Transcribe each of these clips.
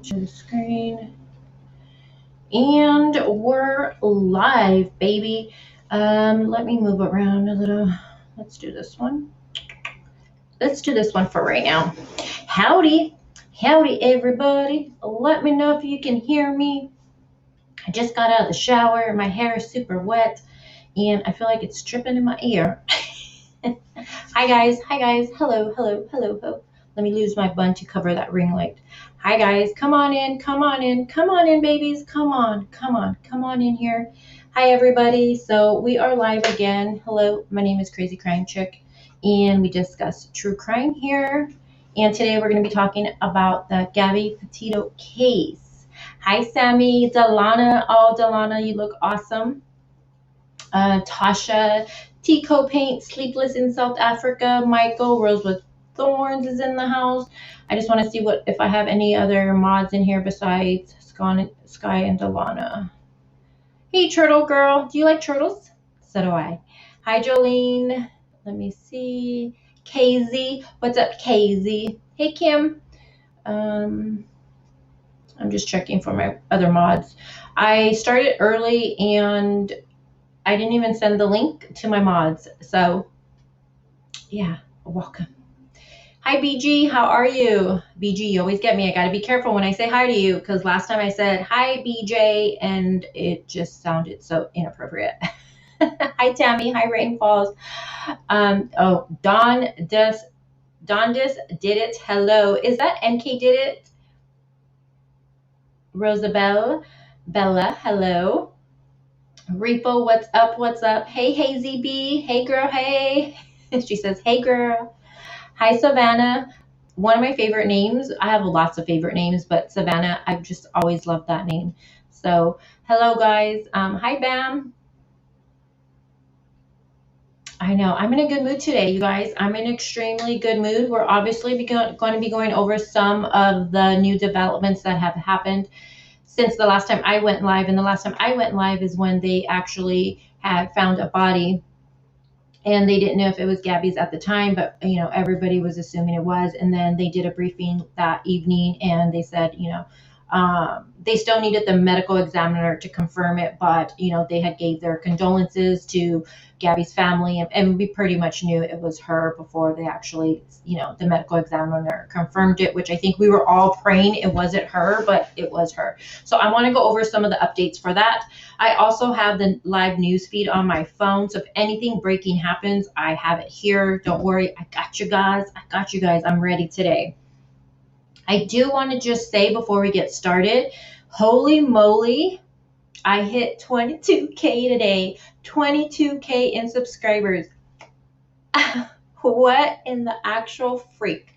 Share the screen. And we're live, baby. Let me move around a little. Let's do this one. Let's do this one for right now. Howdy. Howdy, everybody. Let me know if you can hear me. I just got out of the shower. My hair is super wet, and I feel like it's dripping in my ear. Hi, guys. Hi, guys. Hello, hello, hello, hello. Let me lose my bun to cover that ring light. Hi, guys. Come on in. Come on in. Come on in, babies. Come on. Come on. Come on in here. Hi, everybody. So we are live again. Hello. My name is Crazy Crime Chick, and we discuss true crime here. And today we're going to be talking about the Gabby Petito case. Hi, Sammy. Delana. Oh, Delana, you look awesome. Tasha, Tico Paint, Sleepless in South Africa, Michael, Rosewood Thorns is in the house. I just want to see if I have any other mods in here besides Sky and Delana. Hey, Turtle Girl. Do you like turtles? So do I. Hi, Jolene. Let me see. KZ. What's up, KZ? Hey, Kim. I'm just checking for my other mods. I started early and I didn't even send the link to my mods. So, yeah, welcome. Hi, BG. How are you? BG, you always get me. I got to be careful when I say hi to you because last time I said, hi, BJ, and it just sounded so inappropriate. Hi, Tammy. Hi, Rain Falls. Dondis did it. Hello. Is that NK did it? Rosabelle. Bella. Hello. Repo, what's up? What's up? Hey, Hazy B. Hey, girl. Hey. She says, hey, girl. Hi, Savannah. One of my favorite names. I have lots of favorite names, but Savannah, I've just always loved that name. So, hello, guys. Hi, Bam. I know. I'm in a good mood today, you guys. I'm in an extremely good mood. We're obviously going to be going over some of the new developments that have happened since the last time I went live. And the last time I went live is when they actually had found a body. And they didn't know if it was Gabby's at the time, but, everybody was assuming it was. And then they did a briefing that evening and they said, they still needed the medical examiner to confirm it, but, they had gave their condolences to Gabby's family and we pretty much knew it was her before they actually, the medical examiner confirmed it, which I think we were all praying it wasn't her, but it was her. So I want to go over some of the updates for that. I also have the live news feed on my phone. So if anything breaking happens, I have it here. Don't worry. I got you guys. I'm ready today. I do want to just say before we get started, holy moly, I hit 22K today. 22K in subscribers. What in the actual freak?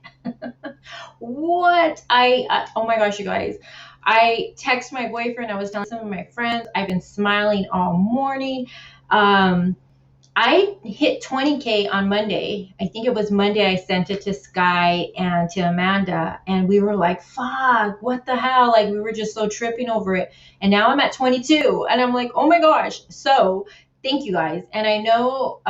What? Oh my gosh, you guys. I text my boyfriend. I was telling some of my friends. I've been smiling all morning. I hit 20K on Monday. I think it was Monday I sent it to Sky and to Amanda. And we were like, fuck, what the hell? Like, we were just so tripping over it. And now I'm at 22. And I'm like, oh my gosh. So thank you guys. And I know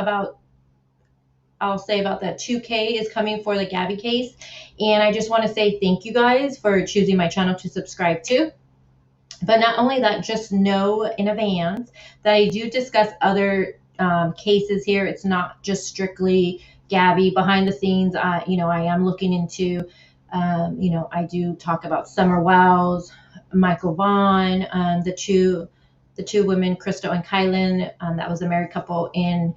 I'll say about that 2K is coming for the Gabby case. And I just want to say thank you guys for choosing my channel to subscribe to. But not only that, just know in advance that I do discuss other cases here. It's not just strictly Gabby behind the scenes. I am looking into, I do talk about Summer Wells, Michael Vaughn, the two women, Crystal and Kylan, that was a married couple in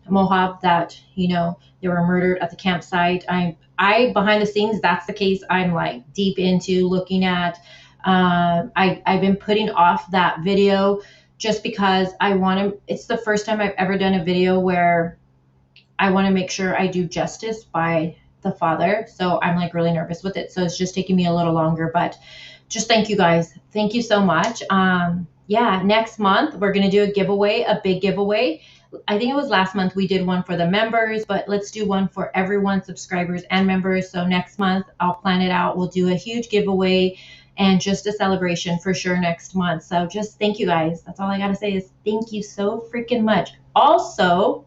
Mohawk that, they were murdered at the campsite. I behind the scenes, that's the case I'm like deep into looking at. I've been putting off that video just because it's the first time I've ever done a video where I want to make sure I do justice by the father. So I'm like really nervous with it. So it's just taking me a little longer, but just thank you guys. Thank you so much. Next month we're going to do a big giveaway. I think it was last month we did one for the members, but let's do one for everyone, subscribers and members. So next month I'll plan it out. We'll do a huge giveaway and just a celebration for sure next month. So just thank you guys. That's all I got to say is thank you so freaking much. Also,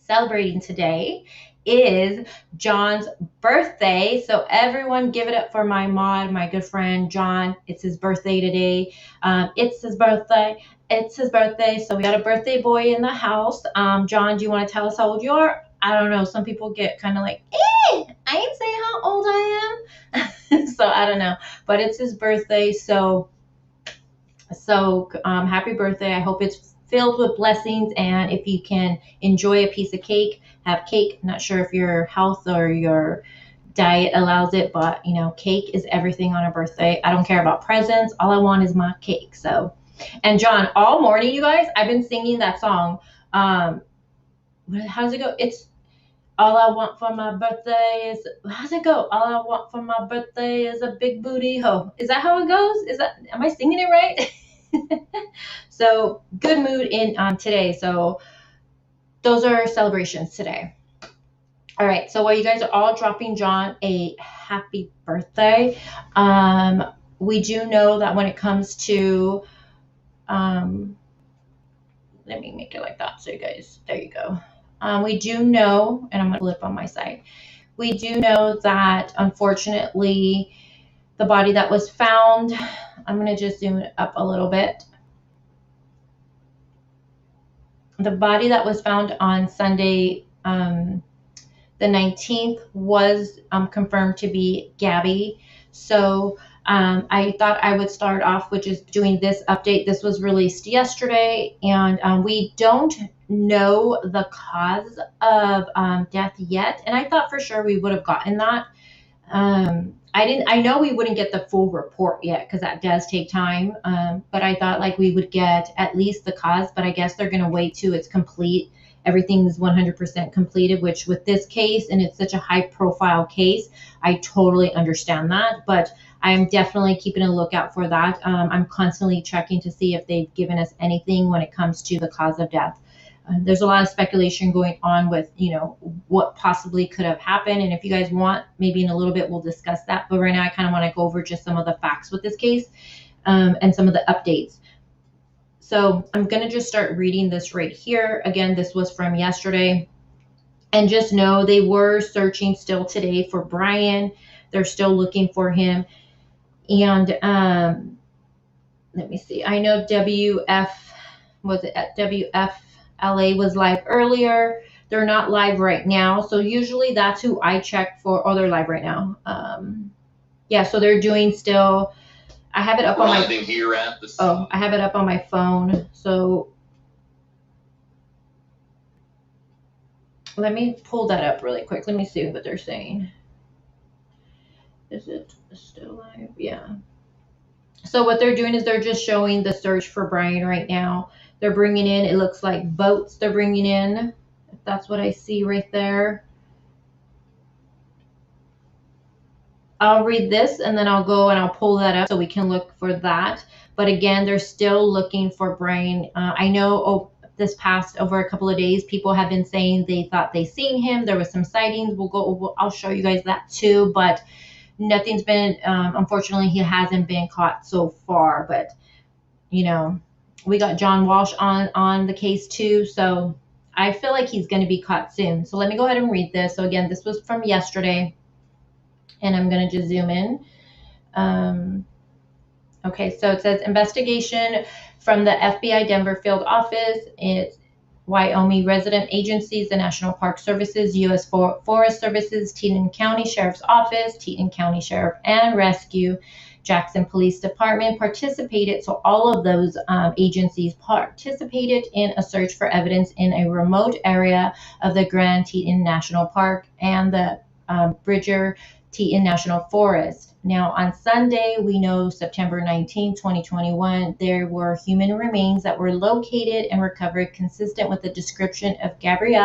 celebrating today is John's birthday. So everyone give it up for my mod, my good friend John. It's his birthday today. It's his birthday. It's his birthday. So we got a birthday boy in the house. John, do you want to tell us how old you are? I don't know. Some people get kind of like, I ain't saying how old I am. So I don't know. But it's his birthday. So happy birthday. I hope it's filled with blessings, and if you can enjoy a piece of cake, have cake. Not sure if your health or your diet allows it, but you know, cake is everything on a birthday. I don't care about presents. All I want is my cake. So, and John, all morning, you guys, I've been singing that song. How does it go? It's all I want for my birthday is, how's it go? All I want for my birthday is a big booty hoe. Is that how it goes? Am I singing it right? So good mood in today. So those are celebrations today. All right. So while you guys are all dropping John a happy birthday, we do know that when it comes to, let me make it like that. So you guys, there you go. We do know, and I'm going to flip on my side. We do know that unfortunately the body that was found, I'm going to just zoom it up a little bit. The body that was found on Sunday, the 19th, was confirmed to be Gabby. So I thought I would start off with just doing this update. This was released yesterday, and we don't know the cause of death yet. And I thought for sure we would have gotten that. I know we wouldn't get the full report yet because that does take time. But I thought like we would get at least the cause, but I guess they're going to wait till it's complete. Everything's 100% completed, which with this case, and it's such a high profile case, I totally understand that, but I'm definitely keeping a lookout for that. I'm constantly checking to see if they've given us anything when it comes to the cause of death. There's a lot of speculation going on with, you know, what possibly could have happened. And if you guys want, maybe in a little bit, we'll discuss that. But right now, I kind of want to go over just some of the facts with this case and some of the updates. So I'm going to just start reading this right here. Again, this was from yesterday. And just know they were searching still today for Brian. They're still looking for him. And let me see. I know WFLA was live earlier. They're not live right now. So usually that's who I check for. Oh, they're live right now. Yeah, so they're doing still. I have it up on my here at the I have it up on my phone. So let me pull that up really quick. Let me see what they're saying. Is it still live? Yeah. So what they're doing is they're just showing the search for Brian right now. They're bringing in, it looks like boats they're bringing in. If that's what I see right there. I'll read this and then I'll go and I'll pull that up so we can look for that. But again, they're still looking for Brian. I know this past over a couple of days, people have been saying they thought they seen him. There was some sightings. I'll show you guys that too. But nothing's been, unfortunately, he hasn't been caught so far. But, you know, we got John Walsh on the case too. So I feel like he's going to be caught soon. So let me go ahead and read this. So again, this was from yesterday. And I'm going to just zoom in. Okay, so it says investigation from the FBI Denver field office. It's Wyoming resident agencies, the National Park Services, U.S. Forest Services, Teton County Sheriff's Office, Teton County Sheriff and Rescue, Jackson Police Department participated. So all of those agencies participated in a search for evidence in a remote area of the Grand Teton National Park and the Bridger Teton National Forest. Now, on Sunday, we know September 19, 2021, there were human remains that were located and recovered consistent with the description of Gabby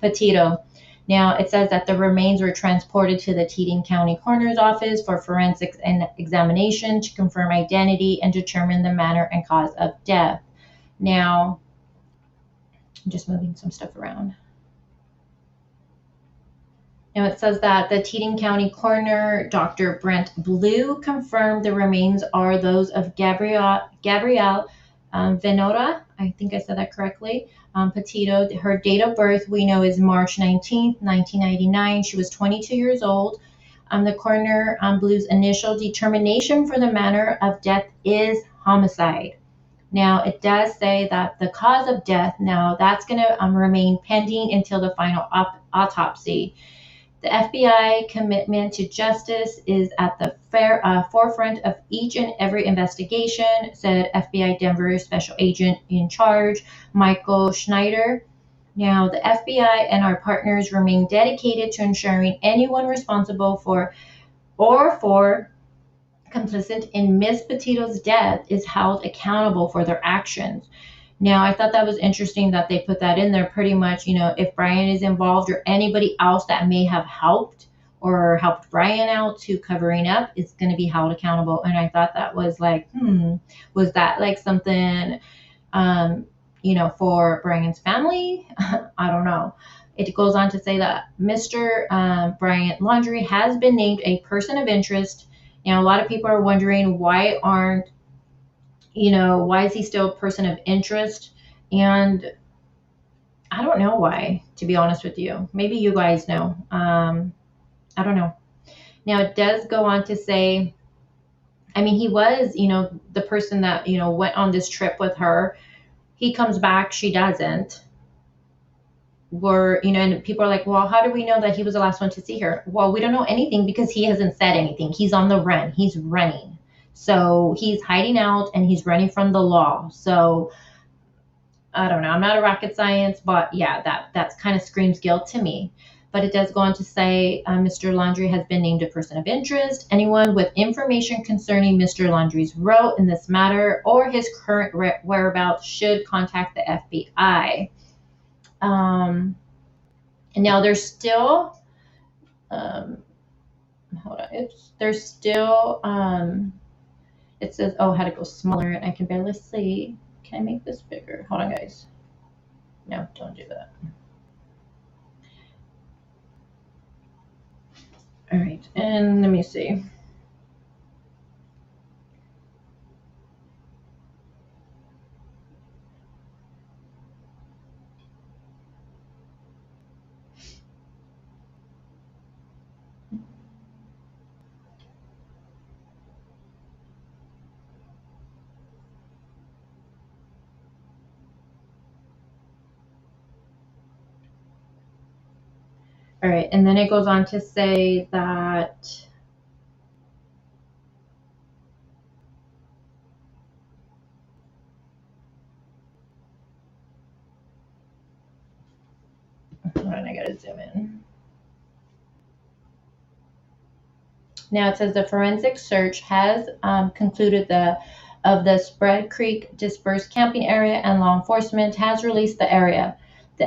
Petito. Now, it says that the remains were transported to the Teton County Coroner's Office for forensics and examination to confirm identity and determine the manner and cause of death. Now, I'm just moving some stuff around. Now it says that the Teton County Coroner, Dr. Brent Blue, confirmed the remains are those of Gabrielle Venota, I think I said that correctly. Petito, her date of birth we know is March 19th, 1999. She was 22 years old. The coroner Blue's initial determination for the manner of death is homicide. Now, it does say that the cause of death, now that's going to remain pending until the final autopsy. The FBI commitment to justice is at the forefront of each and every investigation, said FBI Denver Special Agent in Charge, Michael Schneider. Now, the FBI and our partners remain dedicated to ensuring anyone responsible for complicit in Miss Petito's death is held accountable for their actions. Now, I thought that was interesting that they put that in there pretty much, if Brian is involved or anybody else that may have helped or helped Brian out to covering up is going to be held accountable. And I thought that was like, was that like something, for Brian's family? I don't know. It goes on to say that Mr. Brian Laundrie has been named a person of interest. Now, a lot of people are wondering why is he still a person of interest? And I don't know why, to be honest with you. Maybe you guys know. I don't know. Now, it does go on to say, he was, the person that, went on this trip with her. He comes back, she doesn't. And people are like, well, how do we know that he was the last one to see her? Well, we don't know anything because he hasn't said anything. He's on the run. He's running. So he's hiding out and he's running from the law. So I don't know. I'm not a rocket science, but yeah, that's kind of screams guilt to me. But it does go on to say Mr. Laundrie has been named a person of interest. Anyone with information concerning Mr. Laundrie's role in this matter or his current whereabouts should contact the FBI. Now there's still, hold on, there's still, it says, oh, I had to go smaller and I can barely see. Can I make this bigger? Hold on, guys. No, don't do that. All right, and let me see. All right, and then it goes on to say that hold on, I gotta zoom in. Now it says the forensic search has concluded of the Spread Creek dispersed camping area, and law enforcement has released the area.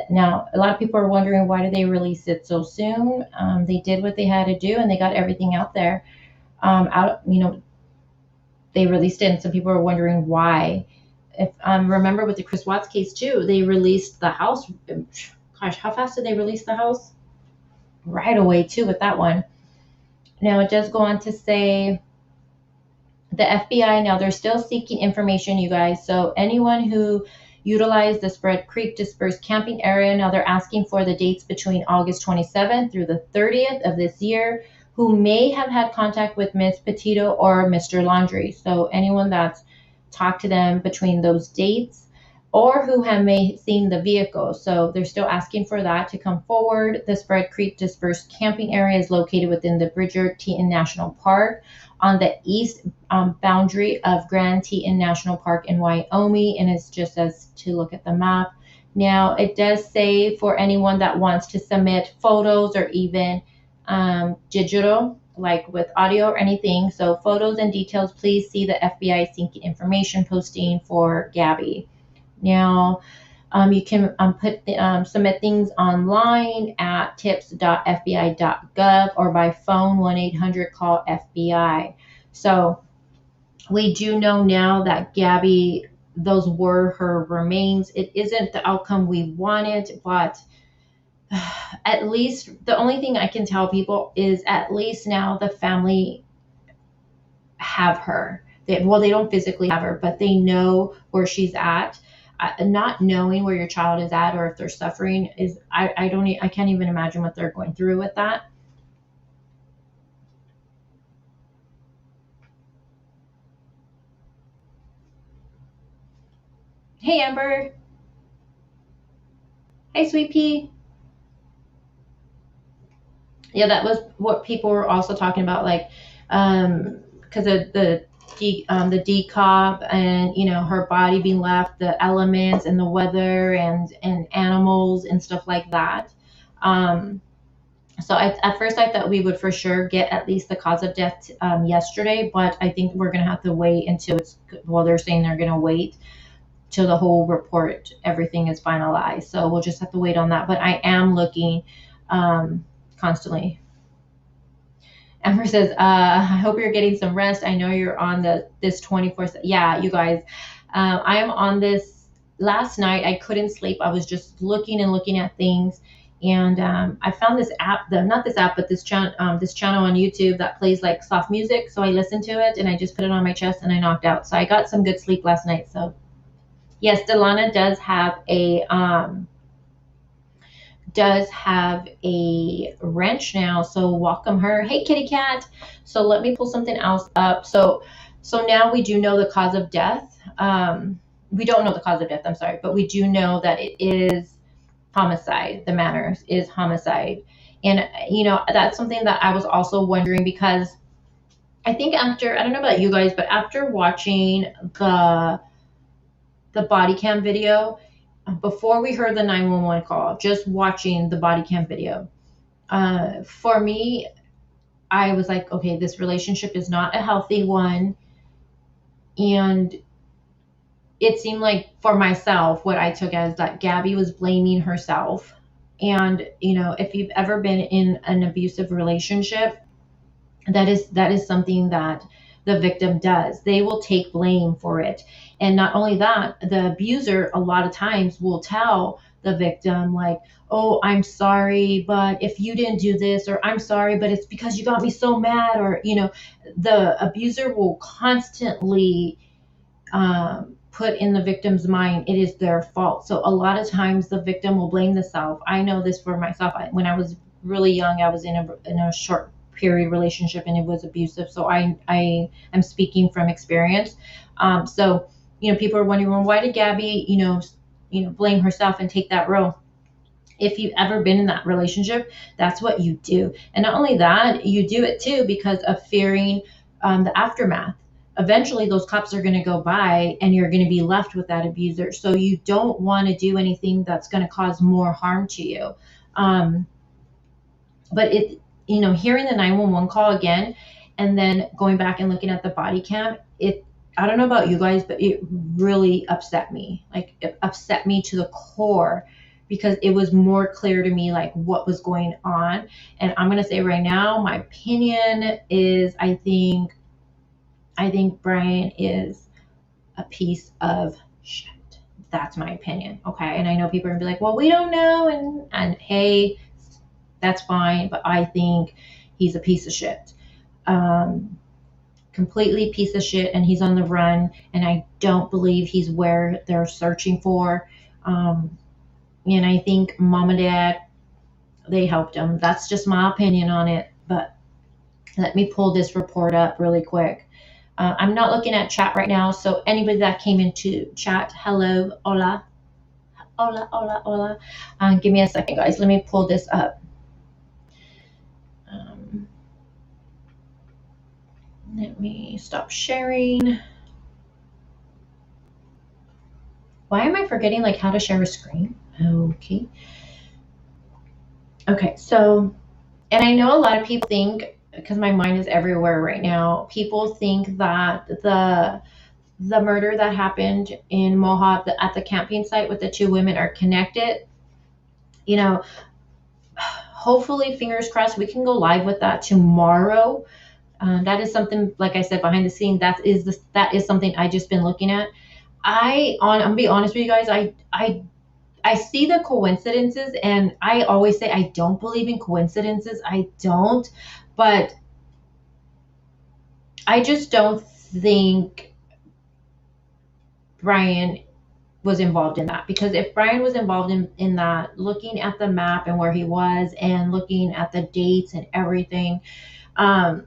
Now, a lot of people are wondering why did they release it so soon? They did what they had to do, and they got everything out there. They released it, and some people are wondering why. If remember with the Chris Watts case too, they released the house. Gosh, how fast did they release the house? Right away too with that one. Now it does go on to say the FBI, now they're still seeking information, you guys. So anyone who utilized the Spread Creek dispersed camping area, now they're asking for the dates between August 27th through the 30th of this year, who may have had contact with Ms. Petito or Mr. Laundrie. So anyone that's talked to them between those dates or who may seen the vehicle. So they're still asking for that to come forward. The Spread Creek dispersed camping area is located within the Bridger Teton National Park on the east boundary of Grand Teton National Park in Wyoming, and it's just as to look at the map. Now, it does say for anyone that wants to submit photos or even digital, like with audio or anything. So photos and details, please see the FBI seeking information posting for Gabby. Now, you can submit things online at tips.fbi.gov or by phone 1-800-CALL-FBI. So we do know now that Gabby, those were her remains. It isn't the outcome we wanted, but at least the only thing I can tell people is at least now the family have her. They don't physically have her, but they know where she's at. Not knowing where your child is at or if they're suffering is, I can't even imagine what they're going through with that. Hey, Amber. Hey, Sweet Pea. Yeah, that was what people were also talking about, like, because of the decomp, and her body being left, the elements and the weather and animals and stuff like that. Um, so at first I thought we would for sure get at least the cause of death yesterday, but I think we're gonna have to wait until it's, well, they're saying they're gonna wait till the whole report, everything is finalized. So we'll just have to wait on that. But I am looking constantly. Amber says, I hope you're getting some rest. I know you're on this 24. Yeah, you guys, I am on this. Last night I couldn't sleep. I was just looking and looking at things, and I found this app. Not this app, but this channel on YouTube that plays like soft music. So I listened to it and I just put it on my chest and I knocked out. So I got some good sleep last night. So yes, Delana does have a wrench now, so welcome her. Hey, kitty cat. So let me pull something else up. So now we do know the cause of death. We don't know the cause of death, I'm sorry, but we do know that it is homicide. The manner is homicide. And that's something that I was also wondering, because I think after, I don't know about you guys, but after watching the body cam video, before we heard the 911 call, just watching the body cam video, for me, I was like, okay, this relationship is not a healthy one. And it seemed like, for myself, what I took as that Gabby was blaming herself. And, if you've ever been in an abusive relationship, that is something that the victim does. They will take blame for it. And not only that, the abuser a lot of times will tell the victim, like, oh, I'm sorry, but if you didn't do this, or I'm sorry, but it's because you got me so mad, or, the abuser will constantly put in the victim's mind it is their fault. So a lot of times the victim will blame the self. I know this for myself. When I was really young, I was in a short period relationship and it was abusive. So I am speaking from experience. So people are wondering, well, why did Gabby blame herself and take that role? If you've ever been in that relationship, that's what you do. And not only that, you do it too because of fearing the aftermath. Eventually those cops are going to go by and you're going to be left with that abuser. So you don't want to do anything that's going to cause more harm to you. But hearing the 911 call again, and then going back and looking at the body cam, I don't know about you guys, but it really upset me. Like, it upset me to the core, because it was more clear to me, like, what was going on. And I'm going to say right now, my opinion is, I think Brian is a piece of shit. That's my opinion. Okay. And I know people are going to be like, well, we don't know. And hey, that's fine. But I think he's a piece of shit. Completely piece of shit. And he's on the run. And I don't believe he's where they're searching for. And I think mom and dad, they helped him. That's just my opinion on it. But let me pull this report up really quick. I'm not looking at chat right now, so anybody that came into chat, hello, hola, hola, hola, hola. Give me a second, guys. Let me pull this up. Let me stop sharing. Why am I forgetting, like, how to share a screen? Okay. Okay, so, and I know a lot of people think, because my mind is everywhere right now, people think that the murder that happened in Mohawk at the camping site with the two women are connected. Hopefully, fingers crossed, we can go live with that tomorrow. That is something, like I said, behind the scenes, that is something I just been looking at. I'm gonna be honest with you guys, I see the coincidences, and I always say I don't believe in coincidences. I don't, but I just don't think Brian was involved in that, because if Brian was involved in that, looking at the map and where he was and looking at the dates and everything, um,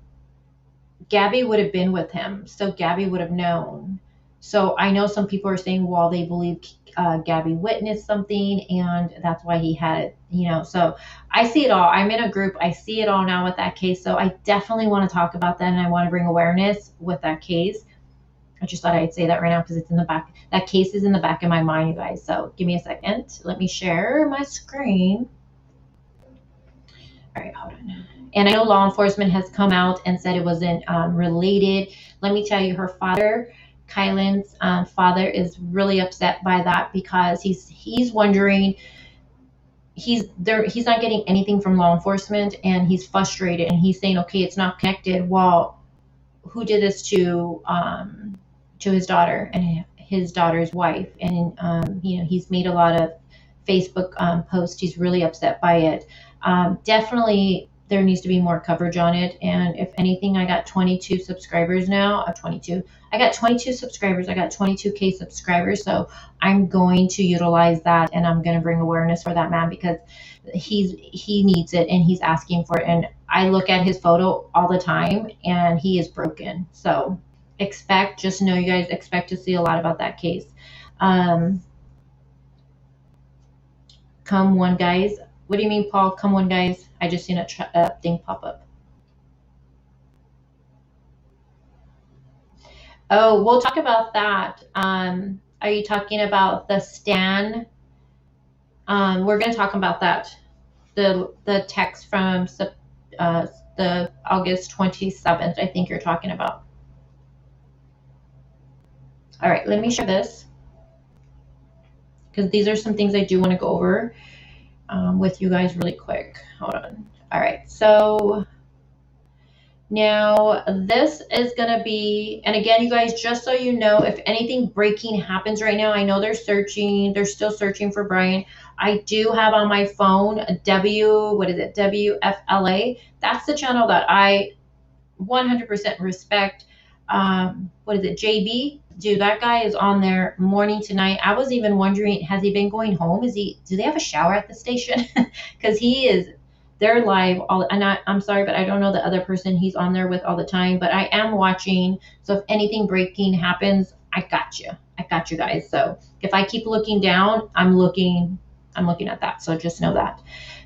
Gabby would have been with him, so Gabby would have known. So I know some people are saying, well, they believe Gabby witnessed something, and that's why he had it, So I see it all. I'm in a group. I see it all now with that case. So I definitely want to talk about that, and I want to bring awareness with that case. I just thought I'd say that right now because it's in the back. That case is in the back of my mind, you guys. So give me a second. Let me share my screen. All right, hold on. And I know law enforcement has come out and said it wasn't related. Let me tell you, her father, Kylan's father, is really upset by that because he's wondering, he's not getting anything from law enforcement, and he's frustrated, and he's saying, okay, it's not connected. Well, who did this to his daughter and his daughter's wife? And he's made a lot of Facebook posts. He's really upset by it. Definitely there needs to be more coverage on it. And if anything, I got 22 subscribers now. I got 22 subscribers. I got 22K subscribers. So I'm going to utilize that, and I'm going to bring awareness for that man because he needs it, and he's asking for it. And I look at his photo all the time, and he is broken. So just know, you guys, expect to see a lot about that case. Come one, guys. What do you mean, Paul? Come on, guys. I just seen a thing pop up. Oh, we'll talk about that. Are you talking about the Stan? We're going to talk about that. The text from the August 27th, I think you're talking about. All right, let me share this because these are some things I do want to go over with you guys really quick. Hold on. All right, so now this is going to be, and again, you guys, just so you know, if anything breaking happens right now, I know they're still searching for Brian. I do have on my phone WFLA. That's the channel that I 100% respect. JB? Dude, that guy is on there morning to night. I was even wondering, has he been going home? Do they have a shower at the station? Because they're live all, and I'm sorry, but I don't know the other person he's on there with all the time, but I am watching. So if anything breaking happens, I got you guys. So if I keep looking down, I'm looking at that. So just know that.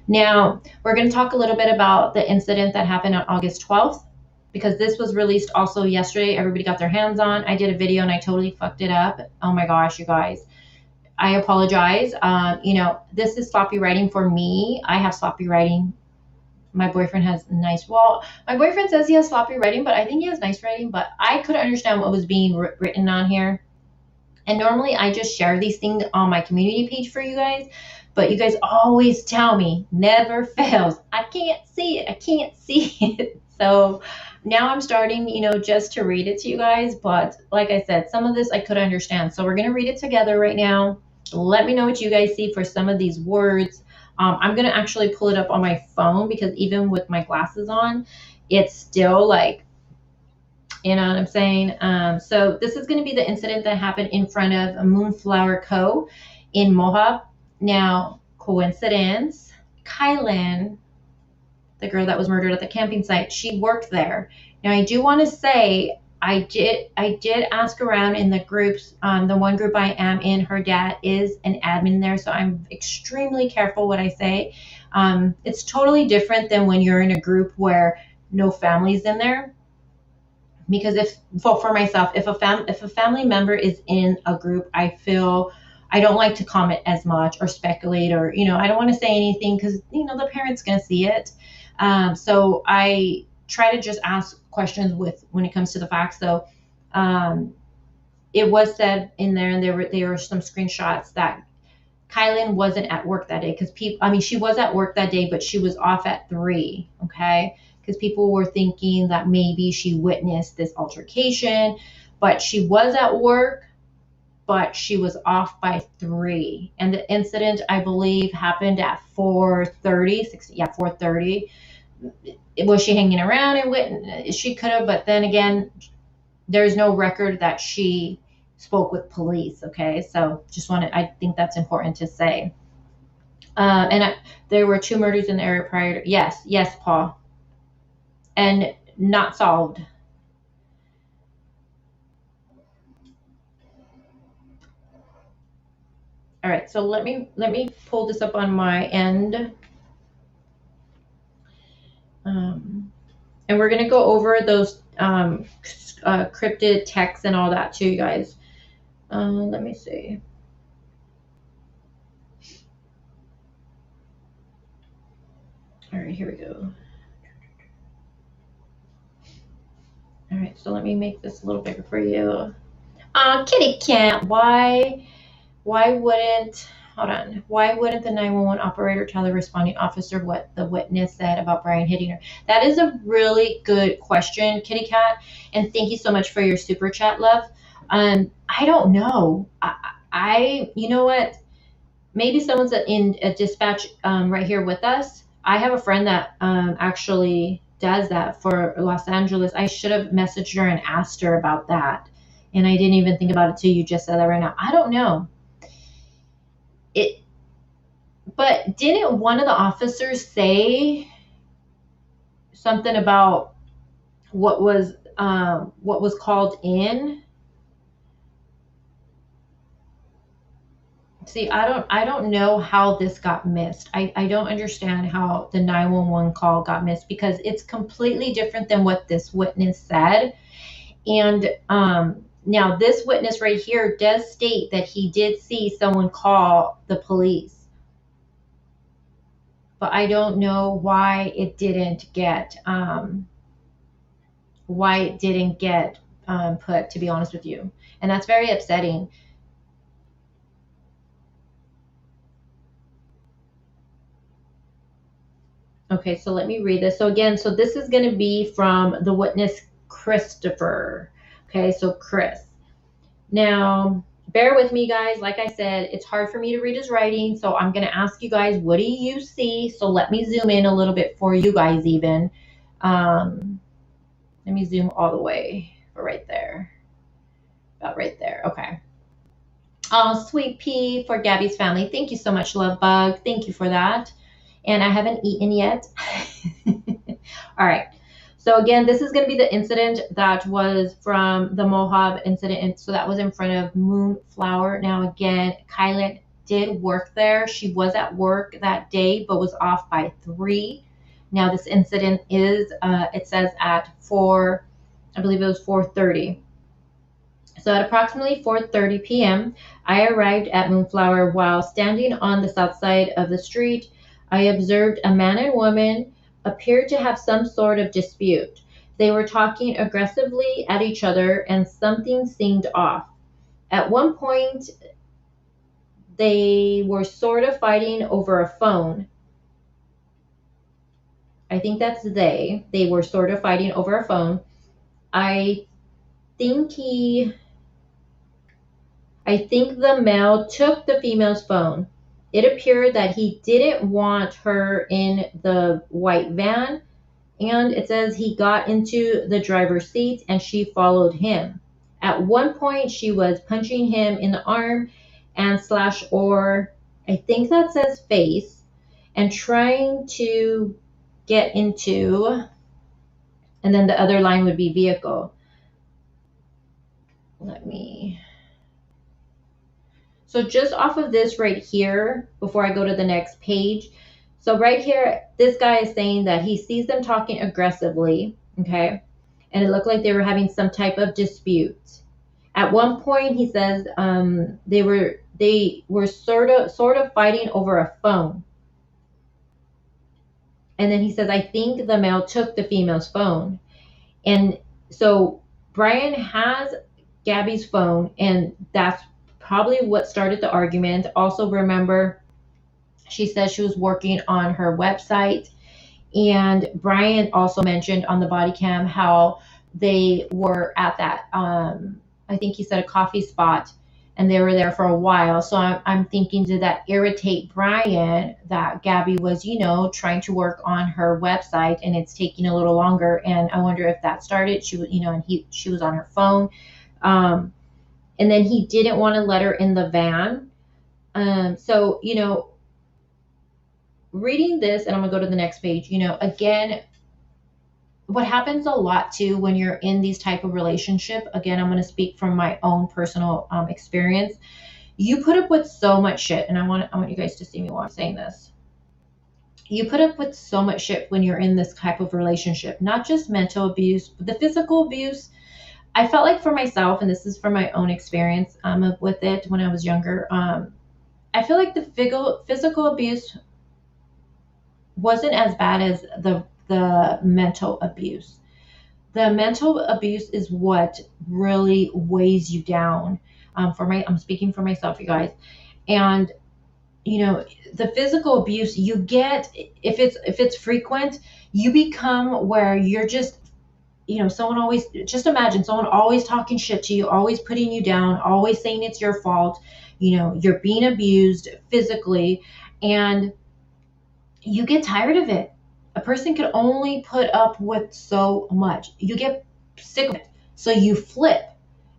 Now we're going to talk a little bit about the incident that happened on August 12th. Because this was released also yesterday. Everybody got their hands on. I did a video and I totally fucked it up. Oh my gosh, you guys. I apologize. This is sloppy writing for me. I have sloppy writing. My boyfriend has my boyfriend says he has sloppy writing, but I think he has nice writing. But I couldn't understand what was being written on here. And normally I just share these things on my community page for you guys. But you guys always tell me, never fails. I can't see it. So now I'm starting, just to read it to you guys. But like I said, some of this I could understand. So we're going to read it together right now. Let me know what you guys see for some of these words. I'm going to actually pull it up on my phone because even with my glasses on, it's still like, you know what I'm saying? So this is going to be the incident that happened in front of Moonflower Co. in Moab. Now, coincidence, Kylan, the girl that was murdered at the camping site, she worked there. Now, I do want to say, I did ask around in the groups. The one group I am in, her dad is an admin there, so I'm extremely careful what I say. It's totally different than when you're in a group where no family's in there. Because for myself, if a family member is in a group, I don't like to comment as much or speculate, or I don't want to say anything because the parent's gonna see it. So I try to just ask questions when it comes to the facts. So it was said in there, and there were some screenshots that Kylan wasn't at work that day because she was at work that day, but she was off at 3. Okay, because people were thinking that maybe she witnessed this altercation, but she was at work, but she was off by 3. And the incident, I believe, happened at 4:30. 4:30. Was she hanging around and witness? She could have, but then again, there's no record that she spoke with police. Okay, so I think that's important to say. There were 2 murders in the area prior to, yes, Paul, and not solved. All right, so let me pull this up on my end. And we're going to go over those cryptid texts and all that too, you guys. Let me see. All right, here we go. All right, so let me make this a little bigger for you. Kitty cat, why wouldn't, hold on, why wouldn't the 911 operator tell the responding officer what the witness said about Brian hitting her? That is a really good question, Kitty cat, and thank you so much for your super chat, love. I don't know. You know what? Maybe someone's in a dispatch right here with us. I have a friend that actually does that for Los Angeles. I should have messaged her and asked her about that. And I didn't even think about it till you just said that right now. I don't know. But didn't one of the officers say something about what was called in? See, I don't know how this got missed. I don't understand how the 911 call got missed, because it's completely different than what this witness said. And now this witness right here does state that he did see someone call the police. But I don't know why it didn't get put, to be honest with you. And that's very upsetting. Okay, so let me read this. So again, so this is going to be from the witness Christopher. Okay, so Chris. Now, bear with me, guys. Like I said, it's hard for me to read his writing, so I'm going to ask you guys, what do you see? So let me zoom in a little bit for you guys even. Let me zoom all the way right there. About right there. Okay. Oh, sweet pea for Gabby's family. Thank you so much, Love Bug. Thank you for that. And I haven't eaten yet. All right. So again, this is going to be the incident that was from the Mohawk incident. And so that was in front of Moonflower. Now again, Kylan did work there. She was at work that day, but was off by 3. Now this incident is, it says at 4, I believe it was 4:30. So at approximately 4:30 p.m., I arrived at Moonflower. While standing on the south side of the street, I observed a man and woman appeared to have some sort of dispute. They were talking aggressively at each other, and something seemed off. At one point, they were sort of fighting over a phone. I think that's they. They were sort of fighting over a phone. I think the male took the female's phone. It appeared that he didn't want her in the white van, and it says he got into the driver's seat and she followed him. At one point, she was punching him in the arm and / or I think that says face, and trying to get into, and then the other line would be vehicle. So just off of this right here, before I go to the next page, so right here, this guy is saying that he sees them talking aggressively, okay? And it looked like they were having some type of dispute. At one point, he says they were sort of fighting over a phone. And then he says, I think the male took the female's phone. And so Brian has Gabby's phone, and that's probably what started the argument. Also, remember, she says she was working on her website, and Brian also mentioned on the body cam how they were at that, I think he said a coffee spot, and they were there for a while. So I'm thinking, did that irritate Brian that Gabby was, trying to work on her website and it's taking a little longer? And I wonder if that started. She was, and she was on her phone. And then he didn't want to let her in the van. So, reading this, and I'm gonna go to the next page, again, what happens a lot too when you're in these type of relationship, again, I'm going to speak from my own personal experience. You put up with so much shit, and I want you guys to see me while I'm saying this. You put up with so much shit when you're in this type of relationship, not just mental abuse, but the physical abuse. I felt like for myself, and this is from my own experience with it when I was younger, I feel like the physical abuse wasn't as bad as the mental abuse. The mental abuse is what really weighs you down. I'm speaking for myself, you guys. And the physical abuse you get, if it's frequent, you become where you're just, someone always, just imagine someone always talking shit to you, always putting you down, always saying it's your fault. You're being abused physically, and you get tired of it. A person can only put up with so much. You get sick of it. So you flip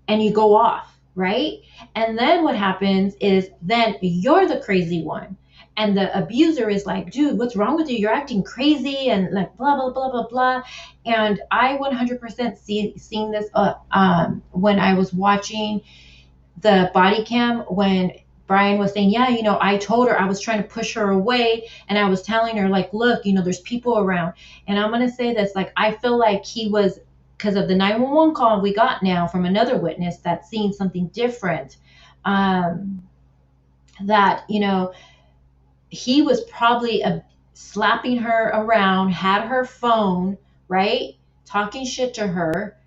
and you go off, right? And then what happens is then you're the crazy one. And the abuser is like, dude, what's wrong with you? You're acting crazy and like blah, blah, blah, blah, blah. And I 100% seen this when I was watching the body cam when Brian was saying, yeah, I told her, I was trying to push her away, and I was telling her, like, look, there's people around. And I'm going to say this, like, I feel like he was, because of the 911 call we got now from another witness that's seeing something different, that, he was probably slapping her around, had her phone, right, talking shit to her,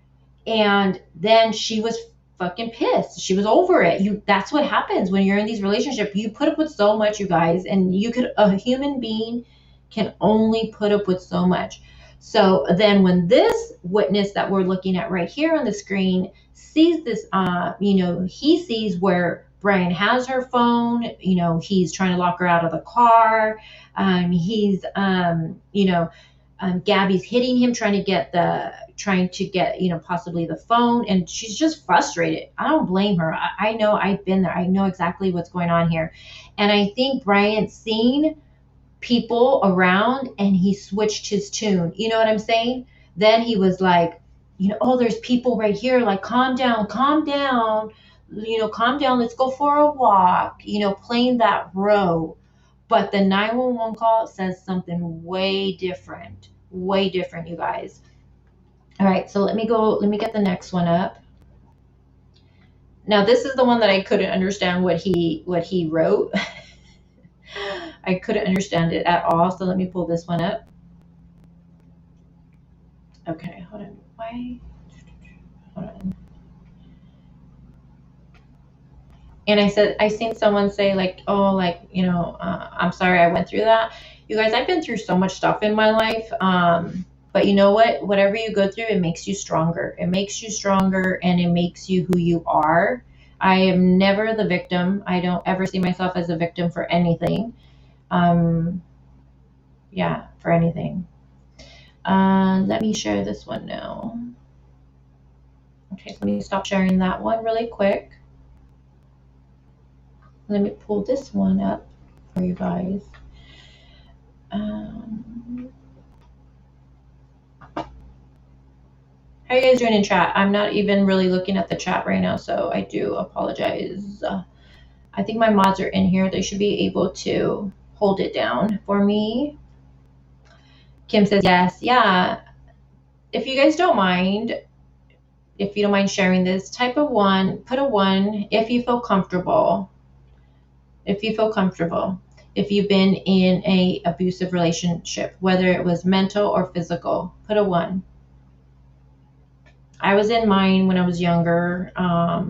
and then she was fucking pissed. She was over it. That's what happens when you're in these relationships. You put up with so much, you guys, and a human being can only put up with so much. So then when this witness that we're looking at right here on the screen sees this, he sees where Brian has her phone, he's trying to lock her out of the car. Gabby's hitting him, trying to get possibly the phone, and she's just frustrated. I don't blame her. I know, I've been there. I know exactly what's going on here. And I think Brian's seen people around and he switched his tune. You know what I'm saying? Then he was like, oh, there's people right here. Like, calm down, calm down. Calm down. Let's go for a walk. Playing that role. But the 911 call says something way different, you guys. All right, so let me get the next one up. Now, this is the one that I couldn't understand what he wrote. I couldn't understand it at all, so let me pull this one up. Okay, hold on. Hold on. And I seen someone say like, oh, like, I'm sorry I went through that. You guys, I've been through so much stuff in my life. But you know what? Whatever you go through, it makes you stronger. It makes you stronger, and it makes you who you are. I am never the victim. I don't ever see myself as a victim for anything. For anything. Let me share this one now. Okay, so let me stop sharing that one really quick. Let me pull this one up for you guys. How are you guys doing in chat? I'm not even really looking at the chat right now, so I do apologize. I think my mods are in here. They should be able to hold it down for me. Kim says yes. Yeah. If you guys don't mind, sharing this, type of 1, put a 1 if you feel comfortable. If you feel comfortable. If you've been in a abusive relationship, whether it was mental or physical, put a 1. I was in mine when I was younger, I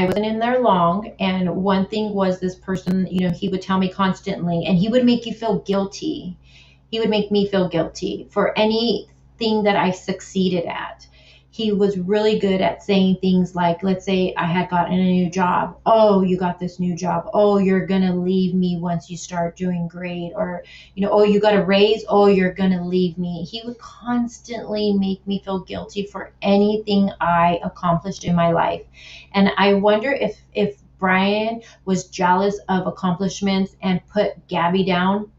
wasn't in there long, and one thing was this person, he would tell me constantly, and he would make you feel guilty. He would make me feel guilty for anything that I succeeded at. he was really good at saying things like, let's say I had gotten a new job. Oh, you got this new job. Oh, you're going to leave me once you start doing great. Or, oh, you got a raise. Oh, you're going to leave me. He would constantly make me feel guilty for anything I accomplished in my life. And I wonder if Brian was jealous of accomplishments and put Gabby down,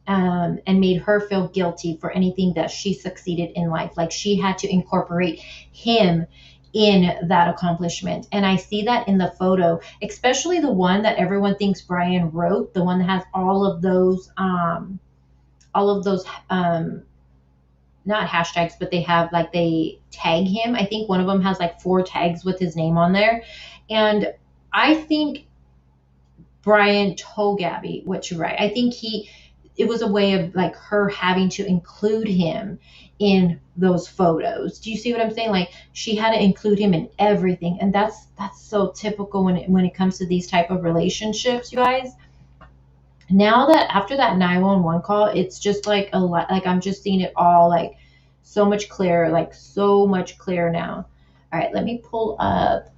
and made her feel guilty for anything that she succeeded in life. Like she had to incorporate him in that accomplishment. And I see that in the photo, especially the one that everyone thinks Brian wrote, the one that has all of those, not hashtags, but they have like, they tag him. I think one of them has like 4 tags with his name on there. And I think Brian told Gabby what to write. I think it was a way of like her having to include him in those photos. Do you see what I'm saying? Like she had to include him in everything. And that's so typical when it comes to these type of relationships, you guys. Now that after that 911 call, it's just like a lot, like I'm just seeing it all like so much clearer, like so much clearer now. All right, let me pull up,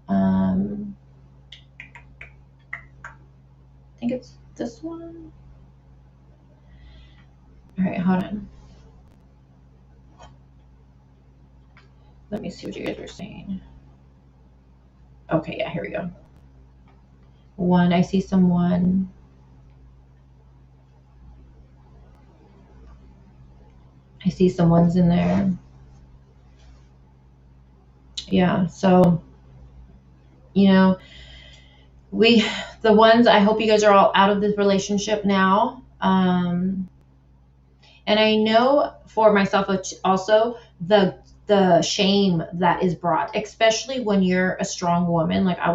I think it's this one. All right, hold on. Let me see what you guys are saying. Okay, yeah, here we go. I see someone. I see someone's in there. Yeah, so, the ones, I hope you guys are all out of this relationship now. And I know for myself also the shame that is brought, especially when you're a strong woman. Like I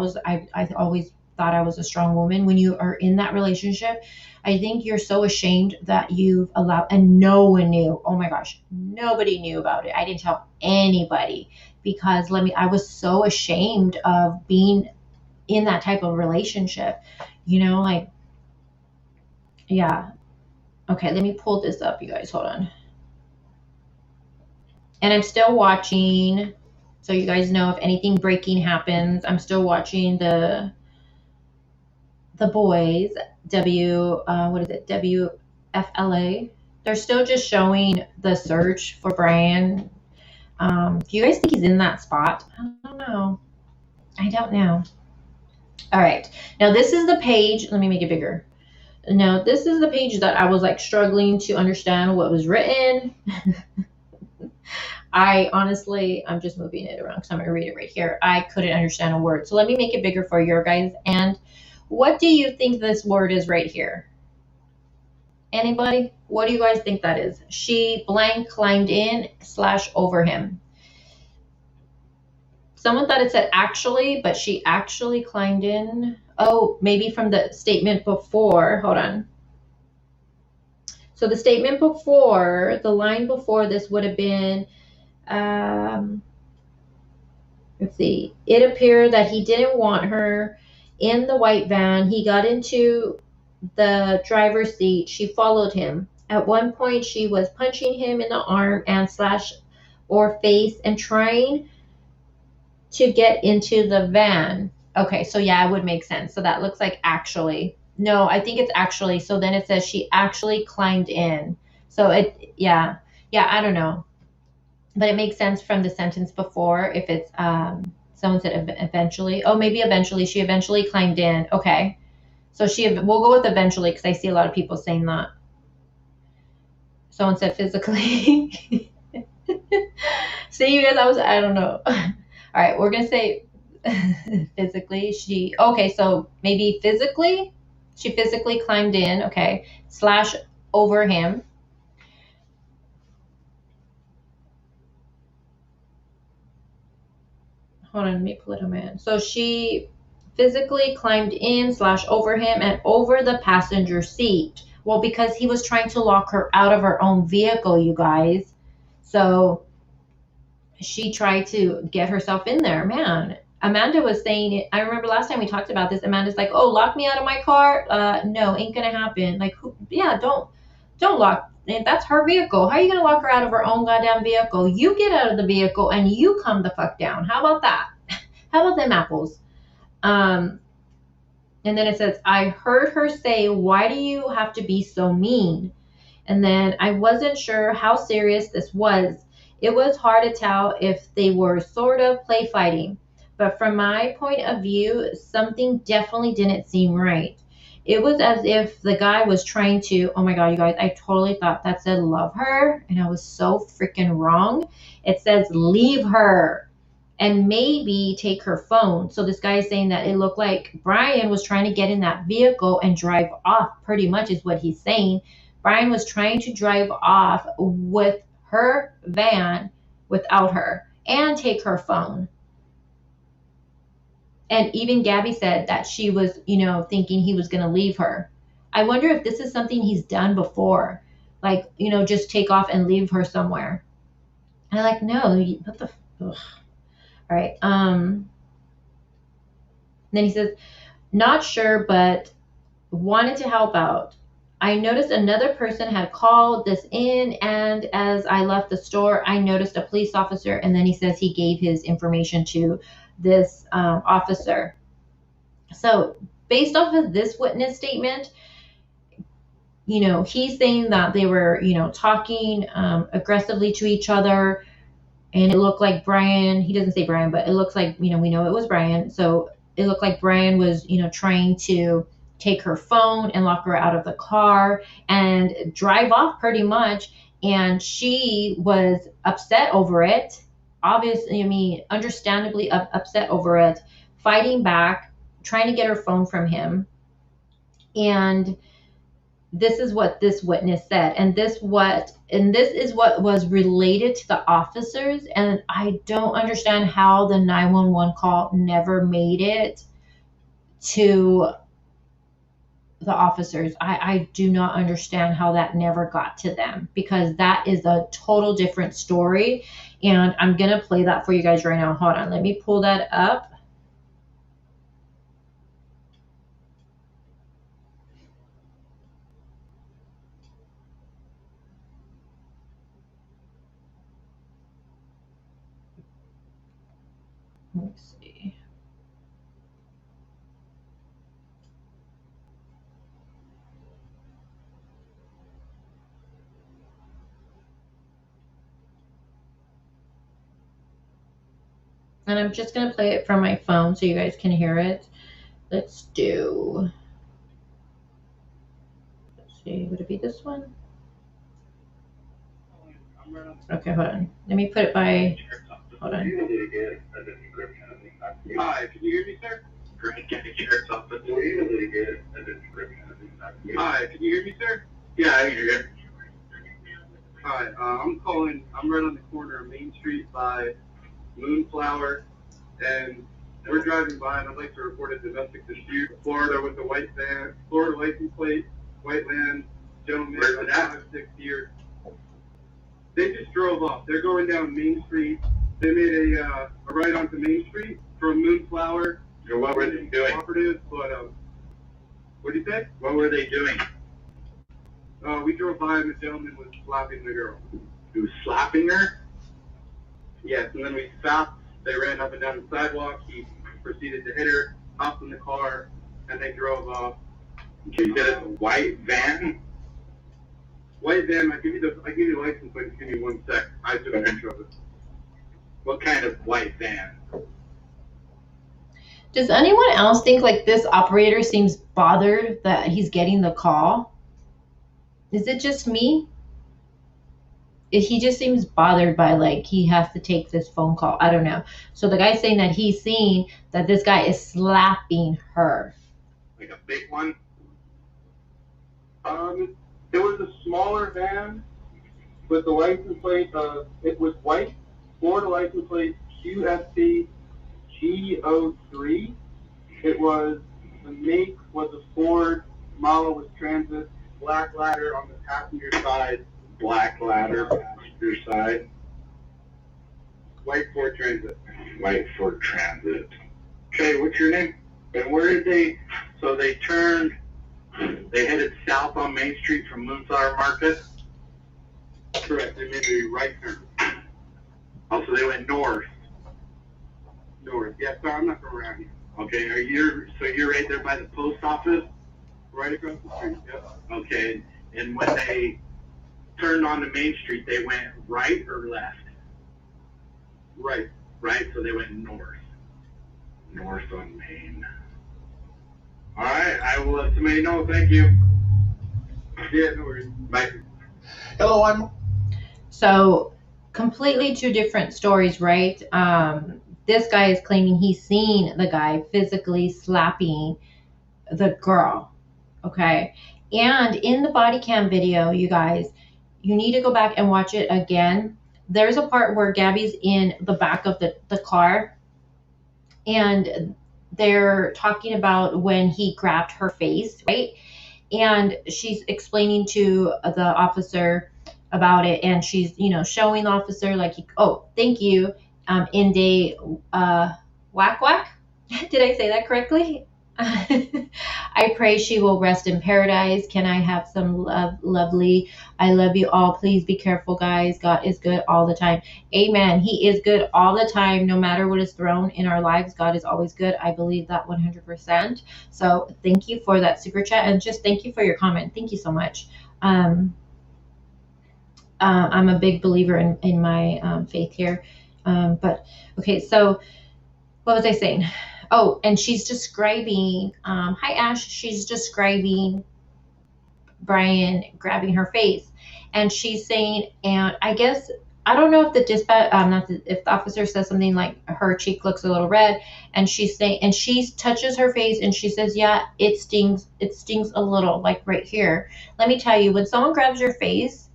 always thought I was a strong woman. When you are in that relationship, I think you're so ashamed that you've allowed, and no one knew. Oh my gosh, nobody knew about it. I didn't tell anybody because I was so ashamed of being in that type of relationship, like, yeah. Okay, let me pull this up, you guys. Hold on. And I'm still watching, so you guys know if anything breaking happens. I'm still watching the boys, WFLA. They're still just showing the search for Brian. Do you guys think he's in that spot? I don't know. All right. Now this is the page. Let me make it bigger. Now, this is the page that I was like struggling to understand what was written. I'm just moving it around because I'm going to read it right here. I couldn't understand a word. So let me make it bigger for you guys. And what do you think this word is right here? Anybody? What do you guys think that is? She blank climbed in / over him. Someone thought it said actually, but she actually climbed in. Oh, maybe from the statement before. Hold on. So the statement before, the line before this would have been, let's see. It appeared that he didn't want her in the white van. He got into the driver's seat. She followed him. At one point, she was punching him in the arm and / or face and trying to get into the van. Okay, so yeah, it would make sense. So that looks like actually. No, I think it's actually. So then it says she actually climbed in. So yeah, I don't know. But it makes sense from the sentence before if it's, someone said eventually. Oh, maybe eventually. She eventually climbed in. Okay. So we'll go with eventually because I see a lot of people saying that. Someone said physically. See, you guys, I don't know. All right, we're going to say physically. Okay, so maybe physically. She physically climbed in, okay, / over him. Hold on, let me pull it on my end. So she physically climbed in / over him and over the passenger seat. Well, because he was trying to lock her out of her own vehicle, you guys. So she tried to get herself in there. Man, Amanda was saying it. I remember last time we talked about this. Amanda's like, "Oh, lock me out of my car." No, ain't gonna happen. Like, don't lock that's her vehicle. How are you going to lock her out of her own goddamn vehicle? You get out of the vehicle and you come the fuck down. How about that? How about them apples? And then it says, I heard her say, why do you have to be so mean? And then I wasn't sure how serious this was. It was hard to tell if they were sort of play fighting. But from my point of view, something definitely didn't seem right. It was as if the guy was trying to, oh my God, you guys, I totally thought that said love her. And I was so freaking wrong. It says leave her and maybe take her phone. So this guy is saying that it looked like Brian was trying to get in that vehicle and drive off, pretty much is what he's saying. Brian was trying to drive off with her van without her and take her phone. And even Gabby said that she was, thinking he was going to leave her. I wonder if this is something he's done before. Like, just take off and leave her somewhere. And I'm like, no, what the, ugh. All right. Then he says, not sure, but wanted to help out. I noticed another person had called this in, and as I left the store, I noticed a police officer, and then he says he gave his information to this officer. So based off of this witness statement, he's saying that they were, talking aggressively to each other, and it looked like Brian, he doesn't say Brian, but it looks like, we know it was Brian. So it looked like Brian was, trying to take her phone and lock her out of the car and drive off pretty much. And she was upset over it. Obviously, understandably upset over it, fighting back, trying to get her phone from him. And this is what this witness said. And this is what was related to the officers. And I don't understand how the 911 call never made it to the officers. I do not understand how that never got to them, because that is a total different story. And I'm going to play that for you guys right now. Hold on. Let me pull that up. Let's see. And I'm just going to play it from my phone so you guys can hear it. Let's see, would it be this one? Okay, hold on. Let me put it by, hold on. Hi, can you hear me, sir? Hi, can you hear me, sir? Yeah, I hear you. Hi, I'm calling, I'm right on the corner of Main Street by Moonflower, and we're driving by, and I'd like to report a domestic dispute. Florida with a white van, Florida license plate, white van, gentleman, 5-6 years. They just drove off. They're going down Main Street. They made a right onto Main Street from Moonflower. So what were they doing? Operative, but what did you say? What were they doing? We drove by and the gentleman was slapping the girl. He was slapping her? Yes, and then we stopped. They ran up and down the sidewalk. He proceeded to hit her, hopped in the car, and they drove off. Okay, you said it's a white van? White van. I give you the license plate. Give me 1 sec. I took a picture of it. What kind of white van? Does anyone else think like this operator seems bothered that he's getting the call? Is it just me? He just seems bothered by like he has to take this phone call. I don't know. So the guy's saying that he's seeing that this guy is slapping her. Like a big one? It was a smaller van with the license plate. It was white, Florida license plate QFC G03. It was, the make was a Ford, model was Transit, black ladder on the passenger side. Black ladder, passenger side. White Ford Transit. White Ford Transit. Okay, what's your name? And where did they, so they turned, they headed south on Main Street from Moonflower Market? Correct. They made a right turn. Also, they went north. North. Yeah, so I'm not from around here. Okay, you're right there by the post office? Right across the street, yep. Okay, and when they turned onto Main Street, they went right or left? Right. Right, so they went north. North on Main. All right, I will let somebody know. Thank you. Yeah, no worries. Bye. Hello, So completely two different stories, right? This guy is claiming he's seen the guy physically slapping the girl. Okay. And in the body cam video, you guys, you need to go back and watch it again. There's a part where Gabby's in the back of the car and they're talking about when he grabbed her face, right? And she's explaining to the officer about it, and she's, showing the officer like, oh, thank you, Inde whack whack. Did I say that correctly? I pray she will rest in paradise. Can I have some love? Lovely. I love you all. Please be careful, guys. God is good all the time. Amen. He is good all the time, no matter what is thrown in our lives. God is always good. I believe that 100%. So thank you for that super chat, and just thank you for your comment. Thank you so much. I'm a big believer in my faith here. But okay, so what was I saying? Oh, and she's describing, hi Ash, she's describing Brian grabbing her face. And she's saying, and I guess, I don't know if the dispatch, if the officer says something like her cheek looks a little red, and she's saying, and she touches her face and she says, yeah, it stings a little, like right here. Let me tell you, when someone grabs your face,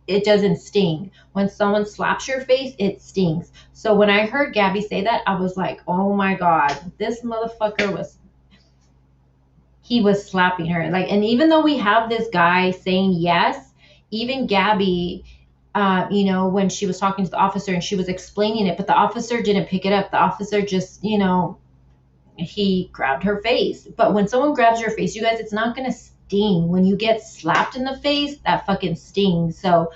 it doesn't sting. When someone slaps your face, it stings. So when I heard Gabby say that, I was like, oh my God, this motherfucker he was slapping her. Like, and even though we have this guy saying yes, even Gabby, when she was talking to the officer and she was explaining it, but the officer didn't pick it up. The officer just, he grabbed her face. But when someone grabs your face, you guys, it's not going to sting. When you get slapped in the face, that fucking stings. So,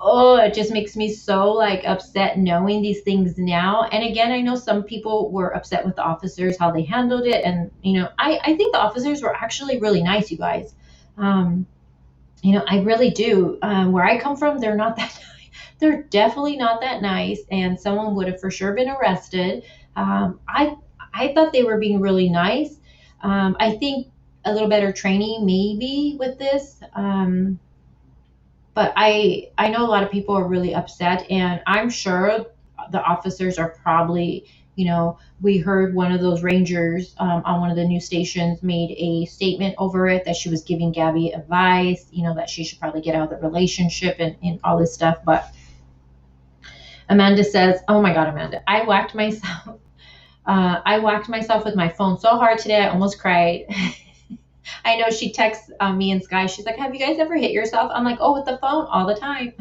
it just makes me so like upset knowing these things now. And again, I know some people were upset with the officers, how they handled it. And, I think the officers were actually really nice, you guys. I really do. Where I come from, they're not that they're definitely not that nice. And someone would have for sure been arrested. I thought they were being really nice. I think a little better training maybe with this. But I know a lot of people are really upset, and I'm sure the officers are probably, we heard one of those rangers on one of the news stations made a statement over it that she was giving Gabby advice, that she should probably get out of the relationship and all this stuff. But Amanda says, oh my God, Amanda, I whacked myself. I whacked myself with my phone so hard today, I almost cried. I know she texts me and Sky. She's like, have you guys ever hit yourself? I'm like, oh, with the phone all the time.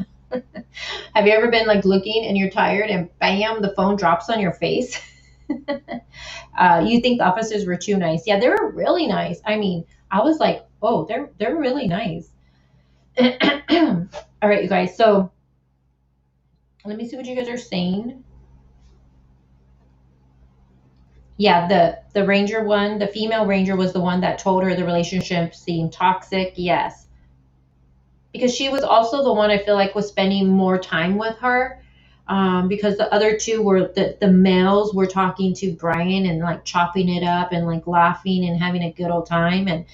Have you ever been like looking and you're tired and bam, the phone drops on your face? You think the officers were too nice. Yeah, they were really nice. I mean, I was like, oh, they're really nice. All right, you guys. So let me see what you guys are saying. Yeah, the ranger one, the female ranger was the one that told her the relationship seemed toxic. Yes. Because she was also the one I feel like was spending more time with her. Because the other two were the males were talking to Brian and like chopping it up and like laughing and having a good old time. And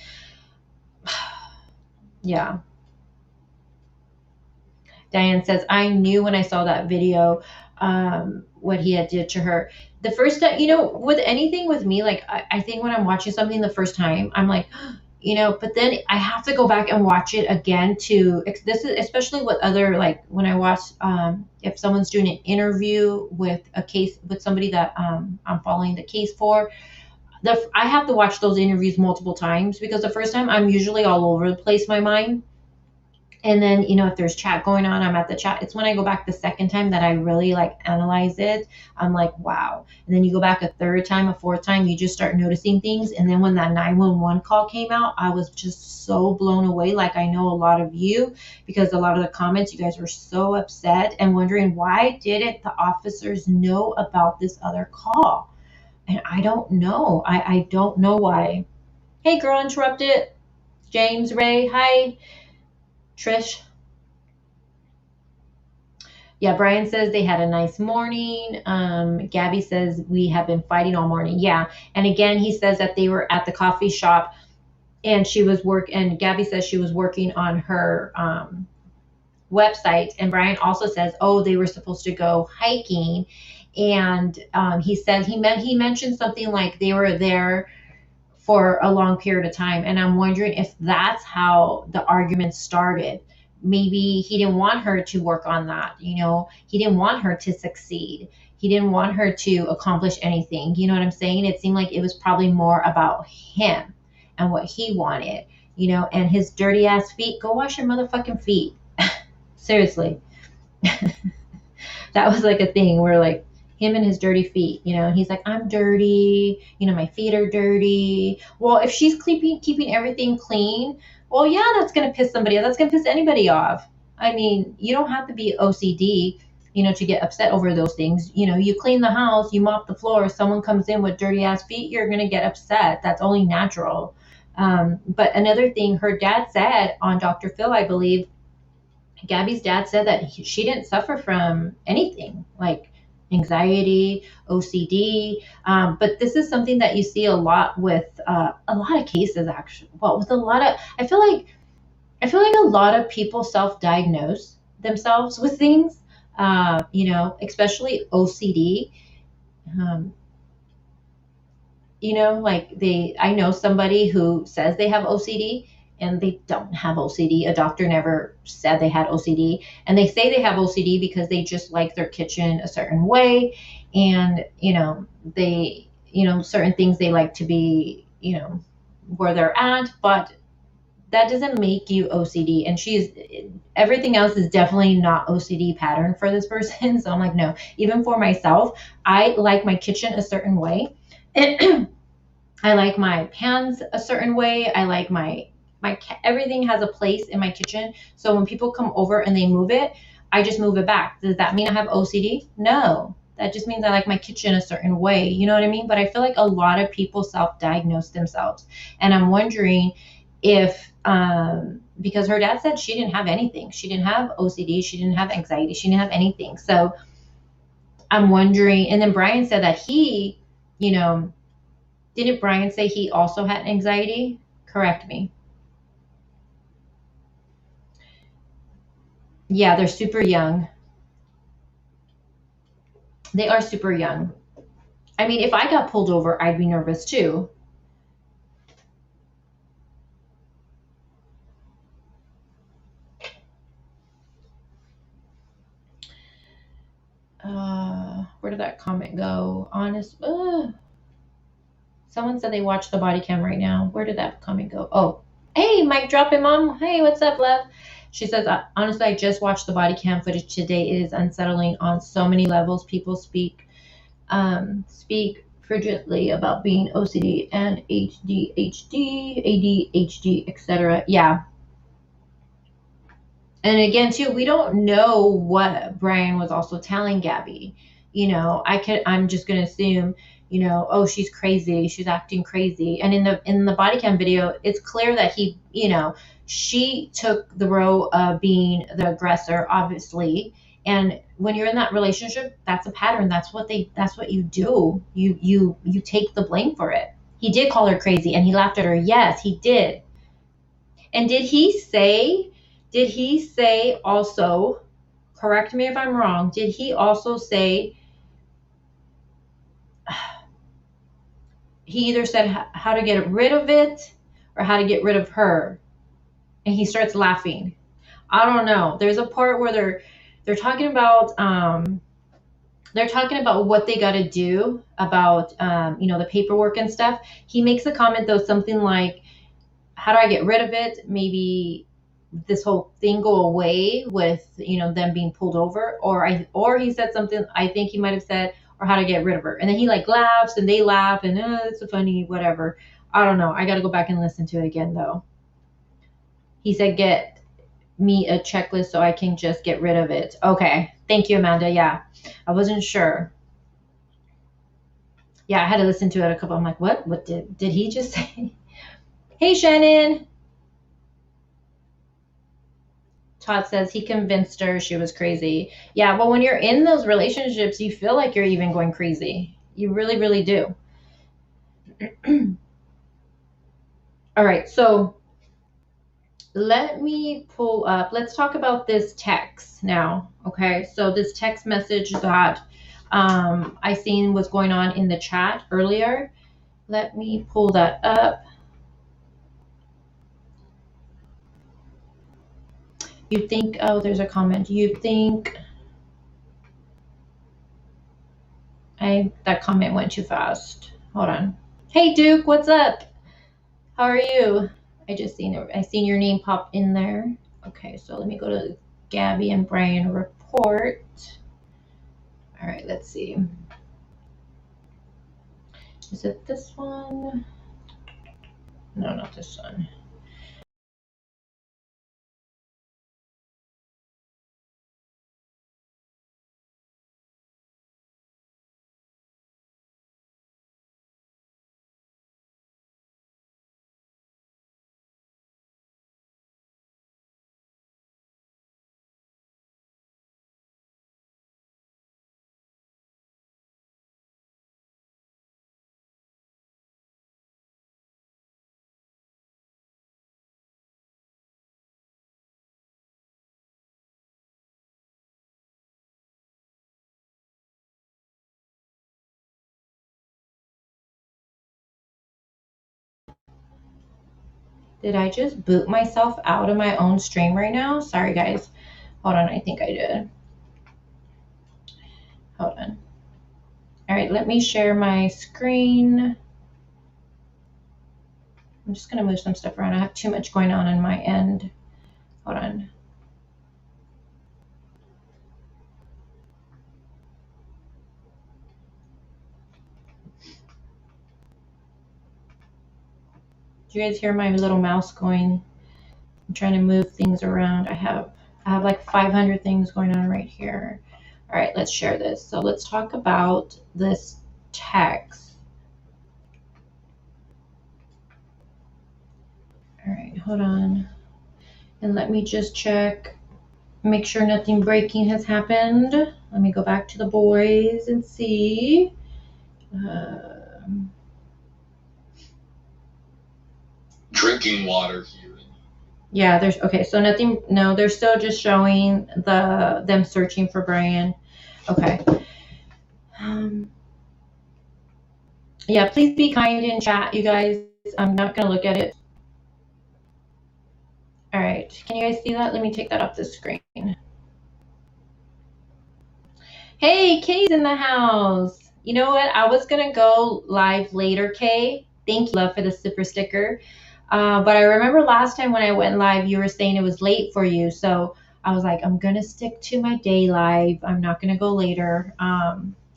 yeah. Diane says, I knew when I saw that video what he had did to her. The first time, with anything with me, like I think when I'm watching something the first time, I'm like, but then I have to go back and watch it again this is especially with other, like when I watch, if someone's doing an interview with a case with somebody that I'm following the case for, I have to watch those interviews multiple times because the first time I'm usually all over the place, my mind. And then, if there's chat going on, I'm at the chat. It's when I go back the second time that I really like analyze it. I'm like, wow. And then you go back a third time, a fourth time, you just start noticing things. And then when that 911 call came out, I was just so blown away. Like, I know a lot of you, because a lot of the comments, you guys were so upset and wondering, why didn't the officers know about this other call? And I don't know. I don't know why. Hey, girl, interrupted. James Ray. Hi. Trish. Yeah, Brian says they had a nice morning. Gabby says we have been fighting all morning. Yeah, and again, he says that they were at the coffee shop, and and Gabby says she was working on her website. And Brian also says, oh, they were supposed to go hiking, and he said he mentioned something like they were there for a long period of time. And I'm wondering if that's how the argument started. Maybe he didn't want her to work on that. He didn't want her to succeed. He didn't want her to accomplish anything. You know what I'm saying? It seemed like it was probably more about him and what he wanted, and his dirty ass feet. Go wash your motherfucking feet. Seriously. That was like a thing where, like, him and his dirty feet, and he's like, I'm dirty, my feet are dirty. Well, if she's keeping everything clean, well, yeah, that's going to piss somebody off. That's going to piss anybody off. I mean, you don't have to be OCD, to get upset over those things. You clean the house, you mop the floor, someone comes in with dirty ass feet, you're going to get upset. That's only natural. But another thing her dad said on Dr. Phil, I believe, Gabby's dad said that she didn't suffer from anything like anxiety, OCD. But this is something that you see a lot with a lot of cases, actually. Well, with a lot of, I feel like a lot of people self-diagnose themselves with things, especially OCD. Like I know somebody who says they have OCD and they don't have OCD. A doctor never said they had OCD. And they say they have OCD because they just like their kitchen a certain way. And, they, certain things they like to be, where they're at. But that doesn't make you OCD. And everything else is definitely not OCD pattern for this person. So I'm like, no, even for myself, I like my kitchen a certain way. I like my pans a certain way. I like my everything has a place in my kitchen. So when people come over and they move it, I just move it back. Does that mean I have OCD? No. That just means I like my kitchen a certain way. You know what I mean? But I feel like a lot of people self-diagnose themselves. And I'm wondering if, because her dad said she didn't have anything. She didn't have OCD. She didn't have anxiety. She didn't have anything. So I'm wondering, and then Brian said that he, didn't Brian say he also had anxiety? Correct me. Yeah, they're super young. They are super young. I mean, if I got pulled over, I'd be nervous too. Where did that comment go? Someone said they watched the body cam right now. Where did that comment go? Oh, hey, Mike dropping, Mom. Hey, what's up, love? She says, honestly, I just watched the body cam footage today. It is unsettling on so many levels. People speak frigidly about being OCD and ADHD, etc. Yeah. And again, too, we don't know what Brian was also telling Gabby. I'm just going to assume, oh, she's crazy. She's acting crazy. And in the body cam video, it's clear that he, she took the role of being the aggressor, obviously. And when you're in that relationship, that's a pattern. That's what you do. You take the blame for it. He did call her crazy and he laughed at her. Yes, he did. And did he say also, correct me if I'm wrong, did he also say, he either said how to get rid of it or how to get rid of her? And he starts laughing. I don't know. There's a part where they're talking about what they got to do about the paperwork and stuff. He makes a comment though, something like, how do I get rid of it? Maybe this whole thing go away with, you know, them being pulled over, or he said something, I think he might have said, or how to get rid of her. And then he like laughs and they laugh and it's a funny whatever. I don't know. I got to go back and listen to it again though. He said get me a checklist so I can just get rid of it. Okay. Thank you, Amanda. Yeah. I wasn't sure. Yeah, I had to listen to it a couple. I'm like, what did he just say? Hey, Shannon. Todd says he convinced her she was crazy. Yeah, well, when you're in those relationships, you feel like you're even going crazy. You really, really do. All right, so let me pull up. Let's talk about this text now. Okay, so this text message that I seen was going on in the chat earlier. Let me pull that up. You think, oh, there's a comment. You think that comment went too fast. Hold on. Hey, Duke, what's up? How are you? I seen your name pop in there. Okay, so let me go to Gabby and Brian report. All right, let's see. Is it this one? No, not this one. Did I just boot myself out of my own stream right now? Sorry, guys. Hold on, I think I did. Hold on. All right, let me share my screen. I'm just going to move some stuff around. I have too much going on my end. Hold on. Do you guys hear my little mouse going? I'm trying to move things around. I have like 500 things going on right here. All right, let's share this. So let's talk about this text. All right, hold on. And let me just check, make sure nothing breaking has happened. Let me go back to the boys and see. Drinking water here. Yeah, there's okay. So nothing. No, they're still just showing them searching for Brian. Okay. Yeah, please be kind in chat, you guys. I'm not gonna look at it. All right. Can you guys see that? Let me take that off the screen. Hey, Kay's in the house. You know what? I was gonna go live later, Kay. Thank you, love, for the super sticker. But I remember last time when I went live, you were saying it was late for you. So I was like, I'm going to stick to my day live. I'm not going to go later.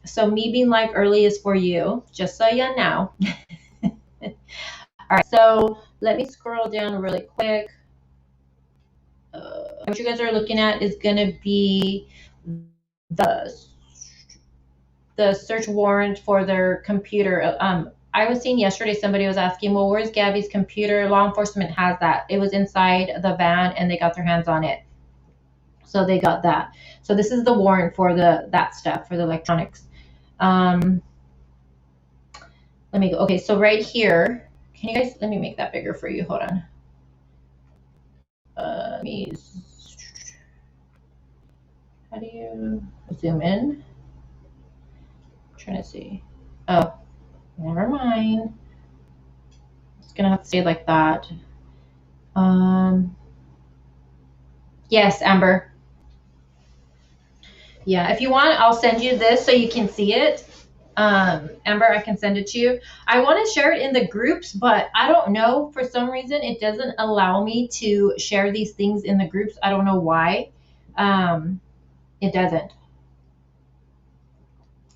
So me being live early is for you, just so you know. All right, so let me scroll down really quick. What you guys are looking at is going to be the search warrant for their computer. I was seeing yesterday somebody was asking, well, where's Gabby's computer? Law enforcement has that. It was inside the van and they got their hands on it. So they got that. So this is the warrant for that stuff, for the electronics. Let me go. Okay, so right here, can you guys, let me make that bigger for you. Hold on. Let me, how do you zoom in? I'm trying to see. Oh, never mind. It's gonna have to stay like that. Yes, Amber. Yeah, if you want, I'll send you this so you can see it. Amber, I can send it to you. I want to share it in the groups, but I don't know. For some reason, it doesn't allow me to share these things in the groups. I don't know why. It doesn't.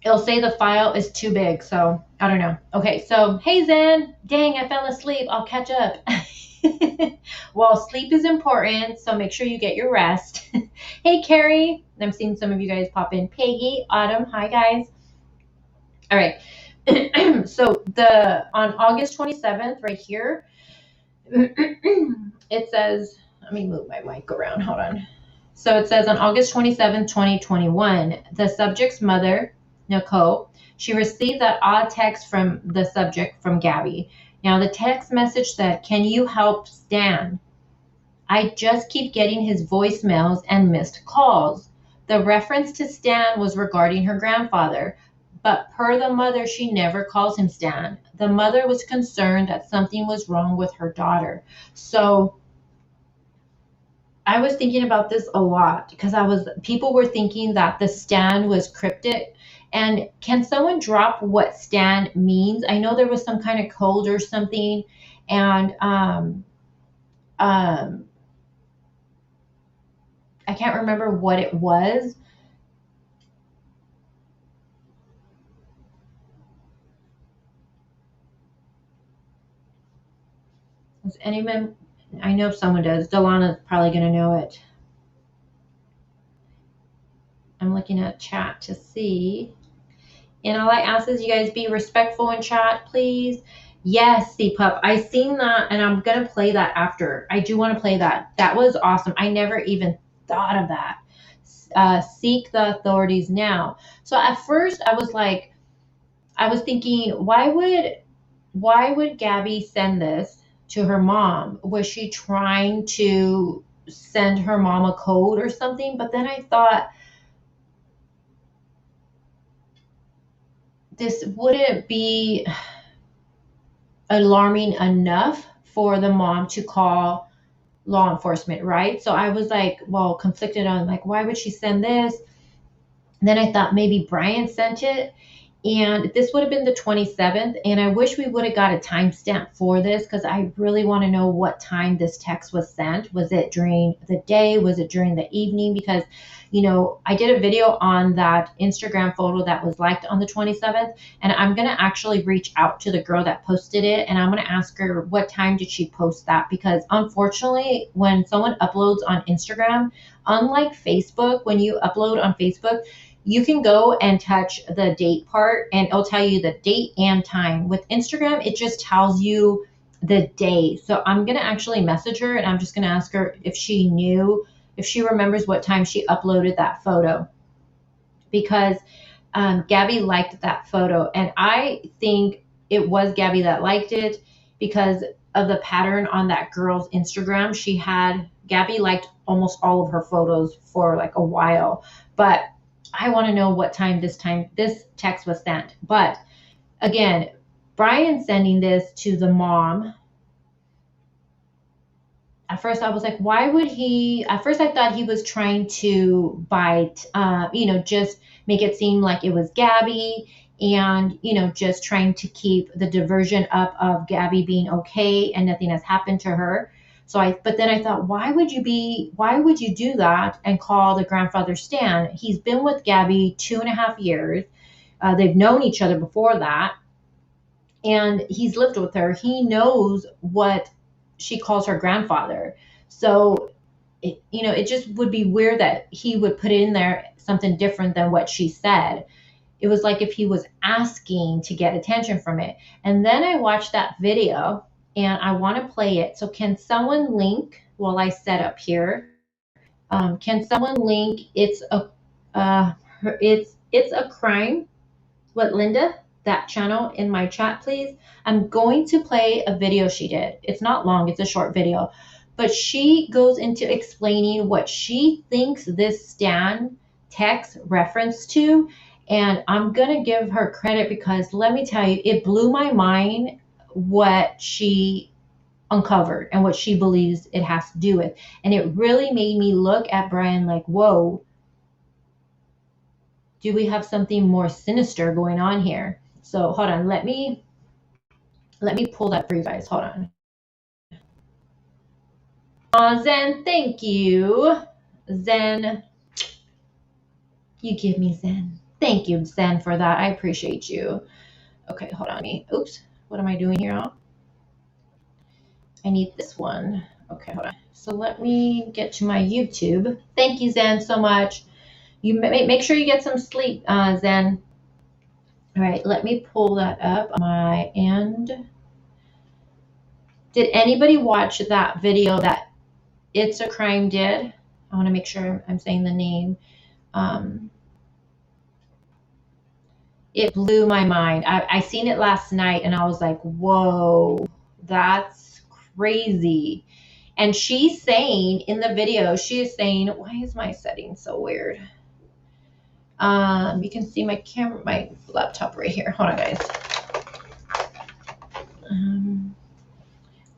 It'll say the file is too big, so I don't know. Okay, so hey Zen, dang, I fell asleep. I'll catch up. Well, sleep is important, so make sure you get your rest. Hey Carrie, I'm seeing some of you guys pop in. Peggy, Autumn, hi guys. All right. So on August 27th, right here, it says, let me move my mic around. Hold on. So it says on August 27th, 2021, the subject's mother, Nicole, she received that odd text from the subject from Gabby. Now the text message said, "Can you help Stan? I just keep getting his voicemails and missed calls." The reference to Stan was regarding her grandfather, but per the mother, she never calls him Stan. The mother was concerned that something was wrong with her daughter. So I was thinking about this a lot because people were thinking that the Stan was cryptic. And can someone drop what Stan means? I know there was some kind of code or something, and I can't remember what it was. Does anyone? I know someone does. Delana's probably going to know it. I'm looking at chat to see. And all I ask is you guys be respectful in chat, please. Yes, C-Pup. I seen that, and I'm going to play that after. I do want to play that. That was awesome. I never even thought of that. Seek the authorities now. So at first I was thinking, why would Gabby send this to her mom? Was she trying to send her mom a code or something? But then I thought, this wouldn't be alarming enough for the mom to call law enforcement, right? So I was like, well, conflicted on like, why would she send this? And then I thought maybe Brian sent it. And this would have been the 27th. And I wish we would have got a timestamp for this because I really want to know what time this text was sent. Was it during the day? Was it during the evening? Because, I did a video on that Instagram photo that was liked on the 27th. And I'm going to actually reach out to the girl that posted it. And I'm going to ask her what time did she post that? Because unfortunately, when someone uploads on Instagram, unlike Facebook, when you upload on Facebook, you can go and touch the date part and it'll tell you the date and time. With Instagram, it just tells you the day. So I'm going to actually message her and I'm just going to ask her if she remembers what time she uploaded that photo. Because Gabby liked that photo. And I think it was Gabby that liked it because of the pattern on that girl's Instagram. Gabby liked almost all of her photos for like a while. But I want to know what time this text was sent. But again, Brian sending this to the mom. At first I was like, why would he? At first I thought he was trying to bite, just make it seem like it was Gabby and, just trying to keep the diversion up of Gabby being okay and nothing has happened to her. But then I thought, why would you do that and call the grandfather Stan? He's been with Gabby 2.5 years. They've known each other before that. And he's lived with her. He knows what she calls her grandfather. So, it just would be weird that he would put in there something different than what she said. It was like if he was asking to get attention from it. And then I watched that video and I want to play it. So can someone link while I set up here? Can someone link it's a crime? What, Linda? That channel in my chat, please. I'm going to play a video she did. It's not long, it's a short video. But she goes into explaining what she thinks this Stan text reference to. And I'm going to give her credit because let me tell you, it blew my mind what she uncovered and what she believes it has to do with. And it really made me look at Brian like, whoa, do we have something more sinister going on here? So hold on, let me pull that for you guys. Hold on. Zen, thank you. Zen, you give me Zen. Thank you, Zen, for that. I appreciate you. Okay, hold on. Oops, what am I doing here? I need this one. Okay, hold on. So let me get to my YouTube. Thank you, Zen, so much. You make sure you get some sleep, Zen. All right, let me pull that up on my end. Did anybody watch that video that It's a Crime did? I want to make sure I'm saying the name. It blew my mind. I seen it last night and I was like, whoa, that's crazy. And she's saying in the video, she is saying, why is my setting so weird? You can see my camera, my laptop right here. Hold on, guys.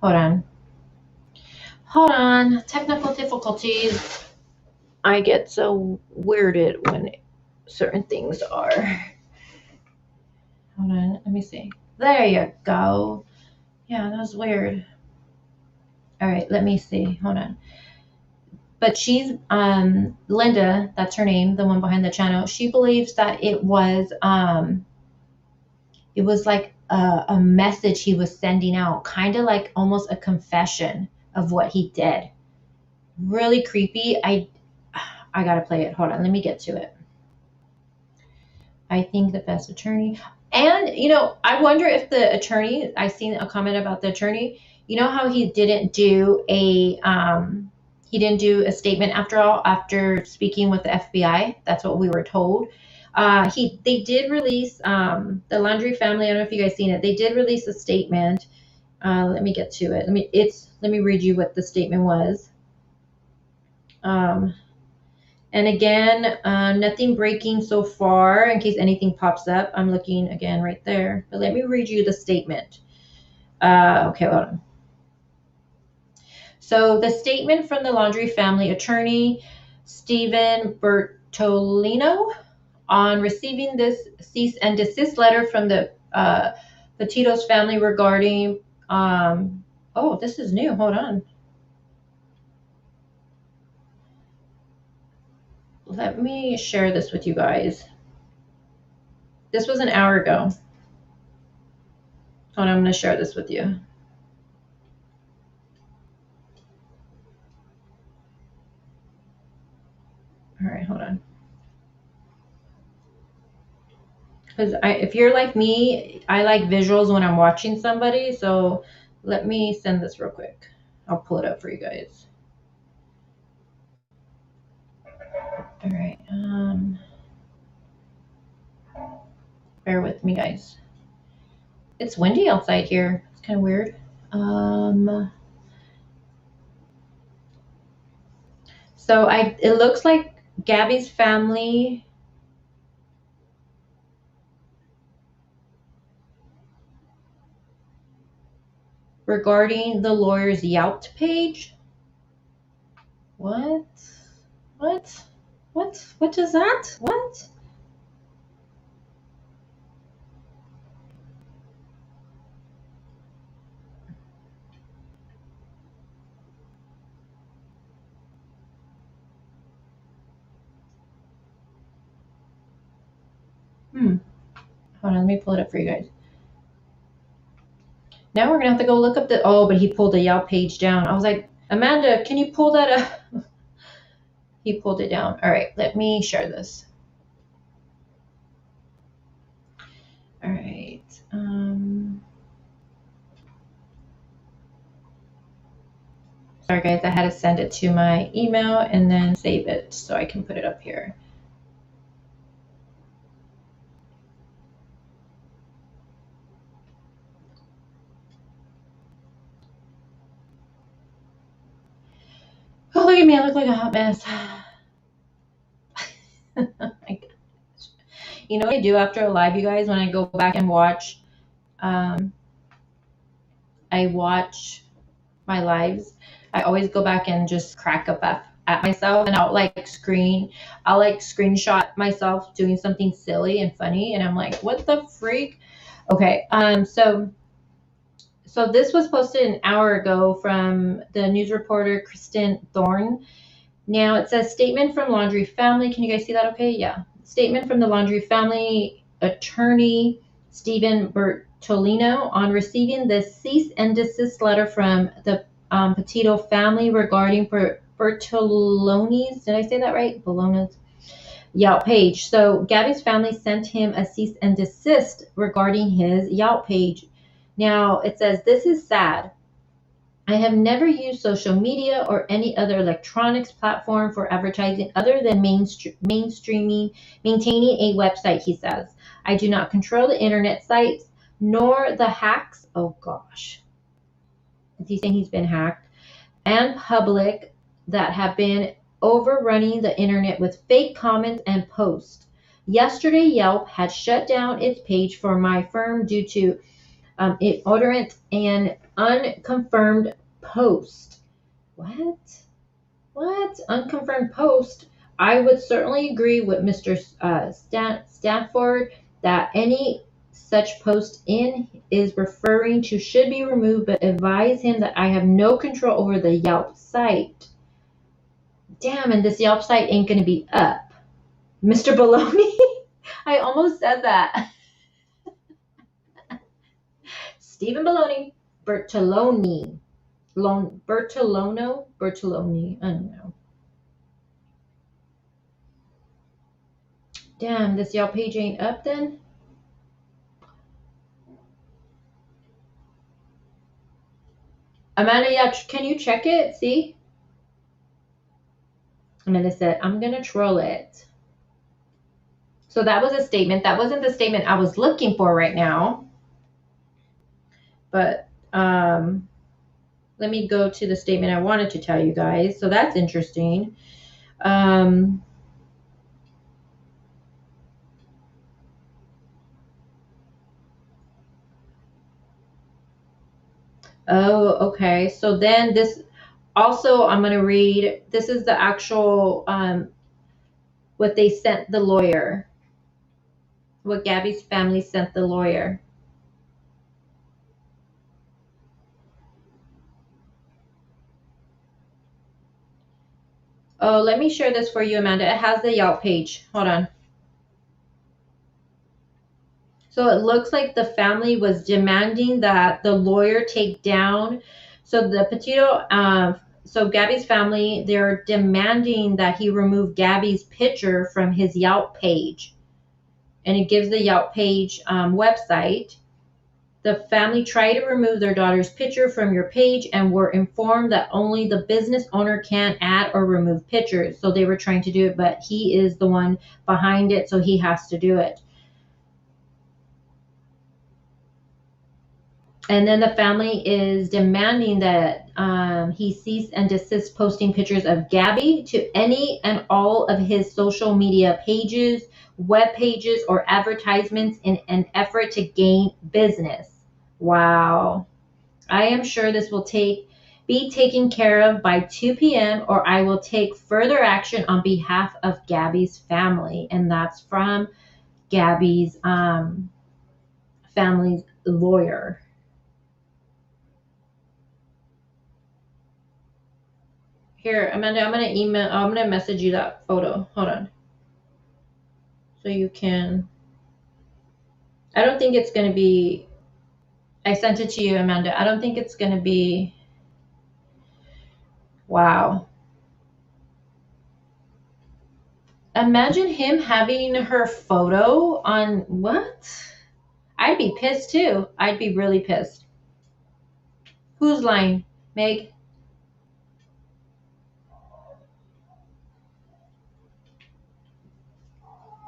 Hold on. Technical difficulties. I get so weirded when certain things are. Hold on. Let me see. There you go. Yeah, that was weird. All right, let me see. Hold on. But she's Linda, that's her name, the one behind the channel. She believes that it was like a message he was sending out, kind of like almost a confession of what he did. Really creepy. I gotta play it. Hold on, let me get to it. I think the best attorney. And I wonder if the attorney, I seen a comment about the attorney. You know how he didn't do a statement after speaking with the FBI. That's what we were told. They did release the Laundrie family. I don't know if you guys seen it. They did release a statement. Let me get to it. Let me read you what the statement was. And again, nothing breaking so far in case anything pops up. I'm looking again right there. But let me read you the statement. Okay, hold on. So the statement from the Laundrie family attorney, Stephen Bertolino, on receiving this cease and desist letter from the Petito's family regarding, oh, this is new. Hold on. Let me share this with you guys. This was an hour ago. Hold on, I'm going to share this with you. All right, hold on. Because if you're like me, I like visuals when I'm watching somebody. So let me send this real quick. I'll pull it up for you guys. All right. Bear with me, guys. It's windy outside here. It's kind of weird. So it looks like Gabby's family regarding the lawyer's Yelp page. What is that? What? Hold on, let me pull it up for you guys. Now we're gonna have to go look up but he pulled the Yelp page down. I was like, Amanda, can you pull that up? He pulled it down. All right, let me share this. All right. Sorry guys, I had to send it to my email and then save it so I can put it up here. Oh, look at me, I look like a hot mess. You know what I do after a live, you guys, when I go back and watch, I watch my lives, I always go back and just crack up at myself, and I'll like screenshot myself doing something silly and funny, and I'm like, what the freak? Okay, so this was posted an hour ago from the news reporter Kristen Thorne. Now it says statement from Laundrie family. Can you guys see that okay? Yeah. Statement from the Laundrie family attorney Stephen Bertolino on receiving the cease and desist letter from the Petito family regarding Bertoloni's, did I say that right? Bologna's Yelp page. So Gabby's family sent him a cease and desist regarding his Yelp page. Now it says, this is sad. I have never used social media or any other electronics platform for advertising other than maintaining a website, he says. I do not control the internet sites nor the hacks. Oh gosh. Is he saying he's been hacked? And public that have been overrunning the internet with fake comments and posts. Yesterday, Yelp had shut down its page for my firm due to ignorant and unconfirmed post. What? Unconfirmed post? I would certainly agree with Mr. Stanford that any such post in is referring to should be removed, but advise him that I have no control over the Yelp site. Damn, and this Yelp site ain't going to be up. Mr. Baloney? I almost said that. Stephen Baloney. Bertoloni, I don't know. Damn, this Yelp page ain't up then? Amanda, yeah, can you check it? See? Amanda said, I'm going to troll it. So that was a statement. That wasn't the statement I was looking for right now. But let me go to the statement I wanted to tell you guys. So that's interesting. Oh, okay. So then this also, I'm going to read, this is the actual, what they sent the lawyer, what Gabby's family sent the lawyer. Oh, let me share this for you, Amanda. It has the Yelp page. Hold on. So it looks like the family was demanding that the lawyer take down. So the Petito, so Gabby's family, they're demanding that he remove Gabby's picture from his Yelp page. And it gives the Yelp page website. The family tried to remove their daughter's picture from your page and were informed that only the business owner can add or remove pictures. So they were trying to do it, but he is the one behind it, so he has to do it. And then the family is demanding that he cease and desist posting pictures of Gabby to any and all of his social media pages, web pages, or advertisements in an effort to gain business. Wow. I am sure this will be taken care of by 2 p.m. or I will take further action on behalf of Gabby's family. And that's from Gabby's family's lawyer. Here, Amanda, I'm going to message you that photo. Hold on. So you can, I don't think it's going to be, I sent it to you, Amanda. I don't think it's going to be, wow. Imagine him having her photo on, what? I'd be pissed too. I'd be really pissed. Who's lying? Meg?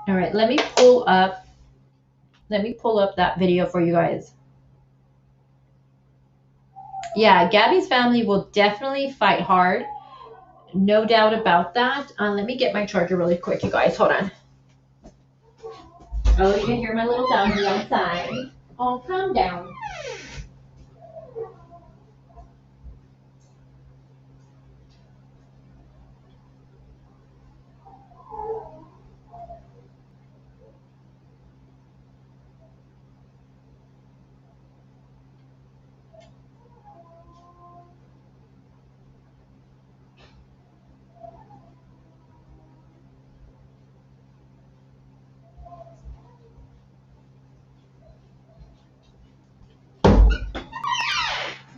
All right, let me pull up that video for you guys. Yeah, Gabby's family will definitely fight hard. No doubt about that. Let me get my charger really quick, you guys. Hold on. Oh, you can hear my little doggy outside. Oh, calm down.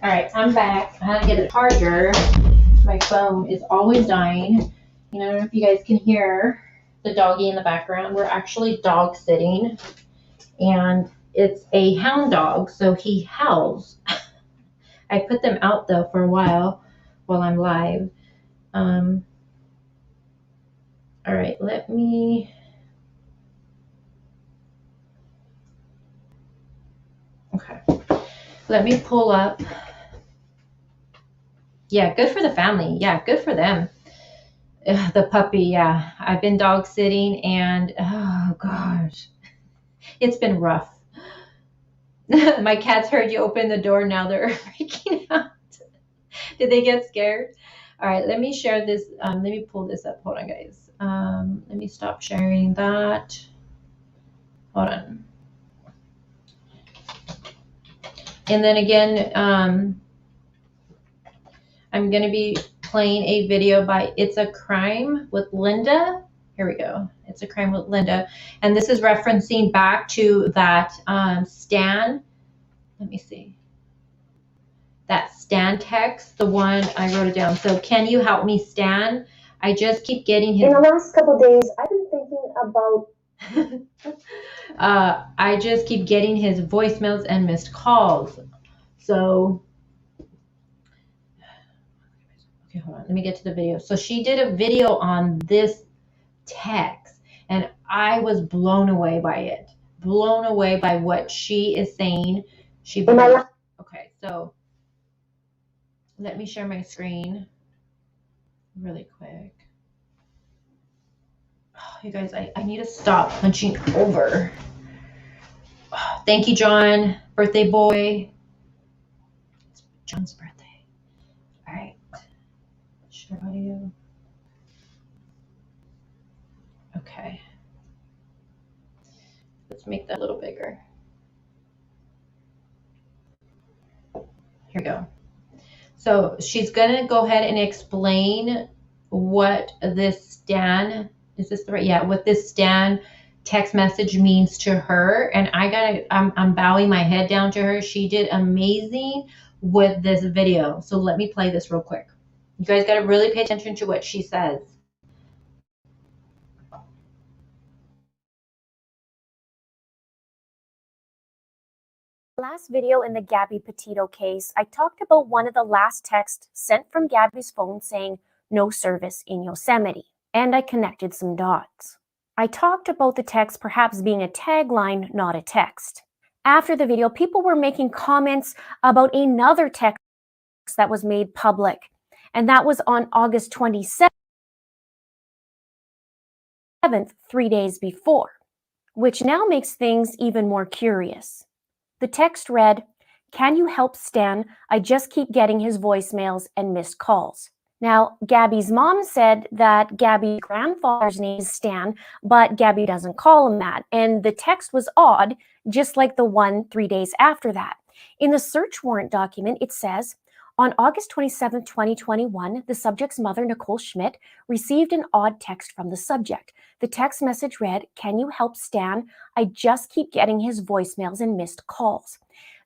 All right, I'm back. I had to get a charger. My phone is always dying. You know, I don't know if you guys can hear the doggy in the background. We're actually dog sitting, and it's a hound dog, so he howls. I put them out though for a while I'm live. All right, let me. Okay, let me pull up. Yeah, good for the family. Yeah, good for them. The puppy, yeah. I've been dog sitting, and oh gosh, it's been rough. My cats heard you open the door. Now they're freaking out. Did they get scared? All right, let me share this. Let me pull this up. Hold on, guys. Let me stop sharing that. Hold on. And then again, I'm going to be playing a video by It's a Crime with Linda. Here we go. It's a Crime with Linda. And this is referencing back to that Stan. Let me see. That Stan text, the one I wrote it down. So, can you help me, Stan? I just keep getting his. In the last couple of days, I've been thinking about. I just keep getting his voicemails and missed calls. So, okay, hold on. Let me get to the video. So she did a video on this text, and I was blown away by it. Blown away by what she is saying. Okay, so let me share my screen really quick. Oh, you guys, I need to stop punching over. Oh, thank you, John. Birthday boy. It's John's birthday. All right. Share audio. Okay. Let's make that a little bigger. Here we go. So she's going to go ahead and explain what this Stan, is this the right? Yeah, what this Stan text message means to her. And I'm bowing my head down to her. She did amazing with this video. So let me play this real quick. You guys got to really pay attention to what she says. Last video in the Gabby Petito case, I talked about one of the last texts sent from Gabby's phone saying no service in Yosemite, and I connected some dots. I talked about the text perhaps being a tagline, not a text. After the video, people were making comments about another text that was made public, and that was on August 27th, 3 days before, which now makes things even more curious. The text read, "Can you help Stan? I just keep getting his voicemails and missed calls." Now, Gabby's mom said that Gabby's grandfather's name is Stan, but Gabby doesn't call him that. And the text was odd, just like the one 3 days after that. In the search warrant document, it says, on August 27, 2021, the subject's mother, Nicole Schmidt, received an odd text from the subject. The text message read, "Can you help Stan? I just keep getting his voicemails and missed calls."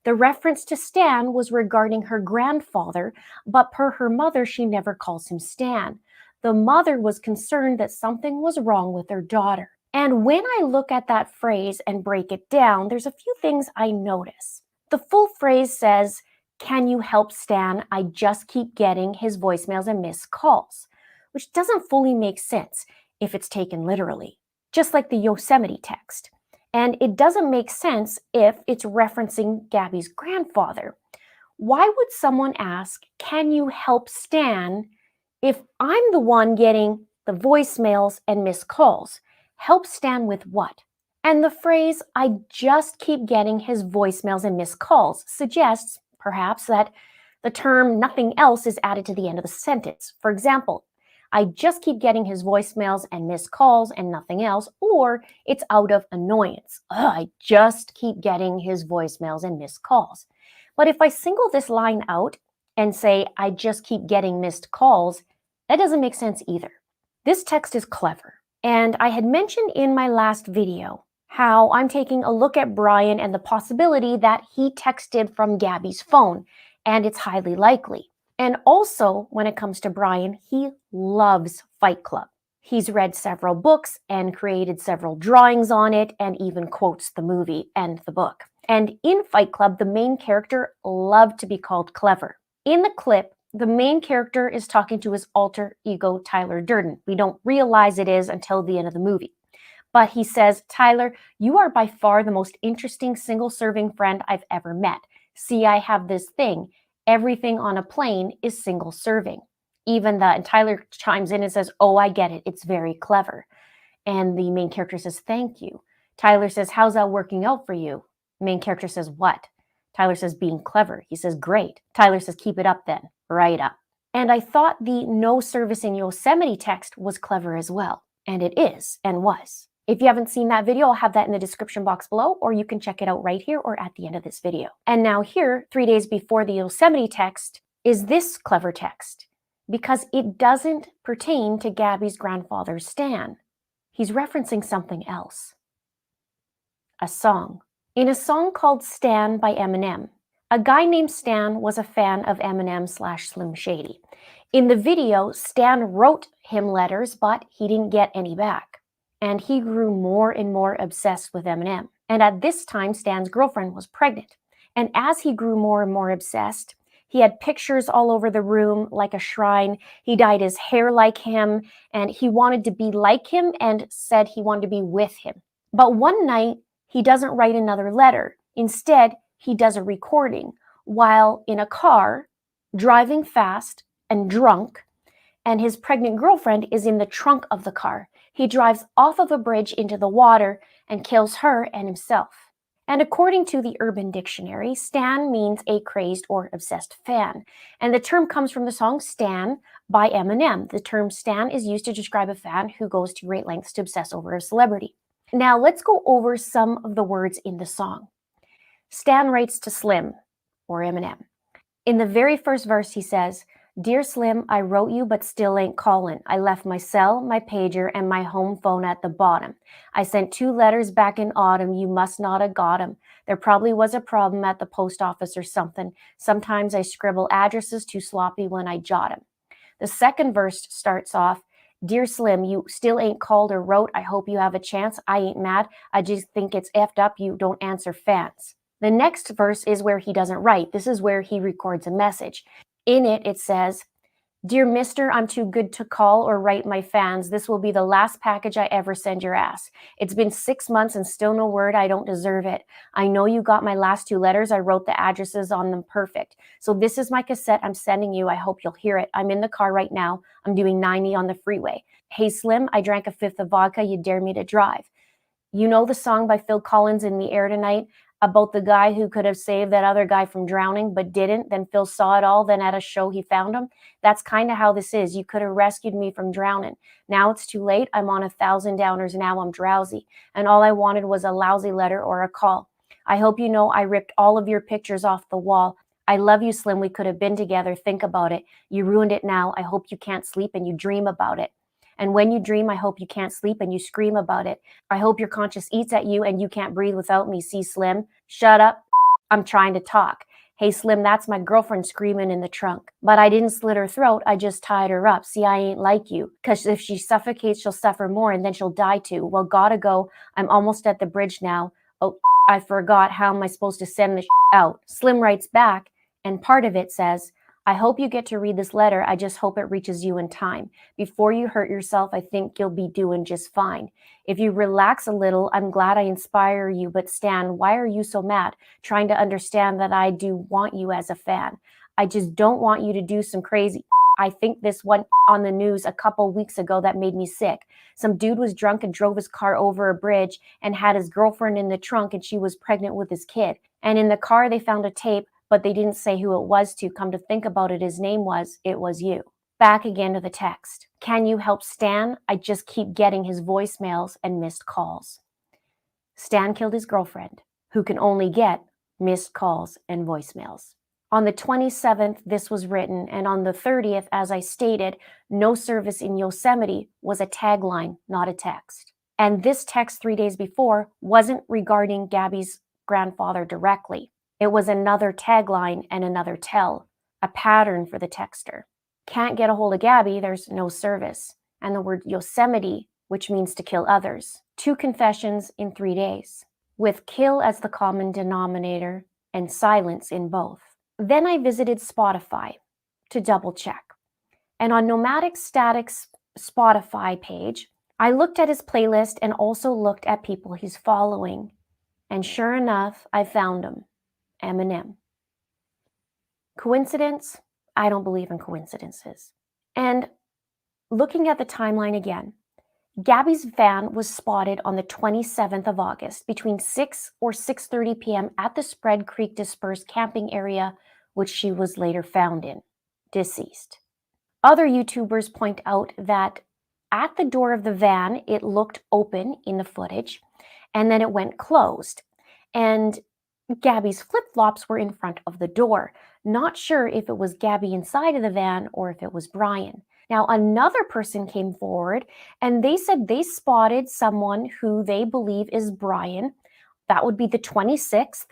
The reference to Stan was regarding her grandfather, but per her mother, she never calls him Stan. The mother was concerned that something was wrong with her daughter. And when I look at that phrase and break it down, there's a few things I notice. The full phrase says, "Can you help Stan? I just keep getting his voicemails and missed calls," which doesn't fully make sense if it's taken literally, just like the Yosemite text. And it doesn't make sense if it's referencing Gabby's grandfather. Why would someone ask, "Can you help Stan?" if I'm the one getting the voicemails and missed calls? Help Stan with what? And the phrase, "I just keep getting his voicemails and missed calls," suggests perhaps that the term "nothing else" is added to the end of the sentence. For example, "I just keep getting his voicemails and missed calls and nothing else," or it's out of annoyance. I just keep getting his voicemails and missed calls. But if I single this line out and say, "I just keep getting missed calls," that doesn't make sense either. This text is clever. And I had mentioned in my last video how I'm taking a look at Brian and the possibility that he texted from Gabby's phone. and it's highly likely. And also, when it comes to Brian, he loves Fight Club. He's read several books and created several drawings on it and even quotes the movie and the book. And in Fight Club, the main character loved to be called clever. In the clip, the main character is talking to his alter ego, Tyler Durden. We don't realize it is until the end of the movie. But he says, Tyler, you are by far the most interesting single-serving friend I've ever met. See, I have this thing. Everything on a plane is single-serving. And Tyler chimes in and says, oh, I get it. It's very clever. And the main character says, thank you. Tyler says, how's that working out for you? Main character says, what? Tyler says, being clever. He says, great. Tyler says, keep it up then. Right up. And I thought the no service in Yosemite text was clever as well. And it is and was. If you haven't seen that video, I'll have that in the description box below, or you can check it out right here or at the end of this video. And now here, 3 days before the Yosemite text, is this clever text, because it doesn't pertain to Gabby's grandfather, Stan. He's referencing something else. A song. In a song called Stan by Eminem, a guy named Stan was a fan of Eminem/Slim Shady. In the video, Stan wrote him letters, but he didn't get any back. And he grew more and more obsessed with Eminem. And at this time, Stan's girlfriend was pregnant. And as he grew more and more obsessed, he had pictures all over the room like a shrine. He dyed his hair like him, and he wanted to be like him and said he wanted to be with him. But one night, he doesn't write another letter. Instead, he does a recording while in a car, driving fast and drunk, and his pregnant girlfriend is in the trunk of the car. He drives off of a bridge into the water and kills her and himself. And according to the Urban Dictionary, Stan means a crazed or obsessed fan. And the term comes from the song Stan by Eminem. The term Stan is used to describe a fan who goes to great lengths to obsess over a celebrity. Now let's go over some of the words in the song. Stan writes to Slim, or Eminem. In the very first verse, he says, Dear Slim, I wrote you but still ain't callin'. I left my cell, my pager, and my home phone at the bottom. I sent 2 letters back in autumn. You must not have got 'em. There probably was a problem at the post office or something. Sometimes I scribble addresses too sloppy when I jot 'em. The second verse starts off, Dear Slim, you still ain't called or wrote. I hope you have a chance. I ain't mad. I just think it's effed up you don't answer fans. The next verse is where he doesn't write. This is where he records a message. In it, it says, Dear Mister, I'm too good to call or write my fans. This will be the last package I ever send your ass. It's been 6 months and still no word. I don't deserve it. I know you got my last 2 letters. I wrote the addresses on them perfect. So this is my cassette I'm sending you. I hope you'll hear it. I'm in the car right now. I'm doing 90 on the freeway. Hey, Slim, I drank a 5th of vodka. You dare me to drive. You know the song by Phil Collins, In the Air Tonight, about the guy who could have saved that other guy from drowning but didn't. Then Phil saw it all. Then at a show he found him. That's kind of how this is. You could have rescued me from drowning. Now it's too late. I'm on 1,000 downers. Now I'm drowsy. And all I wanted was a lousy letter or a call. I hope you know I ripped all of your pictures off the wall. I love you, Slim. We could have been together. Think about it. You ruined it now. I hope you can't sleep and you dream about it. And when you dream, I hope you can't sleep and you scream about it. I hope your conscience eats at you and you can't breathe without me. See, Slim? Shut up. I'm trying to talk. Hey, Slim, that's my girlfriend screaming in the trunk. But I didn't slit her throat. I just tied her up. See, I ain't like you. Because if she suffocates, she'll suffer more and then she'll die too. Well, gotta go. I'm almost at the bridge now. Oh, I forgot. How am I supposed to send this out? Slim writes back, and part of it says, I hope you get to read this letter. I just hope it reaches you in time. Before you hurt yourself, I think you'll be doing just fine. If you relax a little, I'm glad I inspire you. But Stan, why are you so mad? Trying to understand that I do want you as a fan. I just don't want you to do some crazy. I think this one on the news a couple weeks ago that made me sick. Some dude was drunk and drove his car over a bridge and had his girlfriend in the trunk and she was pregnant with his kid. And in the car they found a tape, but they didn't say who it was to. Come to think about it, his name was, it was you. Back again to the text. Can you help Stan? I just keep getting his voicemails and missed calls. Stan killed his girlfriend, who can only get missed calls and voicemails. On the 27th, this was written, and on the 30th, as I stated, no service in Yosemite was a tagline, not a text. And this text 3 days before wasn't regarding Gabby's grandfather directly. It was another tagline and another tell, a pattern for the texter. Can't get a hold of Gabby, there's no service. And the word Yosemite, which means to kill others. 2 confessions in 3 days, with kill as the common denominator and silence in both. Then I visited Spotify to double check. And on Nomadic Static's Spotify page, I looked at his playlist and also looked at people he's following. And sure enough, I found him. Eminem. Coincidence? I don't believe in coincidences. And looking at the timeline again, Gabby's van was spotted on the 27th of August between 6 or 6:30 p.m. at the Spread Creek dispersed camping area, which she was later found in, deceased. Other YouTubers point out that at the door of the van, it looked open in the footage, and then it went closed. And Gabby's flip-flops were in front of the door. Not sure if it was Gabby inside of the van or if it was Brian. Now, another person came forward and they said they spotted someone who they believe is Brian. That would be the 26th.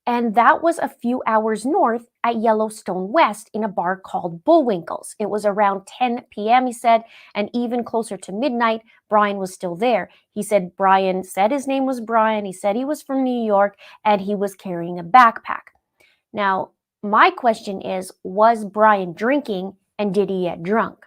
And that was a few hours north at Yellowstone West in a bar called Bullwinkle's. It was around 10 p.m., he said, and even closer to midnight, Brian was still there. He said Brian said his name was Brian. He said he was from New York, and he was carrying a backpack. Now, my question is, was Brian drinking, and did he get drunk?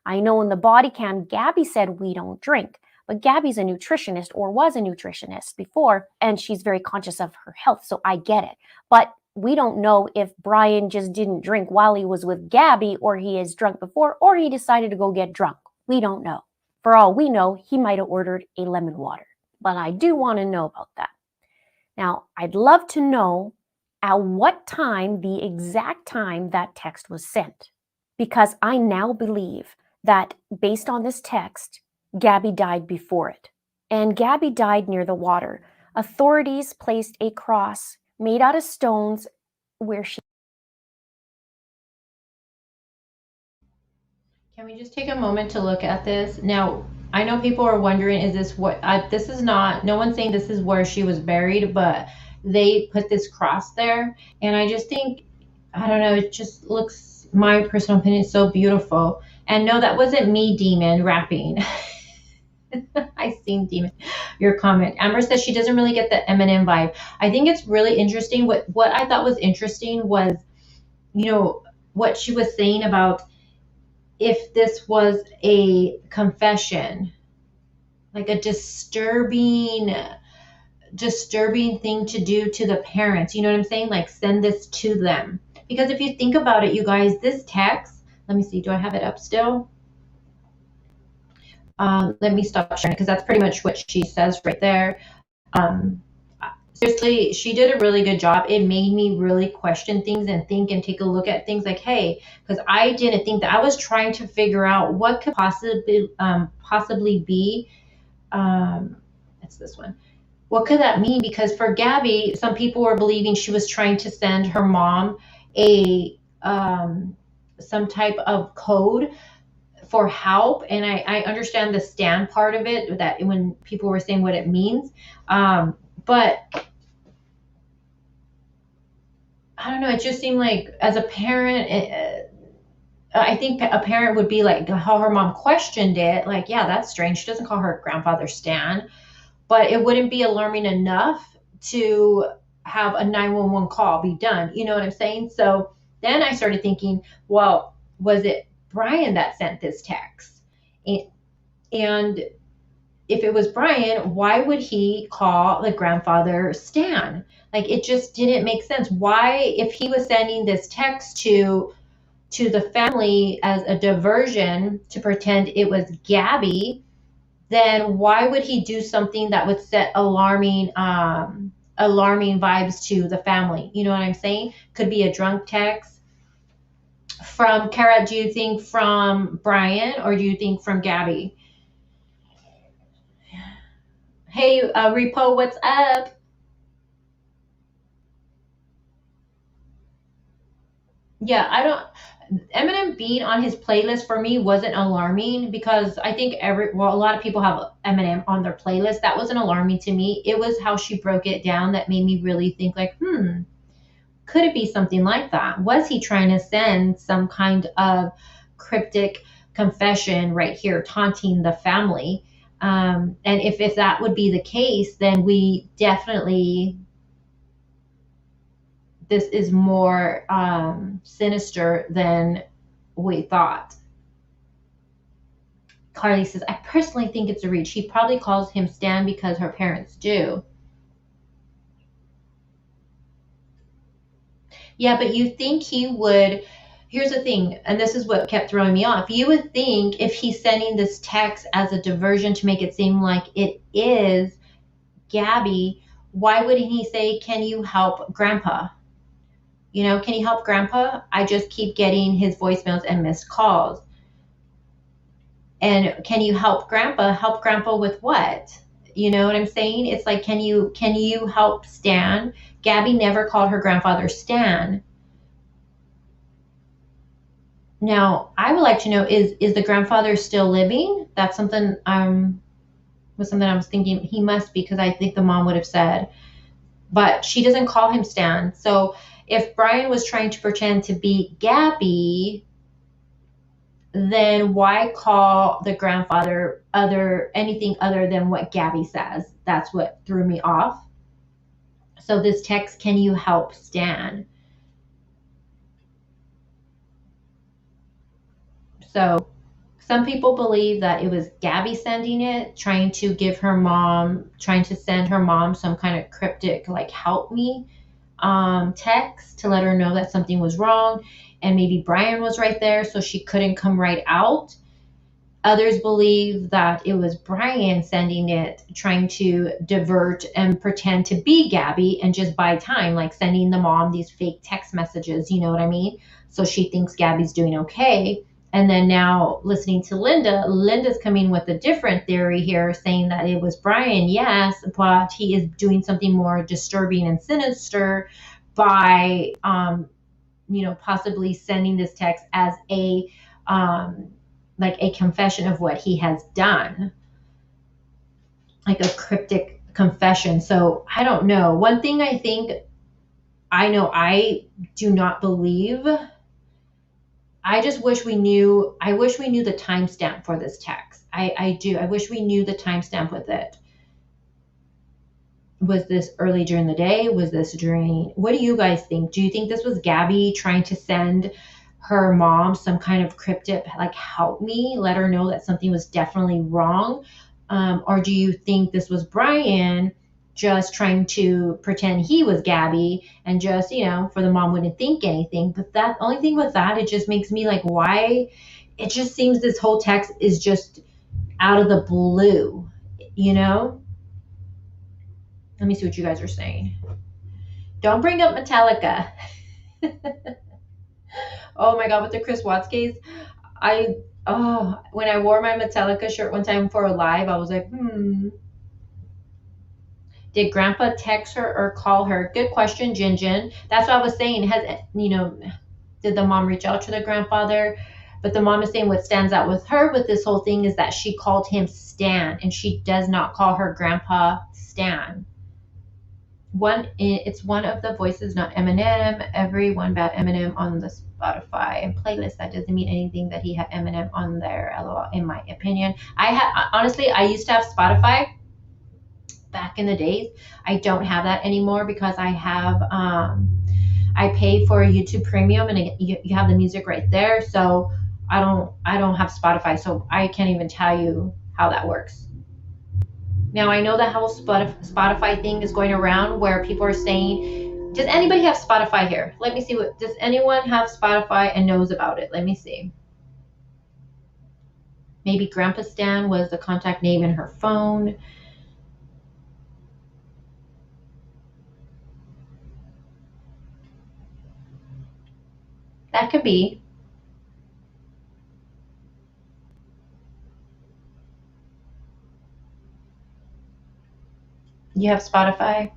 I know in the body cam, Gabby said we don't drink. But Gabby's a nutritionist or was a nutritionist before, and she's very conscious of her health, so I get it. But we don't know if Brian just didn't drink while he was with Gabby, or he is drunk before, or he decided to go get drunk. We don't know. For all we know, he might have ordered a lemon water. But I do want to know about that. Now, I'd love to know at what time, the exact time that text was sent. Because I now believe that based on this text, Gabby died before it. And Gabby died near the water. Authorities placed a cross made out of stones where she... Can we just take a moment to look at this? Now, I know people are wondering, is this what, this is not, no one's saying this is where she was buried, but they put this cross there. And I just think, I don't know, it just looks, my personal opinion, so beautiful. And no, that wasn't me, Demon, rapping. I seen Demon, your comment. Amber says she doesn't really get the Eminem vibe. I think it's really interesting. What I thought was interesting was, you know, what she was saying about if this was a confession, like a disturbing thing to do to the parents. You know what I'm saying? Like send this to them. Because if you think about it, you guys, this text, let me see, do I have it up still? Let me stop sharing because that's pretty much what she says right there. Seriously, she did a really good job. It made me really question things and think and take a look at things like, hey, because I didn't think that. I was trying to figure out what could possibly be, it's this one. What could that mean? Because for Gabby, some people were believing she was trying to send her mom a some type of code for help, and I understand the stand part of it, that when people were saying what it means, but I don't know, it just seemed like as a parent, I think a parent would be like how her mom questioned it, like, yeah, that's strange, she doesn't call her grandfather Stan, but it wouldn't be alarming enough to have a 911 call be done, you know what I'm saying? So then I started thinking, well, was it Brian that sent this text? And if it was Brian, why would he call the grandfather Stan? Like, it just didn't make sense. Why, if he was sending this text to the family as a diversion to pretend it was Gabby, then why would he do something that would set alarming vibes to the family? You know what I'm saying? Could be a drunk text. From Kara, do you think from Brian or do you think from Gabby? Hey, Repo, what's up? Yeah, Eminem being on his playlist for me wasn't alarming because I think a lot of people have Eminem on their playlist. That wasn't alarming to me. It was how she broke it down that made me really think like, Could it be something like that? Was he trying to send some kind of cryptic confession right here, taunting the family? And if that would be the case, then we definitely, this is more sinister than we thought. Carly says, I personally think it's a reach. He probably calls him Stan because her parents do. Yeah, but you think he would. Here's the thing, and this is what kept throwing me off. You would think if he's sending this text as a diversion to make it seem like it is Gabby, why wouldn't he say, can you help Grandpa? You know, can you help Grandpa? I just keep getting his voicemails and missed calls. And can you help Grandpa? Help Grandpa with what? You know what I'm saying? It's like, can you help Stan? Gabby never called her grandfather Stan. Now, I would like to know, is the grandfather still living? That's something was something I was thinking he must be, because I think the mom would have said. But she doesn't call him Stan. So if Brian was trying to pretend to be Gabby, then why call the grandfather anything other than what Gabby says? That's what threw me off. So this text, can you help Stan? So some people believe that it was Gabby sending it, trying to send her mom some kind of cryptic, like, help me text to let her know that something was wrong. And maybe Brian was right there, so she couldn't come right out. Others believe that it was Brian sending it, trying to divert and pretend to be Gabby and just buy time, like sending the mom these fake text messages, you know what I mean? So she thinks Gabby's doing okay. And then now listening to Linda's coming with a different theory here, saying that it was Brian, yes, but he is doing something more disturbing and sinister by, possibly sending this text as a, like a confession of what he has done, like a cryptic confession. So I don't know. One thing I think I know I do not believe. I just wish we knew. I wish we knew the timestamp for this text. I do. I wish we knew the timestamp with it. Was this early during the day? Was this during? What do you guys think? Do you think this was Gabby trying to send her mom some kind of cryptic, like, help me, let her know that something was definitely wrong? Or do you think this was Brian just trying to pretend he was Gabby and just, for the mom wouldn't think anything? But that only thing with that, it just makes me like, why? It just seems this whole text is just out of the blue, Let me see what you guys are saying. Don't bring up Metallica. Oh my God, with the Chris Watts case, when I wore my Metallica shirt one time for a live, I was like, Did Grandpa text her or call her? Good question, Jin. That's what I was saying. Did the mom reach out to the grandfather? But the mom is saying what stands out with her with this whole thing is that she called him Stan, and she does not call her grandpa Stan. It's one of the voices, not Eminem. Everyone bad Eminem on the Spotify and playlist. That doesn't mean anything that he had Eminem on there, LOL, in my opinion. Honestly, I used to have Spotify back in the days. I don't have that anymore because I have I pay for YouTube Premium, and you have the music right there. So I don't have Spotify, so I can't even tell you how that works. Now, I know the whole Spotify thing is going around where people are saying, does anybody have Spotify here? Let me see. Does anyone have Spotify and knows about it? Let me see. Maybe Grandpa Stan was the contact name in her phone. That could be. You have Spotify?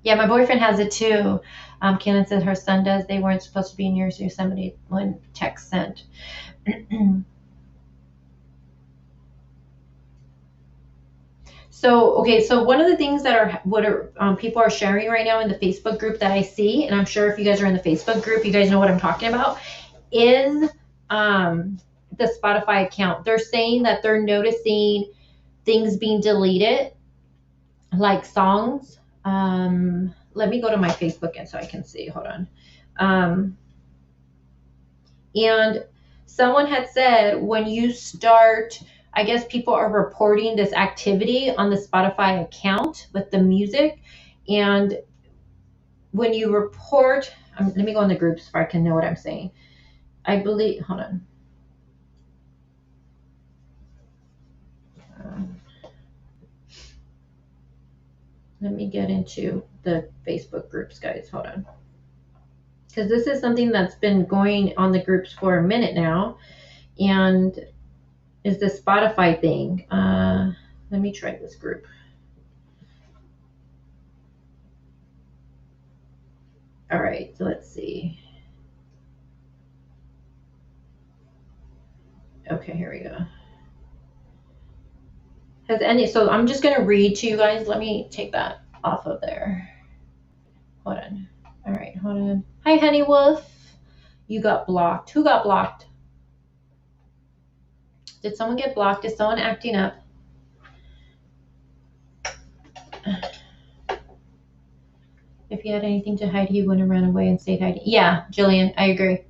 Yeah, my boyfriend has it too. Kaylin said her son does. They weren't supposed to be near somebody when text sent. So, okay, so one of the things that people are sharing right now in the Facebook group that I see, and I'm sure if you guys are in the Facebook group, you guys know what I'm talking about, is the Spotify account. They're saying that they're noticing things being deleted, like songs. Let me go to my Facebook and so I can see. Hold on. And someone had said when you start, I guess people are reporting this activity on the Spotify account with the music. And when you report, let me go in the groups so I can know what I'm saying. I believe, hold on. Let me get into the Facebook groups, guys. Hold on. Because this is something that's been going on the groups for a minute now. And is the Spotify thing. Let me try this group. All right, so let's see. Okay, here we go. So I'm just going to read to you guys. Let me take that off of there. Hold on. All right, hold on. Hi, Honey Wolf. You got blocked. Who got blocked? Did someone get blocked? Is someone acting up? If he had anything to hide, he wouldn't have ran away and stayed hiding. Yeah, Jillian, I agree.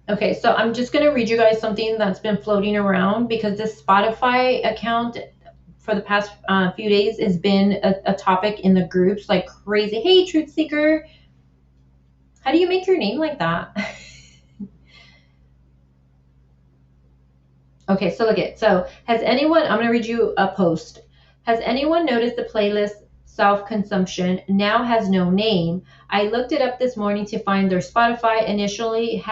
Okay, so I'm just going to read you guys something that's been floating around because this Spotify account for the past few days has been a topic in the groups like crazy. Hey, Truth Seeker. How do you make your name like that? Okay, so look it. So has anyone, I'm going to read you a post. Has anyone noticed the playlist Self-Consumption now has no name? I looked it up this morning to find their Spotify initially,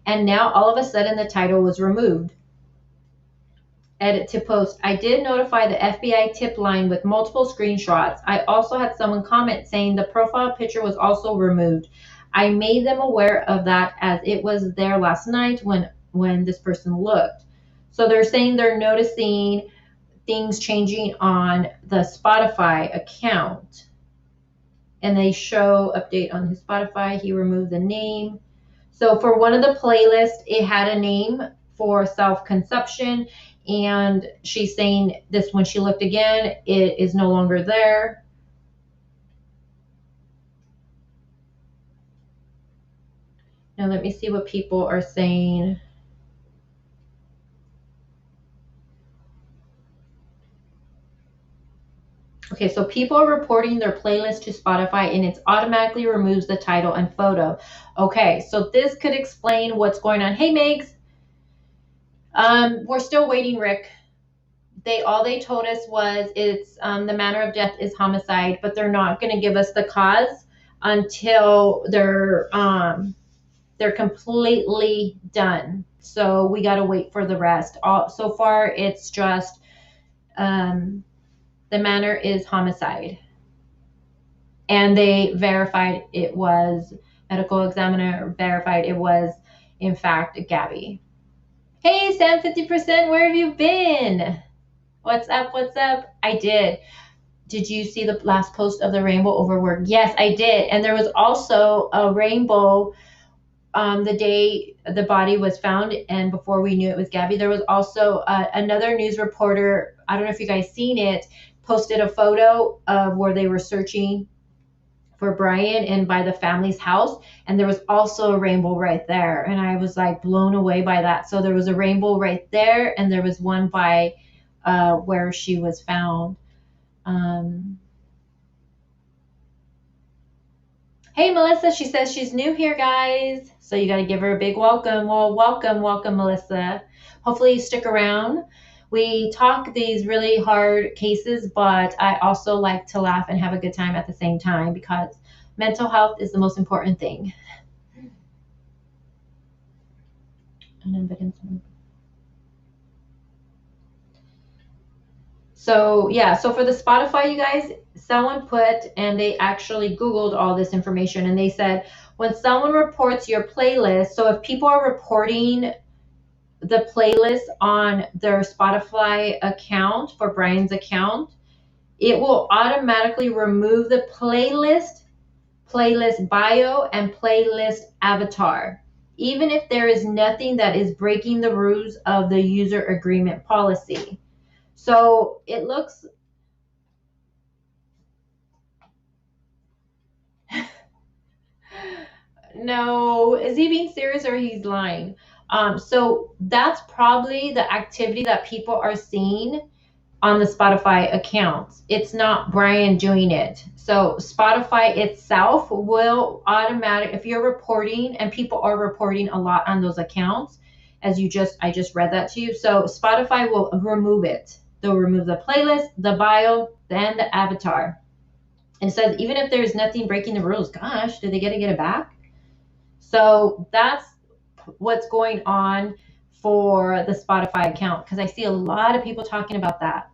and now all of a sudden the title was removed. Edit to post. I did notify the FBI tip line with multiple screenshots. I also had someone comment saying the profile picture was also removed. I made them aware of that as it was there last night when this person looked. So they're saying they're noticing things changing on the Spotify account. And they show update on his Spotify. He removed the name. So for one of the playlists, it had a name for Self-Consumption. And she's saying this when she looked again, it is no longer there. Now let me see what people are saying. Okay, so people are reporting their playlist to Spotify and it automatically removes the title and photo. Okay, so this could explain what's going on. Hey, Megs. We're still waiting, Rick. All they told us was it's the manner of death is homicide, but they're not going to give us the cause until they're completely done. So we got to wait for the rest. So far, it's just the manner is homicide. And they verified it was, medical examiner verified it was, in fact, Gabby. Hey, Sam, 50%, where have you been? What's up? What's up? I did. Did you see the last post of the rainbow over work? Yes, I did. And there was also a rainbow the day the body was found, and before we knew it was Gabby. There was also another news reporter, I don't know if you guys seen it, posted a photo of where they were searching for Brian and by the family's house, and there was also a rainbow right there, and I was like blown away by that. So there was a rainbow right there, and there was one by where she was found. Hey, Melissa, she says she's new here, guys. So you got to give her a big welcome. Well, welcome, Melissa. Hopefully you stick around. We talk these really hard cases, but I also like to laugh and have a good time at the same time because mental health is the most important thing. So yeah, so for the Spotify, you guys, someone put, and they actually Googled all this information, and they said when someone reports your playlist, so if people are reporting the playlist on their Spotify account for Brian's account, it will automatically remove the playlist bio, and playlist avatar, even if there is nothing that is breaking the rules of the user agreement policy. So it looks no, is he being serious or he's lying? So that's probably the activity that people are seeing on the Spotify account. It's not Brian doing it. So Spotify itself will if you're reporting, and people are reporting a lot on those accounts, I just read that to you. So Spotify will remove it. They'll remove the playlist, the bio, and the avatar. And it says, even if there's nothing breaking the rules, gosh, do they get it back? So that's what's going on for the Spotify account, because I see a lot of people talking about that.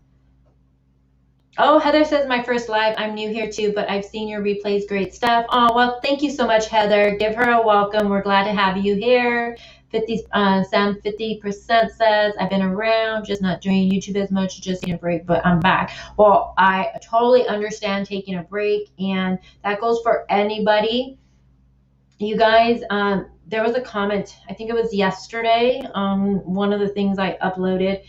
Oh, Heather says, my first live. I'm new here too, but I've seen your replays. Great stuff. Oh, well, thank you so much, Heather. Give her a welcome. We're glad to have you here. Sam 50% says, I've been around, just not doing YouTube as much, just taking a break, but I'm back. Well, I totally understand taking a break, and that goes for anybody. You guys, there was a comment, I think it was yesterday, one of the things I uploaded,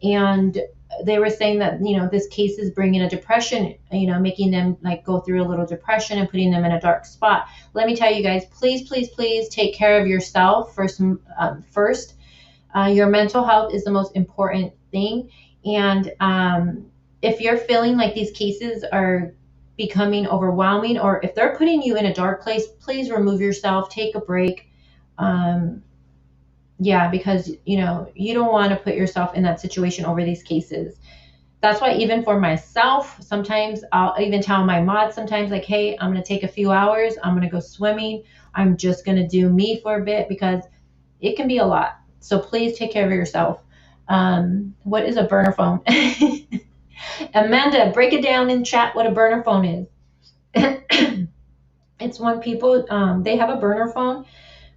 and they were saying that, this case is bringing a depression, making them like go through a little depression and putting them in a dark spot. Let me tell you guys, please, please, please take care of yourself first. Your mental health is the most important thing. And if you're feeling like these cases are becoming overwhelming, or if they're putting you in a dark place, please remove yourself, take a break. Because you don't want to put yourself in that situation over these cases. That's why even for myself, sometimes I'll even tell my mods sometimes, like, hey, I'm going to take a few hours, I'm going to go swimming, I'm just going to do me for a bit, because it can be a lot. So please take care of yourself. What is a burner phone? Amanda, break it down in chat what a burner phone is. It's when people, they have a burner phone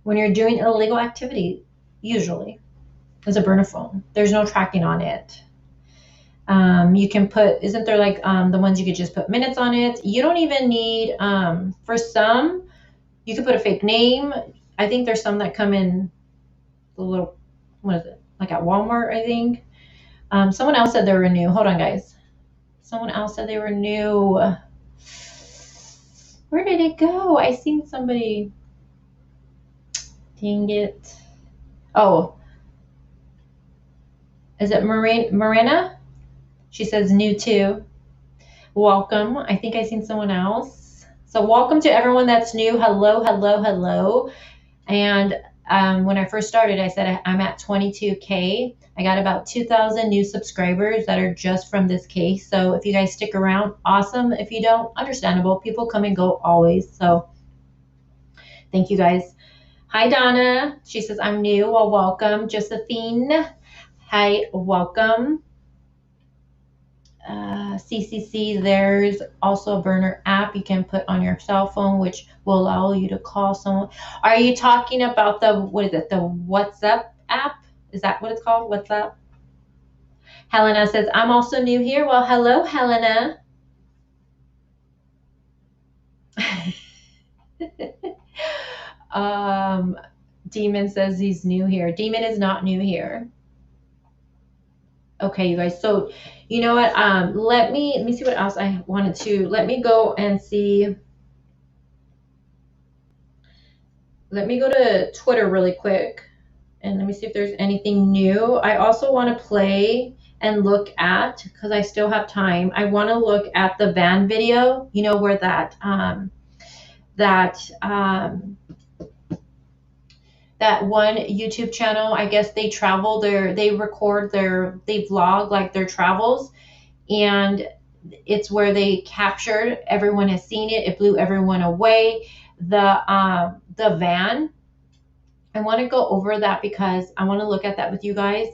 when you're doing illegal activity, usually. It's a burner phone. There's no tracking on it. You can put, isn't there like the ones you could just put minutes on it? You don't even need, for some, you could put a fake name. I think there's some that come in the little, what is it? Like at Walmart, I think. Someone else said they were new. Hold on, guys. Someone else said they were new. Where did it go? I seen somebody. Dang it. Oh. Is it Marina? She says new too. Welcome. I think I seen someone else. So welcome to everyone that's new. Hello, hello, hello. And when I first started, I said I'm at 22K. I got about 2,000 new subscribers that are just from this case. So if you guys stick around, awesome. If you don't, understandable. People come and go always. So thank you guys. Hi, Donna. She says, I'm new. Well, welcome. Josephine. Hi, welcome. CCC, there's also a burner app you can put on your cell phone, which will allow you to call someone. Are you talking about the WhatsApp app? Is that what it's called? WhatsApp? Helena says, I'm also new here. Well, hello, Helena. Demon says he's new here. Demon is not new here. Okay, you guys. So, you know what? Let me see what else I wanted to. Let me go and see. Let me go to Twitter really quick, and let me see if there's anything new. I also want to play and look at, because I still have time. I want to look at the van video. You know where that one YouTube channel, I guess they travel they vlog like their travels, and it's where they captured, everyone has seen it, it blew everyone away, the van. I want to go over that because I want to look at that with you guys.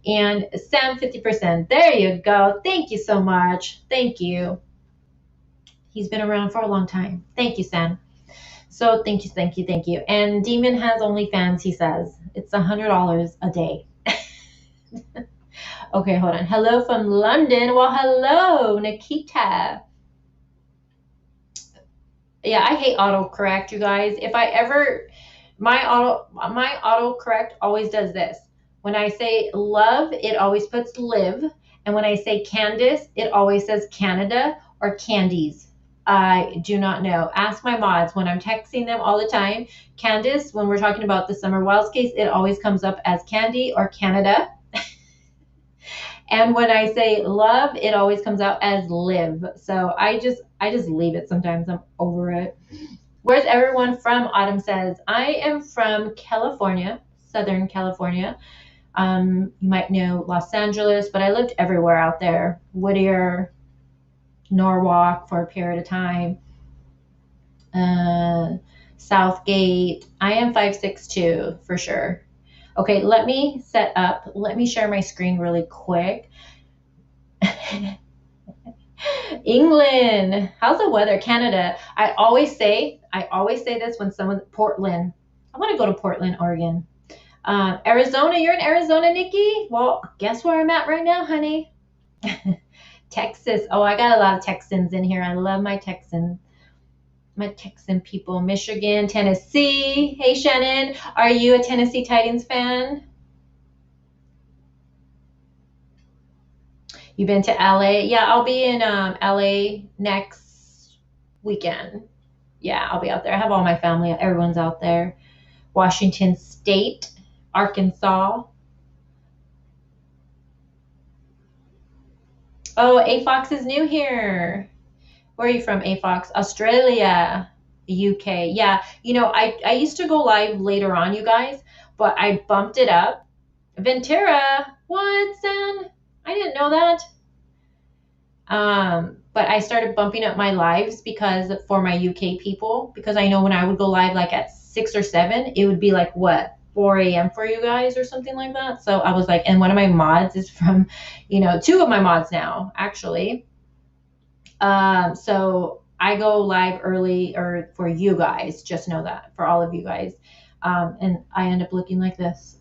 And Sam 50%, there you go. Thank you so much. Thank you. He's been around for a long time. Thank you, Sam. So thank you, thank you, thank you. And Demon has OnlyFans, he says. It's $100 a day. Okay, hold on. Hello from London. Well, hello, Nikita. Yeah, I hate autocorrect, you guys. If I ever, my autocorrect always does this. When I say love, it always puts live. And when I say Candace, it always says Canada or Candies. I do not know. Ask my mods when I'm texting them all the time. Candace, when we're talking about the Summer Wilds case, it always comes up as Candy or Canada. And when I say love, it always comes out as live. So I just leave it sometimes. I'm over it. Where's everyone from? Autumn says, I am from California, Southern California. You might know Los Angeles, but I lived everywhere out there. Whittier, Norwalk for a period of time. Southgate. I am 5'6" for sure. Okay, let me share my screen really quick. England. How's the weather? Canada. I always say this when Portland. I want to go to Portland, Oregon. Arizona. You're in Arizona, Nikki? Well, guess where I'm at right now, honey? Texas. Oh, I got a lot of Texans in here. I love my Texan people. Michigan, Tennessee. Hey, Shannon. Are you a Tennessee Titans fan? You've been to LA? Yeah, I'll be in LA next weekend. Yeah, I'll be out there. I have all my family. Everyone's out there. Washington State, Arkansas. Oh, A-Fox is new here. Where are you from, A-Fox? Australia, UK. Yeah, I used to go live later on, you guys, but I bumped it up. Ventura. What, San? I didn't know that. But I started bumping up my lives for my UK people, because I know when I would go live like at 6 or 7, it would be like, what, 4 a.m. for you guys or something like that. So I was like, and one of my mods is from, 2 of my mods now, actually. So I go live early, or for you guys, just know that, for all of you guys. And I end up looking like this.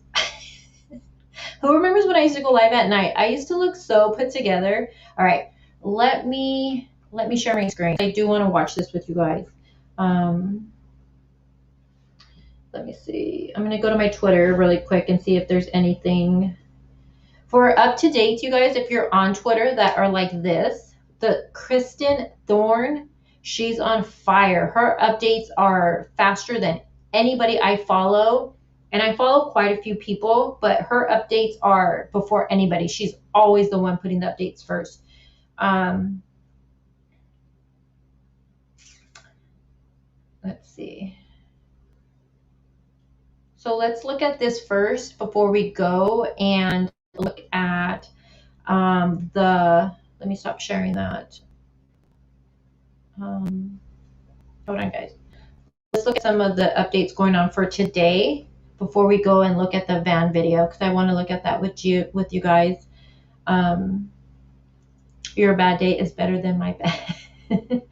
Who remembers when I used to go live at night? I used to look so put together. All right. Let me share my screen. I do want to watch this with you guys. Let me see. I'm going to go to my Twitter really quick and see if there's anything. For up to date, you guys, if you're on Twitter that are like this, the Kristen Thorne, she's on fire. Her updates are faster than anybody I follow. And I follow quite a few people, but her updates are before anybody. She's always the one putting the updates first. Let's see. So let's look at this first before we go and look at let me stop sharing that. Hold on, guys. Let's look at some of the updates going on for today before we go and look at the van video, because I want to look at that with you guys. Your bad day is better than my bad.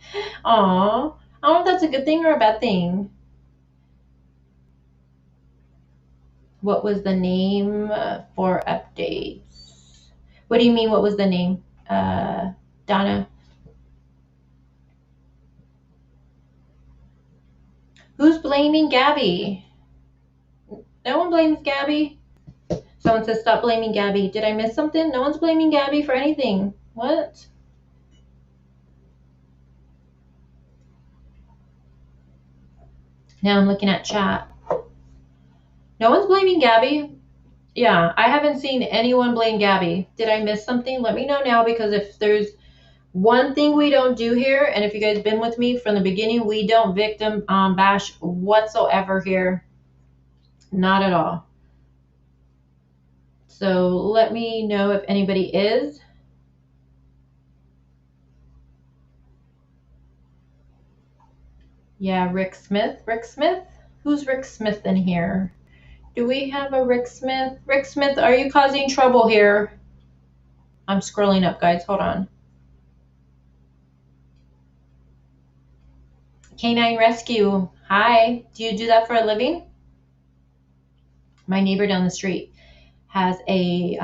Aw. I don't know if that's a good thing or a bad thing. What was the name for updates? What do you mean, what was the name, Donna? Who's blaming Gabby? No one blames Gabby. Someone says, stop blaming Gabby. Did I miss something? No one's blaming Gabby for anything. What? Now I'm looking at chat. No one's blaming Gabby. Yeah, I haven't seen anyone blame Gabby. Did I miss something? Let me know now, because if there's one thing we don't do here, and if you guys have been with me from the beginning, we don't victim bash whatsoever here. Not at all. So let me know if anybody is. Yeah, Rick Smith. Rick Smith? Who's Rick Smith in here? Do we have a Rick Smith? Rick Smith, are you causing trouble here? I'm scrolling up, guys. Hold on. Canine Rescue. Hi. Do you do that for a living? My neighbor down the street has a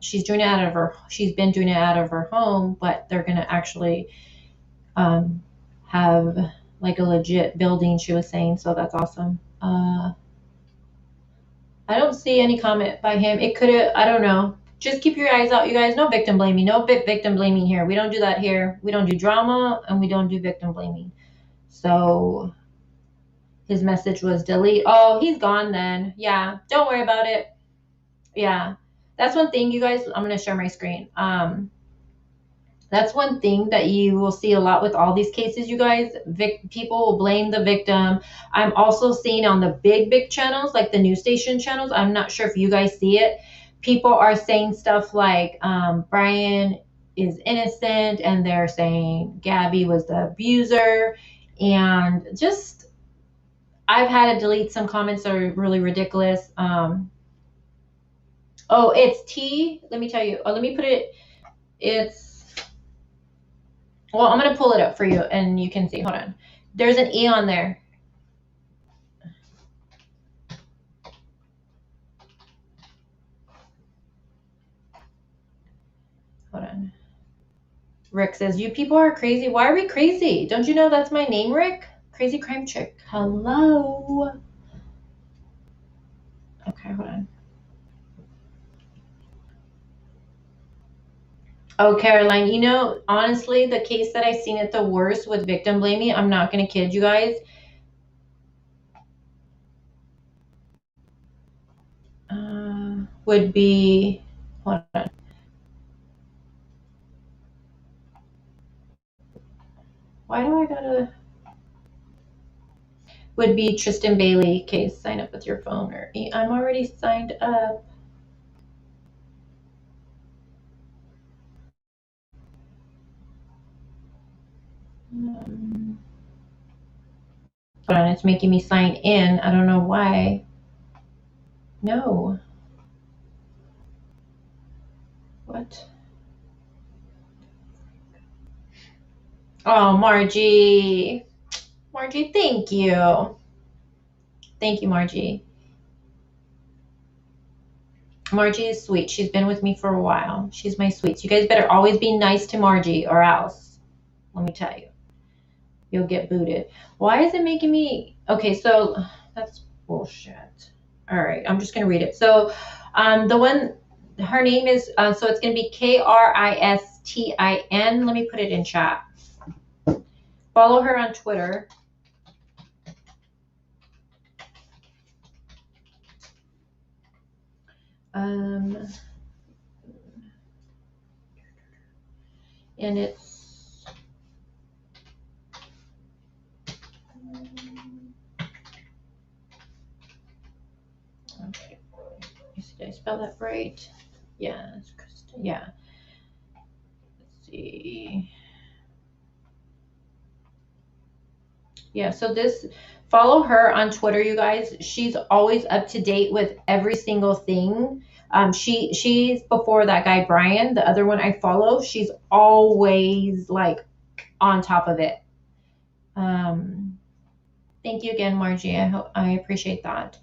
she's been doing it out of her home, but they're gonna actually have like a legit building, she was saying, so that's awesome. I don't see any comment by him. It could have, I don't know. Just keep your eyes out, you guys. No victim blaming. No victim blaming here. We don't do that here. We don't do drama, and we don't do victim blaming. So his message was delete. Oh, he's gone then. Yeah, don't worry about it. Yeah, that's one thing, you guys. I'm going to share my screen. That's one thing that you will see a lot with all these cases, you guys. People will blame the victim. I'm also seeing on the big channels, like the news station channels, I'm not sure if you guys see it. People are saying stuff like Brian is innocent, and they're saying Gabby was the abuser. And just, I've had to delete some comments that are really ridiculous. Oh, it's T. Let me tell you. Oh, let me put it. Well, I'm going to pull it up for you and you can see. Hold on. There's an E on there. Hold on. Rick says, you people are crazy. Why are we crazy? Don't you know that's my name, Rick? Crazy Crime Chick. Hello. Okay, hold on. Oh, Caroline, you know, honestly, the case that I've seen it the worst with victim blaming, I'm not going to kid you guys. Would be, hold on. Why do I gotta, would be Tristan Bailey case. Sign up with your phone, or I'm already signed up. Hold on, it's making me sign in. I don't know why. No. What? Oh, Margie. Margie, thank you. Thank you, Margie. Margie is sweet. She's been with me for a while. She's my sweets. You guys better always be nice to Margie, or else, let me tell you, you'll get booted. Why is it making me... Okay, so that's bullshit. All right, I'm just going to read it. So the one, her name is, so it's going to be Kristin. Let me put it in chat. Follow her on Twitter. And it's okay. Did I spell that right? Yeah, it's Kristin. Yeah. Let's see. Yeah, so this, follow her on Twitter, you guys. She's always up to date with every single thing. She's before that guy Brian, the other one I follow. She's always like on top of it. Thank you again, Margie. I appreciate that.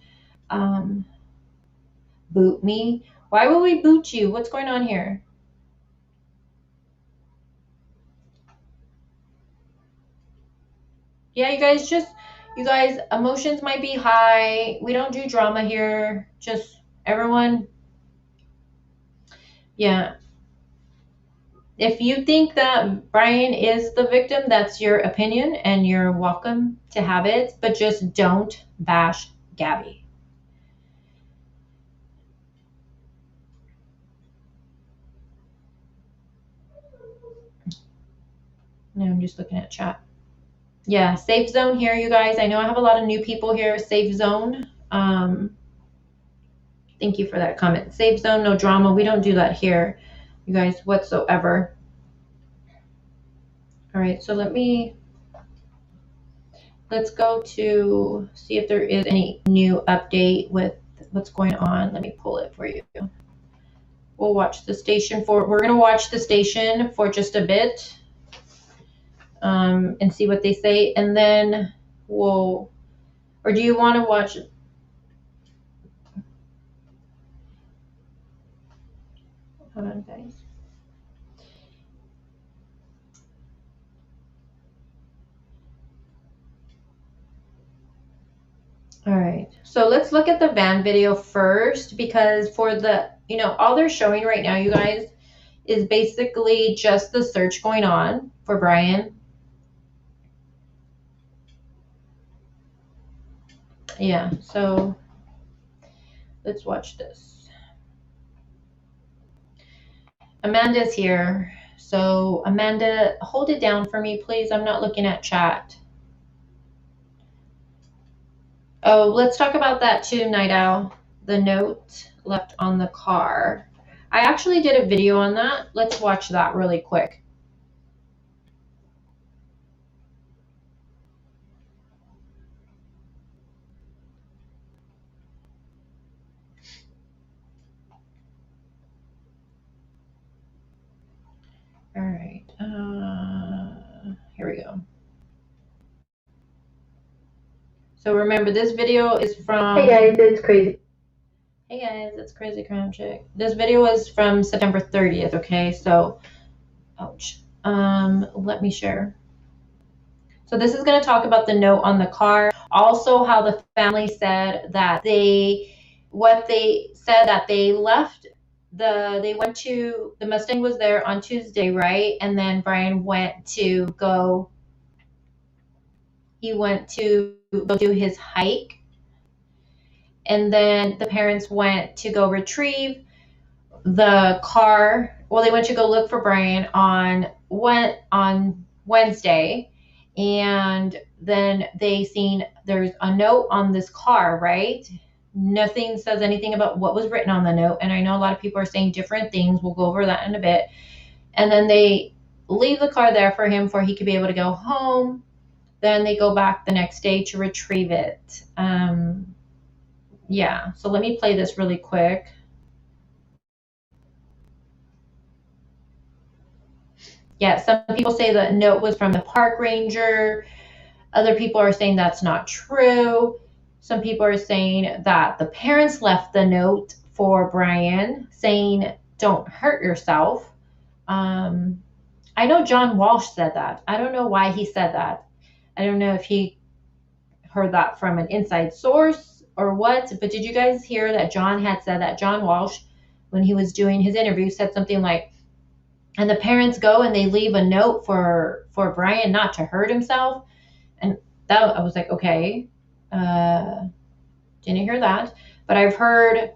Boot me? Why would we boot you? What's going on here? Yeah, you guys, emotions might be high. We don't do drama here. Just everyone. Yeah. If you think that Brian is the victim, that's your opinion and you're welcome to have it, but just don't bash Gabby. No, I'm just looking at chat. Yeah, safe zone here, you guys. I know I have a lot of new people here. Safe zone. Thank you for that comment. Safe zone, no drama. We don't do that here, you guys, whatsoever. All right, so let's go to see if there is any new update with what's going on. Let me pull it for you. We'll watch the station we're going to watch the station for just a bit and see what they say. And then or do you want to watch? Hold on, guys. All right, so let's look at the van video first, because for the, all they're showing right now, you guys, is basically just the search going on for Brian. Yeah, so let's watch this. Amanda's here. So Amanda, hold it down for me, please. I'm not looking at chat. Oh, let's talk about that too, Night Owl. The note left on the car. I actually did a video on that. Let's watch that really quick. All right. Here we go. So remember, this video is from... Hey guys, it's Crazy. Hey guys, it's Crazy Crime Chick. This video was from September 30th, okay? So, ouch. Let me share. So this is going to talk about the note on the car. Also, how the family said that they left they went to, the Mustang was there on Tuesday, right? And then Brian went to go do his hike. And then the parents went to go retrieve the car. Well, they went to go look for Brian on Wednesday. And then they seen there's a note on this car, right? Nothing says anything about what was written on the note. And I know a lot of people are saying different things. We'll go over that in a bit. And then they leave the car there for him, for he could be able to go home. Then they go back the next day to retrieve it. Yeah, so let me play this really quick. Yeah, some people say the note was from the park ranger. Other people are saying that's not true. Some people are saying that the parents left the note for Brian saying, don't hurt yourself. I know John Walsh said that. I don't know why he said that. I don't know if he heard that from an inside source or what, but did you guys hear that John had said that? John Walsh, when he was doing his interview, said something like, and the parents go and they leave a note for Brian not to hurt himself. And that, I was like, okay, didn't hear that. But I've heard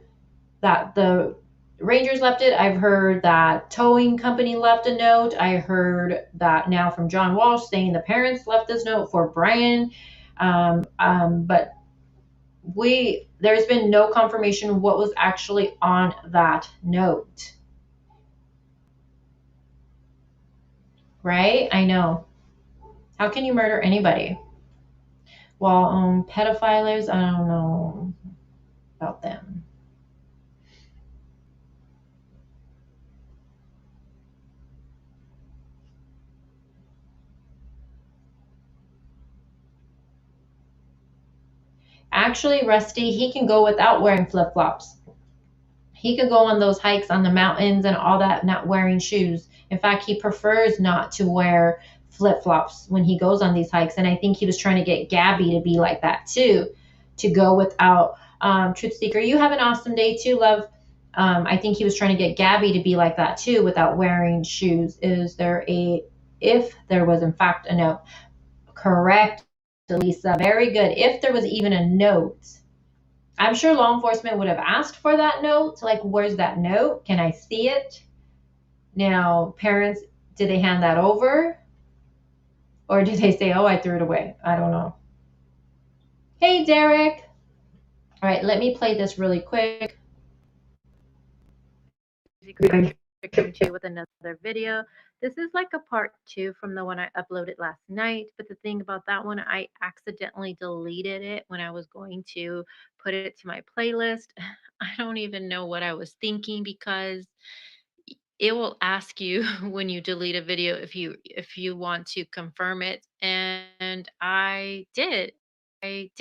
that the Rangers left it. I've heard that towing company left a note. I heard that now from John Walsh saying the parents left this note for Brian. But there's been no confirmation what was actually on that note. Right? I know. How can you murder anybody? Well, pedophiles, I don't know about them. Actually, Rusty, he can go without wearing flip-flops. He could go on those hikes on the mountains and all that, not wearing shoes. In fact, he prefers not to wear flip-flops when he goes on these hikes. And I think he was trying to get Gabby to be like that too, to go without. Truth Seeker, you have an awesome day too, love. I think he was trying to get Gabby to be like that too, without wearing shoes. If there was in fact a note. Correct, Lisa. Very good. If there was even a note. I'm sure law enforcement would have asked for that note. Like, where's that note? Can I see it? Now, parents, did they hand that over? Or did they say, oh, I threw it away? I don't know. Hey, Derek. All right, let me play this really quick. With another video. This is like a part 2 from the one I uploaded last night. But the thing about that one, I accidentally deleted it when I was going to put it to my playlist. I don't even know what I was thinking, because it will ask you when you delete a video if you want to confirm it, and I did. And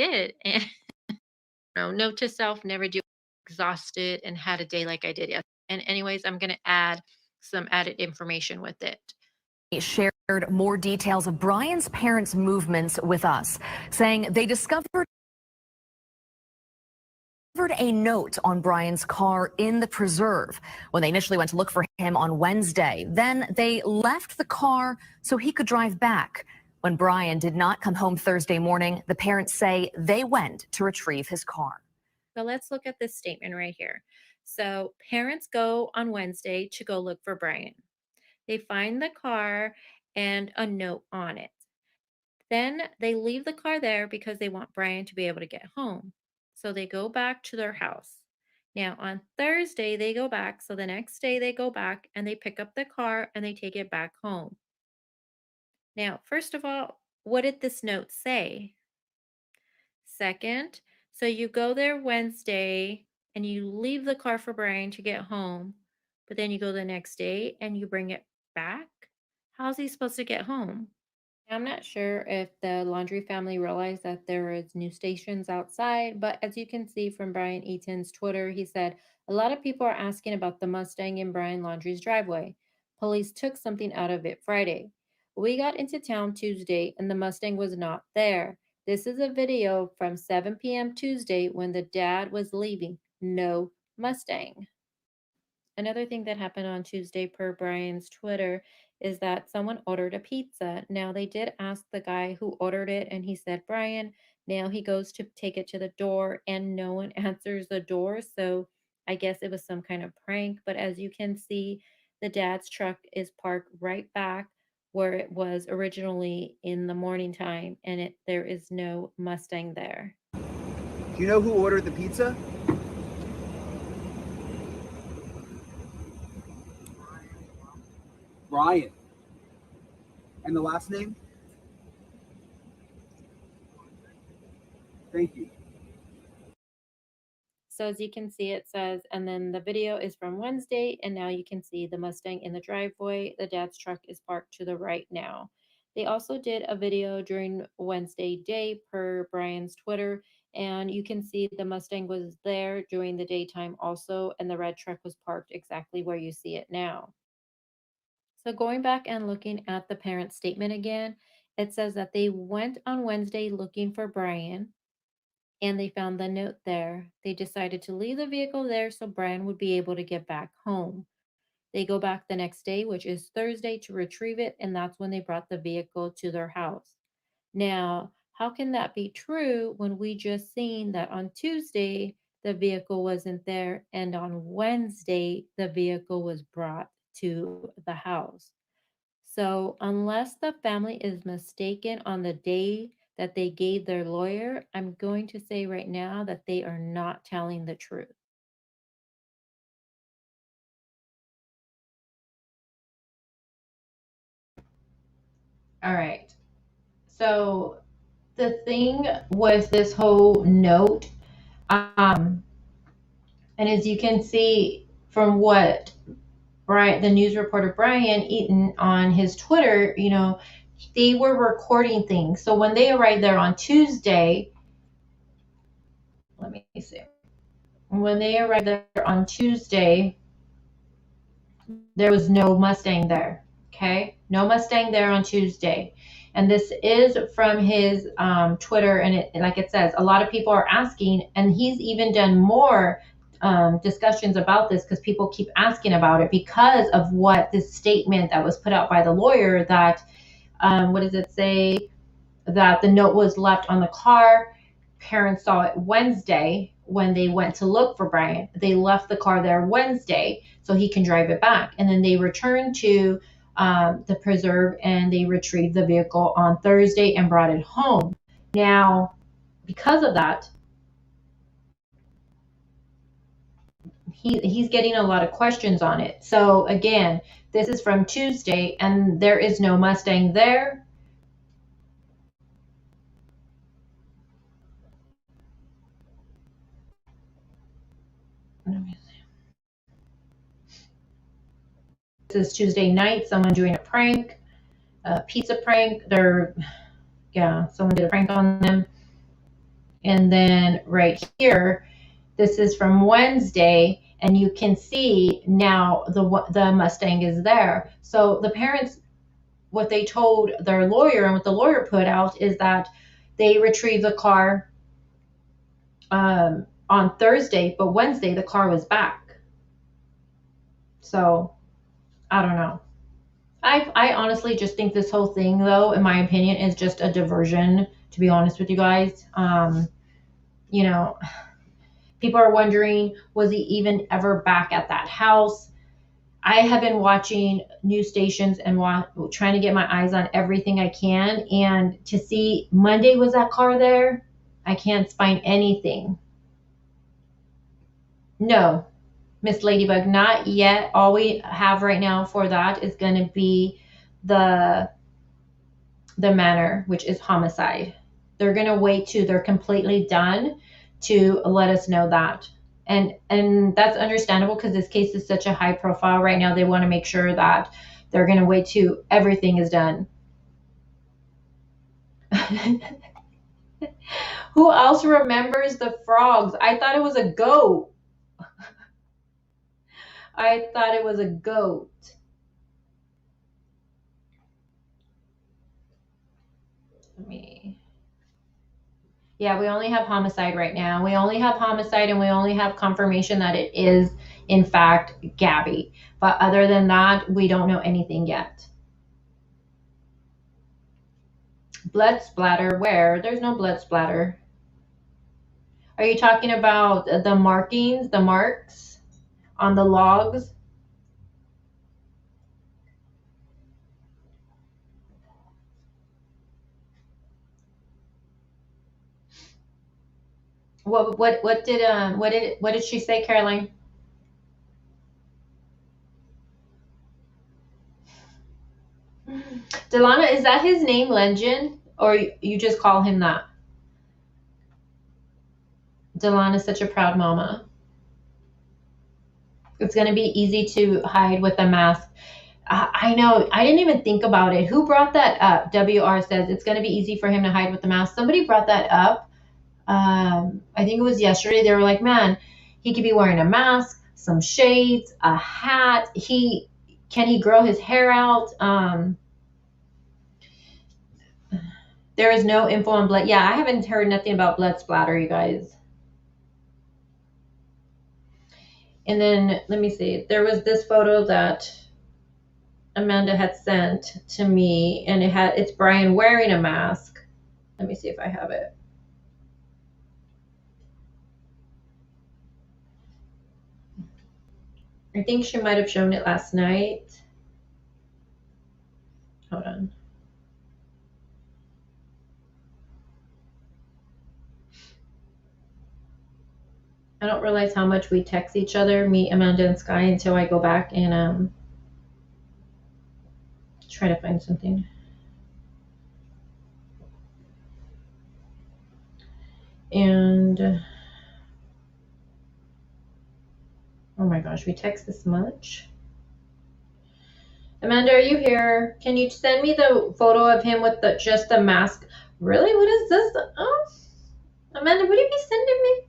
note to self: never do. Exhausted and had a day like I did yesterday. And anyways, I'm going to add some added information with it. Shared more details of Brian's parents' movements with us, saying they discovered a note on Brian's car in the preserve when they initially went to look for him on Wednesday. Then they left the car so he could drive back. When Brian did not come home Thursday morning, the parents say they went to retrieve his car. So let's look at this statement right here. So parents go on Wednesday to go look for Brian. They find the car and a note on it. Then they leave the car there because they want Brian to be able to get home. So they go back to their house. Now on Thursday, they go back. So the next day they go back and they pick up the car and they take it back home. Now, first of all, what did this note say? Second, so you go there Wednesday and you leave the car for Brian to get home, but then you go the next day and you bring it back? How's he supposed to get home? I'm not sure if the laundry family realized that there is news stations outside, but as you can see from Brian Eaton's Twitter, he said, a lot of people are asking about the Mustang in Brian Laundrie's driveway. Police took something out of it Friday. We got into town Tuesday and the Mustang was not there. This is a video from 7 p.m. Tuesday when the dad was leaving. No Mustang. Another thing that happened on Tuesday per Brian's Twitter is that someone ordered a pizza. Now they did ask the guy who ordered it and he said, Brian, now he goes to take it to the door and no one answers the door. So I guess it was some kind of prank. But as you can see, the dad's truck is parked right back where it was originally in the morning time and there is no Mustang there. Do you know who ordered the pizza? Brian. And the last name? Thank you. So as you can see, it says, and then the video is from Wednesday, and now you can see the Mustang in the driveway. The dad's truck is parked to the right now. They also did a video during Wednesday day per Brian's Twitter, and you can see the Mustang was there during the daytime also, and the red truck was parked exactly where you see it now. So going back and looking at the parent statement again, it says that they went on Wednesday looking for Brian and they found the note there. They decided to leave the vehicle there so Brian would be able to get back home. They go back the next day, which is Thursday, to retrieve it, and that's when they brought the vehicle to their house. Now, how can that be true when we just seen that on Tuesday the vehicle wasn't there and on Wednesday the vehicle was brought to the house? So unless the family is mistaken on the day that they gave their lawyer, I'm going to say right now that they are not telling the truth. All right. So the thing with this whole note, and as you can see from what the news reporter Brian Eaton on his Twitter, they were recording things. So when they arrived there on Tuesday, let me see. When they arrived there on Tuesday, there was no Mustang there. Okay, no Mustang there on Tuesday. And this is from his Twitter, and like it says, a lot of people are asking, and he's even done more discussions about this because people keep asking about it because of what this statement that was put out by the lawyer that, what does it say? That the note was left on the car. Parents saw it Wednesday when they went to look for Brian. They left the car there Wednesday so he can drive it back. And then they returned to the preserve and they retrieved the vehicle on Thursday and brought it home. Now, because of that, he's getting a lot of questions on it. So again, this is from Tuesday and there is no Mustang there. This is Tuesday night, someone doing a prank, a pizza prank. Someone did a prank on them. And then right here, this is from Wednesday, and you can see now the Mustang is there. So the parents, what they told their lawyer and what the lawyer put out is that they retrieved the car on Thursday, but Wednesday the car was back. So I don't know. I honestly just think this whole thing, though, in my opinion, is just a diversion, to be honest with you guys. You know, people are wondering, was he even ever back at that house? I have been watching news stations and trying to get my eyes on everything I can. And to see Monday was that car there, I can't find anything. No, Miss Ladybug, not yet. All we have right now for that is going to be the manor, which is homicide. They're going to wait till they're completely done to let us know that. And that's understandable because this case is such a high profile right now. They want to make sure that they're going to wait till everything is done. Who else remembers the frogs? I thought it was a goat. I thought it was a goat. Yeah, we only have homicide right now. We only have homicide, and we only have confirmation that it is, in fact, Gabby. But other than that, we don't know anything yet. Blood splatter, where? There's no blood splatter. Are you talking about the markings, the marks on the logs? What did she say, Caroline? Delana, is that his name, Legend, or you just call him that? Delana's such a proud mama. It's going to be easy to hide with a mask. I know. I didn't even think about it. Who brought that up? WR says it's going to be easy for him to hide with the mask. Somebody brought that up. I think it was yesterday. They were like, man, he could be wearing a mask, some shades, a hat. Can he grow his hair out? There is no info on blood. Yeah, I haven't heard nothing about blood splatter, you guys. And then let me see. There was this photo that Amanda had sent to me, and it's Brian wearing a mask. Let me see if I have it. I think she might have shown it last night. Hold on. I don't realize how much we text each other, me, Amanda, and Sky, until I go back and try to find something. And oh my gosh, we text this much. Amanda, are you here? Can you send me the photo of him with just the mask? Really? What is this? Oh, Amanda, would you be sending me?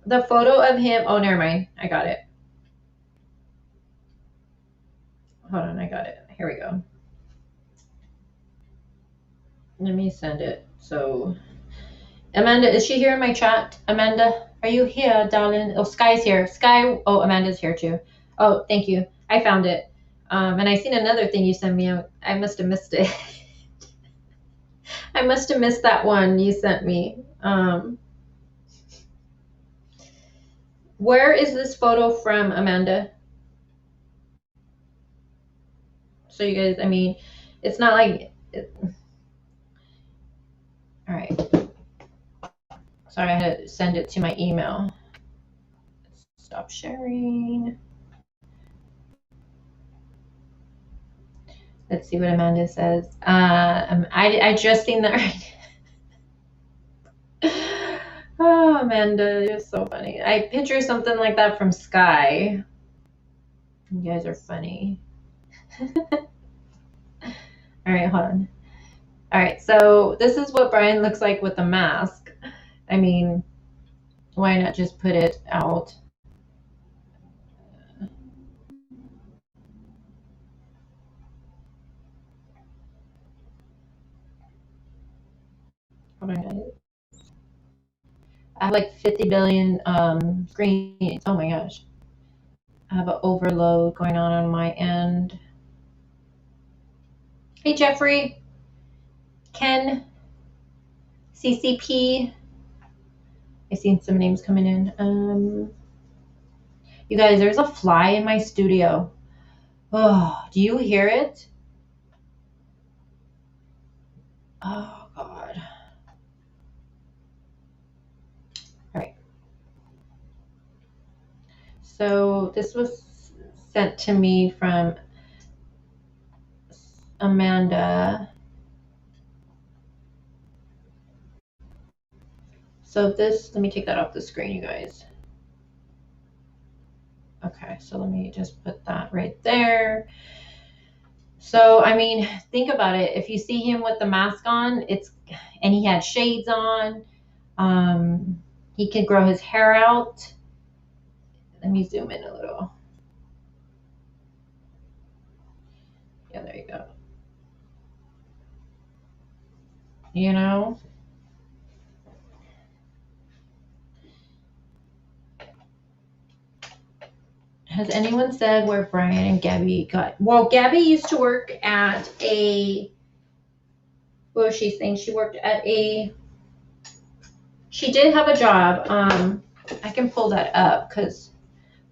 The photo of him. Oh, never mind. I got it. Hold on, I got it. Here we go. Let me send it. So, Amanda, is she here in my chat? Amanda, are you here, darling? Oh, Sky's here. Sky. Oh, Amanda's here too. Oh, thank you. I found it. And I seen another thing you sent me. I must have missed it. I must have missed that one you sent me. Where is this photo from, Amanda? So you guys, I mean, it's not like... All right. Sorry, I had to send it to my email. Stop sharing. Let's see what Amanda says. I just seen that. Oh, Amanda, you're so funny. I picture something like that from Sky. You guys are funny. All right, hold on. All right, so this is what Brian looks like with the mask. I mean, why not just put it out? Hold on, guys. I have like 50 billion screens. Oh my gosh. I have an overload going on my end. Hey, Jeffrey. Ken. CCP. I've seen some names coming in. You guys, there's a fly in my studio. Oh, do you hear it? Oh, God. All right. So this was sent to me from Amanda. So this, let me take that off the screen, you guys. Okay, so let me just put that right there. So, I mean, think about it. If you see him with the mask on, and he had shades on, he can grow his hair out. Let me zoom in a little. Yeah, there you go. You know? Has anyone said where Brian and Gabby got? Well, Gabby used to work at what was she saying? She worked at she did have a job. I can pull that up because,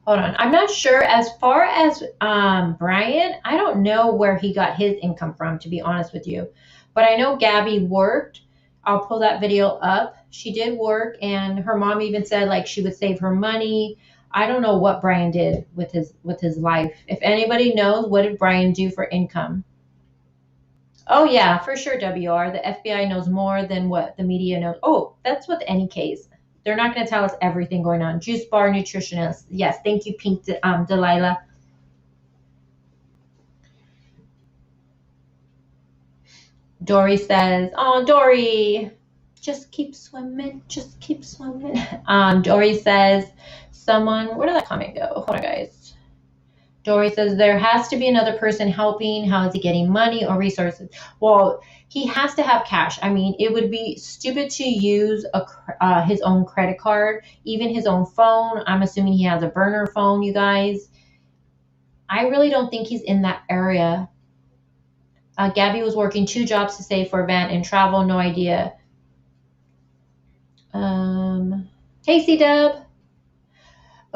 hold on. I'm not sure. As far as Brian, I don't know where he got his income from, to be honest with you. But I know Gabby worked. I'll pull that video up. She did work, and her mom even said like she would save her money. I don't know what Brian did with his life. If anybody knows, what did Brian do for income? Oh yeah, for sure, WR. The FBI knows more than what the media knows. Oh, that's with any case. They're not going to tell us everything going on. Juice bar nutritionist. Yes, thank you, Pink Delilah. Dory says, "Oh, Dory, just keep swimming, just keep swimming." Dory says, "Someone, where did that comment go? Hold on, guys." Dory says, there has to be another person helping. How is he getting money or resources? Well, he has to have cash. I mean, it would be stupid to use his own credit card, even his own phone. I'm assuming he has a burner phone, you guys. I really don't think he's in that area. Gabby was working 2 jobs to save for a van and travel. No idea. Hey, C-Dub.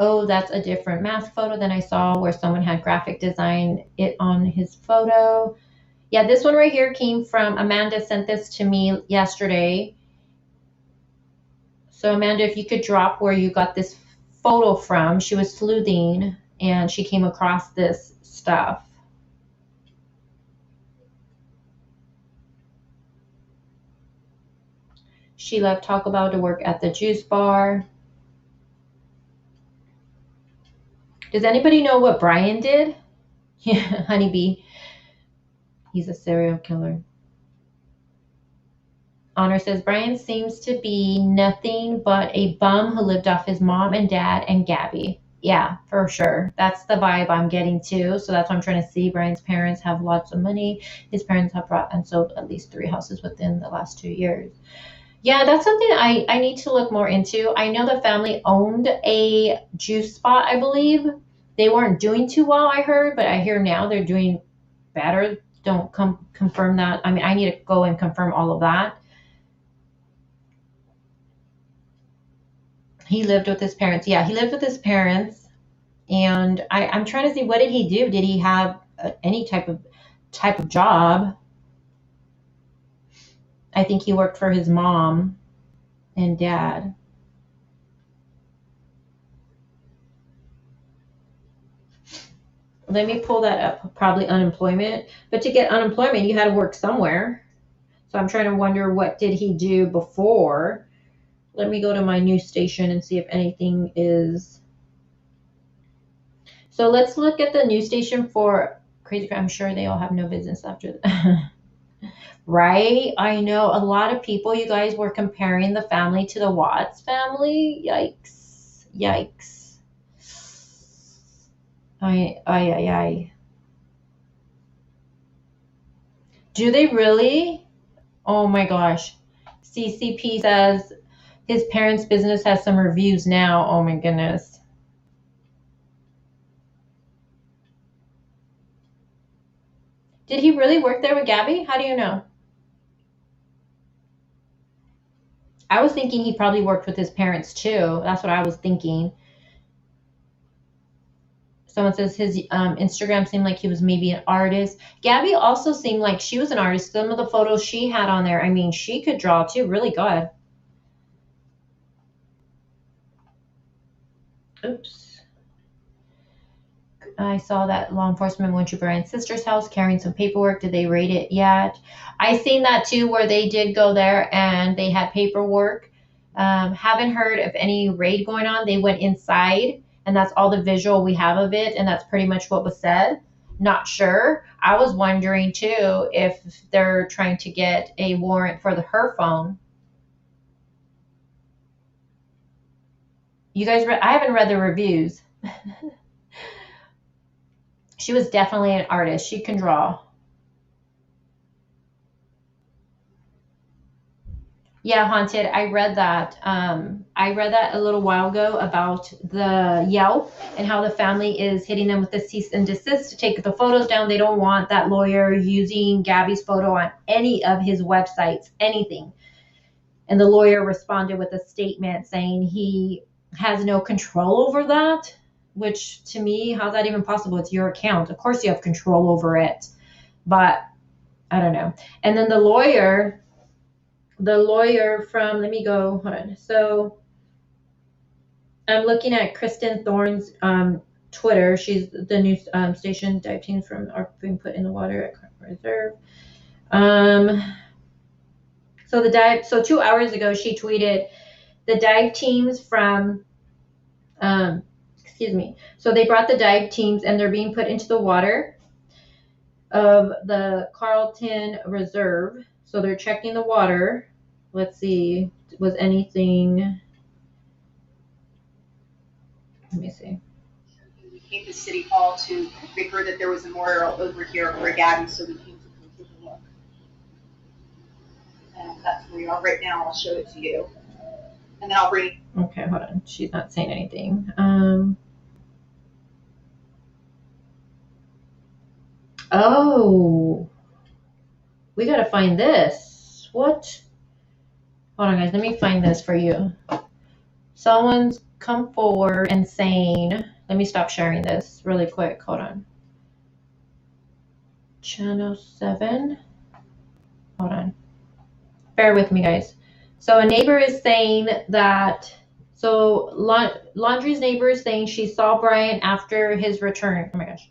Oh, that's a different mask photo than I saw where someone had graphic design it on his photo. Yeah, this one right here came from Amanda, sent this to me yesterday. So Amanda, if you could drop where you got this photo from. She was sleuthing and she came across this stuff. She left Taco Bell to work at the juice bar. Does anybody know what Brian did? Yeah, Honeybee. He's a serial killer. Honor says, Brian seems to be nothing but a bum who lived off his mom and dad and Gabby. Yeah, for sure. That's the vibe I'm getting too. So that's what I'm trying to see. Brian's parents have lots of money. His parents have bought and sold at least 3 houses within the last 2 years. Yeah, that's something I need to look more into. I know the family owned a juice spot, I believe. They weren't doing too well, I heard, but I hear now they're doing better. Don't confirm that. I mean, I need to go and confirm all of that. He lived with his parents. Yeah, he lived with his parents. And I'm trying to see, what did he do? Did he have any type of job? I think he worked for his mom and dad. Let me pull that up. Probably unemployment. But to get unemployment, you had to work somewhere. So I'm trying to wonder, what did he do before? Let me go to my news station and see if anything is. So let's look at the news station for Crazy. I'm sure they all have no business after that. Right? I know a lot of people, you guys, were comparing the family to the Watts family. Yikes. Yikes. I. Do they really? Oh my gosh. CCP says his parents' business has some reviews now. Oh my goodness. Did he really work there with Gabby? How do you know? I was thinking he probably worked with his parents too. That's what I was thinking. Someone says his Instagram seemed like he was maybe an artist. Gabby also seemed like she was an artist. Some of the photos she had on there, I mean, she could draw too. Really good. Oops. I saw that law enforcement went to Brian's sister's house carrying some paperwork. Did they raid it yet? I seen that too, where they did go there and they had paperwork. Haven't heard of any raid going on. They went inside, and that's all the visual we have of it, and that's pretty much what was said. Not sure. I was wondering too if they're trying to get a warrant for her phone. You guys, I haven't read the reviews. She was definitely an artist. She can draw. Yeah, Haunted. I read that. I read that a little while ago about the Yelp and how the family is hitting them with the cease and desist to take the photos down. They don't want that lawyer using Gabby's photo on any of his websites, anything. And the lawyer responded with a statement saying he has no control over that, which to me, how's that even possible? It's your account. Of course you have control over it, but I don't know. And then the lawyer from, let me go, hold on. So I'm looking at Kristen Thorne's Twitter. She's the news station. Dive teams are being put in the water at Reserve. So 2 hours ago, she tweeted the dive teams from, so they brought the dive teams and they're being put into the water of the Carlton Reserve. So they're checking the water. Let's see, was anything, let me see. We came to City Hall to figure that there was a memorial over here for Gabby, so we came to take a look. And that's where we are right now. I'll show it to you. And then I'll bring. Okay, hold on. She's not saying anything. Oh, we got to find this. What? Hold on, guys. Let me find this for you. Someone's come forward and saying, let me stop sharing this really quick. Hold on. Channel 7. Hold on. Bear with me, guys. So a neighbor is saying that, so Laundry's neighbor is saying she saw Brian after his return. Oh my gosh.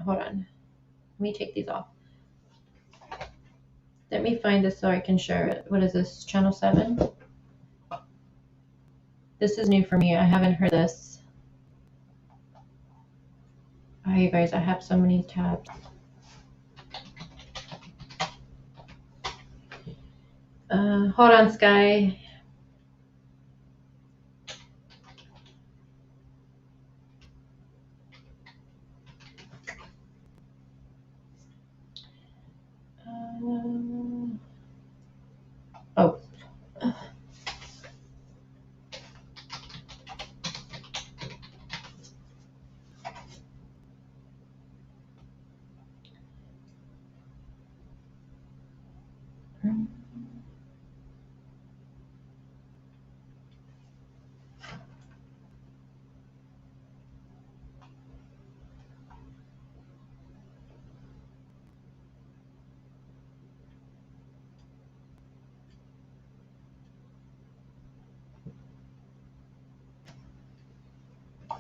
Hold on. Let me take these off. Let me find this so I can share it. What is this? Channel 7? This is new for me. I haven't heard this. Oh, you guys, I have so many tabs. Hold on, Sky. Oh.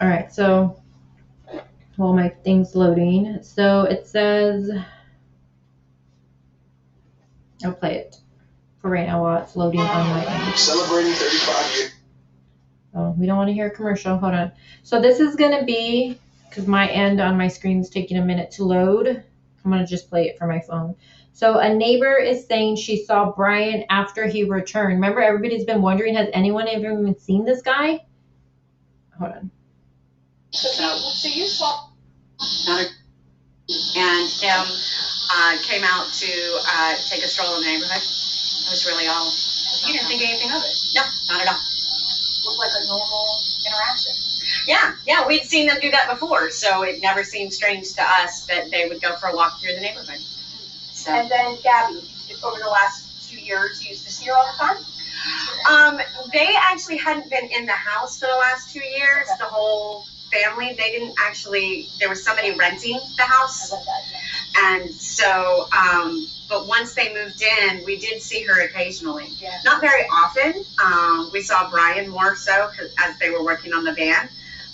All right, so while my thing's loading, so it says, I'll play it for right now while it's loading on my end. Celebrating 35 years. Oh, we don't want to hear a commercial. Hold on. So this is going to be, because my end on my screen is taking a minute to load, I'm going to just play it for my phone. So a neighbor is saying she saw Brian after he returned. Remember, everybody's been wondering, has anyone ever even seen this guy? Hold on. So you saw, and him came out to take a stroll in the neighborhood. It was really all You didn't think anything of it? No, not at all. Looked like a normal interaction. Yeah, we'd seen them do that before, so it never seemed strange to us that they would go for a walk through the neighborhood. So. And then Gabby, over the last 2 years, you used to see her all the time? They actually hadn't been in the house for the last 2 years. The whole family, they didn't actually, there was somebody renting the house. And so, but once they moved in, we did see her occasionally. Yeah. Not very often. We saw Brian more so as they were working on the van,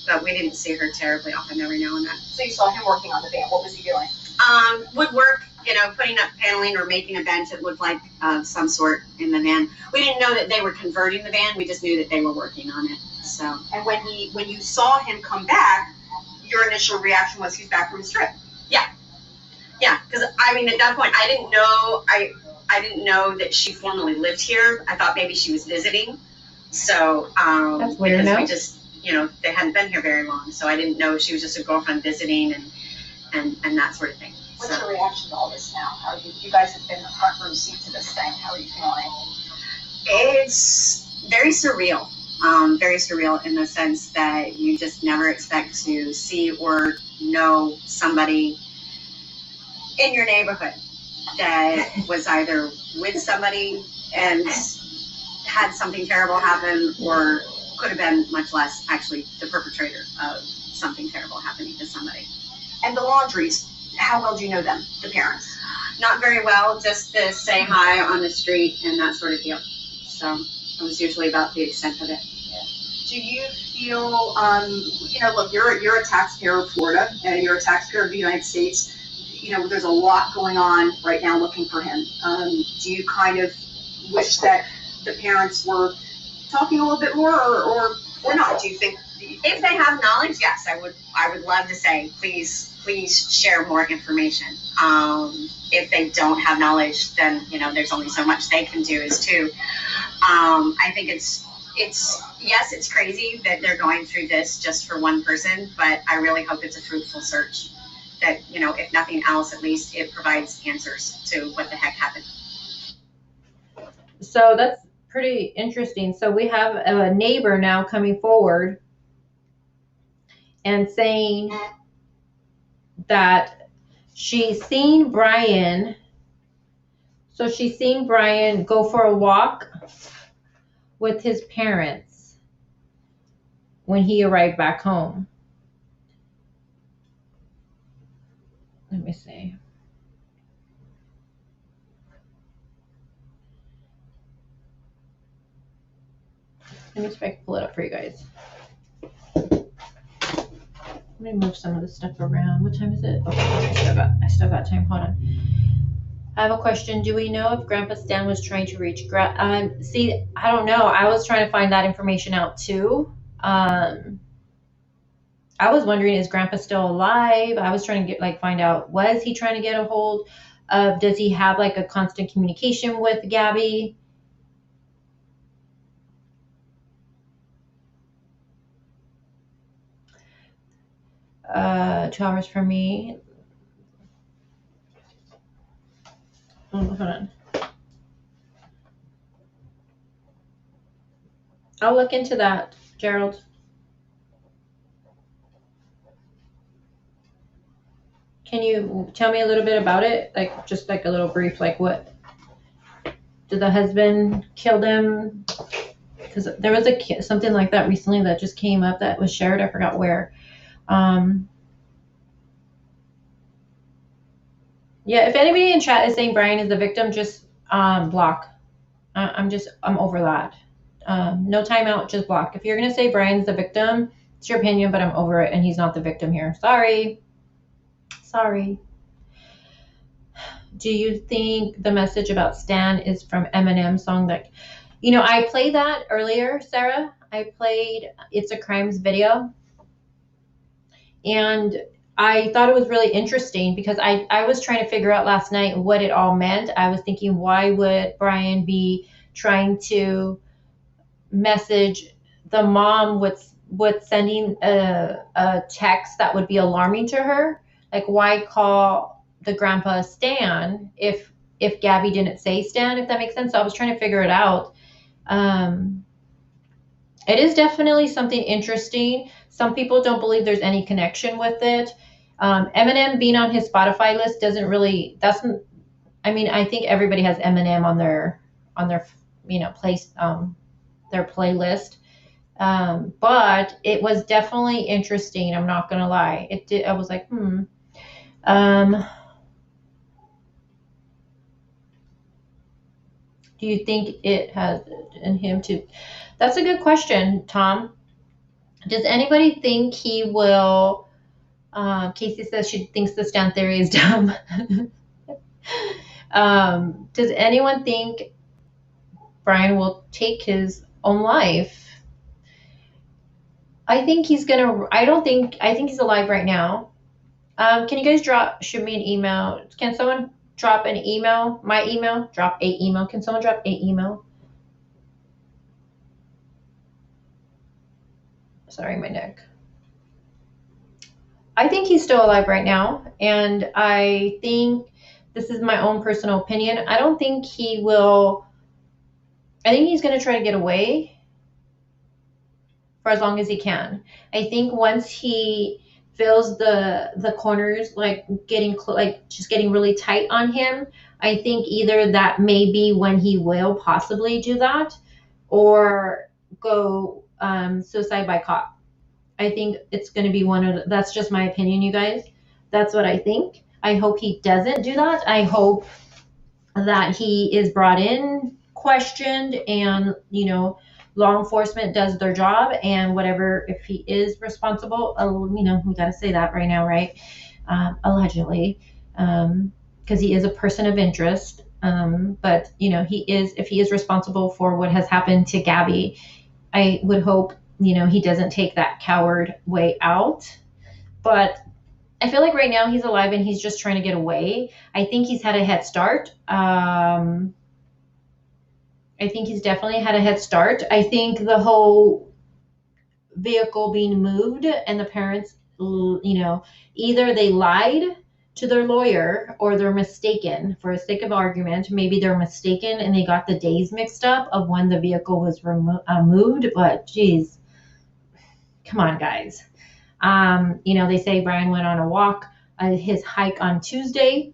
but we didn't see her terribly often every now and then. So you saw him working on the van. What was he doing? Woodwork, putting up paneling or making a bench, it looked like some sort in the van. We didn't know that they were converting the van. We just knew that they were working on it. So. And when you saw him come back, your initial reaction was he's back from his trip. Yeah, because at that point, I didn't know. I didn't know that she formerly lived here. I thought maybe she was visiting. So that's weird. Because we just, they hadn't been here very long, so I didn't know if she was just a girlfriend visiting and that sort of thing. What's your reaction to all this now? How are you guys have been in the front row seat to this thing. How are you feeling? It's very surreal. Very surreal in the sense that you just never expect to see or know somebody in your neighborhood that was either with somebody and had something terrible happen, or could have been, much less actually the perpetrator of something terrible happening to somebody. And the Laundries, how well do you know them, the parents? Not very well, just to say hi on the street and that sort of deal. So it was usually about the extent of it. Do you feel, look, you're a taxpayer of Florida, and you're a taxpayer of the United States. There's a lot going on right now looking for him. Do you kind of wish that the parents were talking a little bit more, or not? Do you think? If they have knowledge, yes, I would love to say, please share more information. If they don't have knowledge, then there's only so much they can do as too. I think it's crazy that they're going through this just for one person, but I really hope it's a fruitful search. That, if nothing else, at least it provides answers to what the heck happened. So that's pretty interesting. So we have a neighbor now coming forward and saying that she's seen Brian. So she's seen Brian go for a walk with his parents when he arrived back home. Let me see. Let me see if I can pull it up for you guys. Let me move some of this stuff around. What time is it? Okay, I still got time. Hold on. I have a question. Do we know if Grandpa Stan was trying to reach see, I don't know. I was trying to find that information out too. I was wondering, is Grandpa still alive? I was trying to find out, was he trying to get a hold of, does he have a constant communication with Gabby? $2 hours for me. Hold on. I'll look into that, Gerald. Can you tell me a little bit about it? Just a little brief, what? Did the husband kill them? Because there was something like that recently that just came up that was shared. I forgot where. Yeah, if anybody in chat is saying Brian is the victim, just block. I'm over that. No timeout, just block. If you're going to say Brian's the victim, it's your opinion, but I'm over it, and he's not the victim here. Sorry. Do you think the message about Stan is from Eminem's song that, I played that earlier, Sarah. I played It's a Crimes video. And I thought it was really interesting because I was trying to figure out last night what it all meant. I was thinking, why would Brian be trying to message the mom with sending a text that would be alarming to her? Why call the grandpa Stan if Gabby didn't say Stan, if that makes sense? So I was trying to figure it out. It is definitely something interesting. Some people don't believe there's any connection with it. Eminem being on his Spotify list doesn't really, I mean, I think everybody has Eminem on their, place, their playlist. But it was definitely interesting. I'm not going to lie. I was like, do you think it has in him too? That's a good question, Tom. Does anybody think he will? Casey says she thinks the Stan theory is dumb. Does anyone think Brian will take his own life? I think he's gonna. I think he's alive right now. Can you guys shoot me an email? Can someone drop an email? My email? Drop a email. Can someone drop a email? Sorry, my neck. I think he's still alive right now, and I think this is my own personal opinion. I don't think he will. I think he's going to try to get away for as long as he can. I think once he feels the corners like just getting really tight on him, I think either that may be when he will possibly do that, or go suicide by cop. I think it's going to be that's just my opinion, you guys. That's what I think. I hope he doesn't do that. I hope that he is brought in, questioned, and, law enforcement does their job, and whatever, if he is responsible, we got to say that right now, right? Allegedly, because he is a person of interest. But, if he is responsible for what has happened to Gabby, I would hope he doesn't take that coward way out. But I feel like right now he's alive and he's just trying to get away. I think he's had a head start. I think he's definitely had a head start. I think the whole vehicle being moved and the parents, either they lied to their lawyer or they're mistaken. For the sake of argument, maybe they're mistaken and they got the days mixed up of when the vehicle was moved. But geez, come on, guys. They say Brian went on a walk, his hike on Tuesday,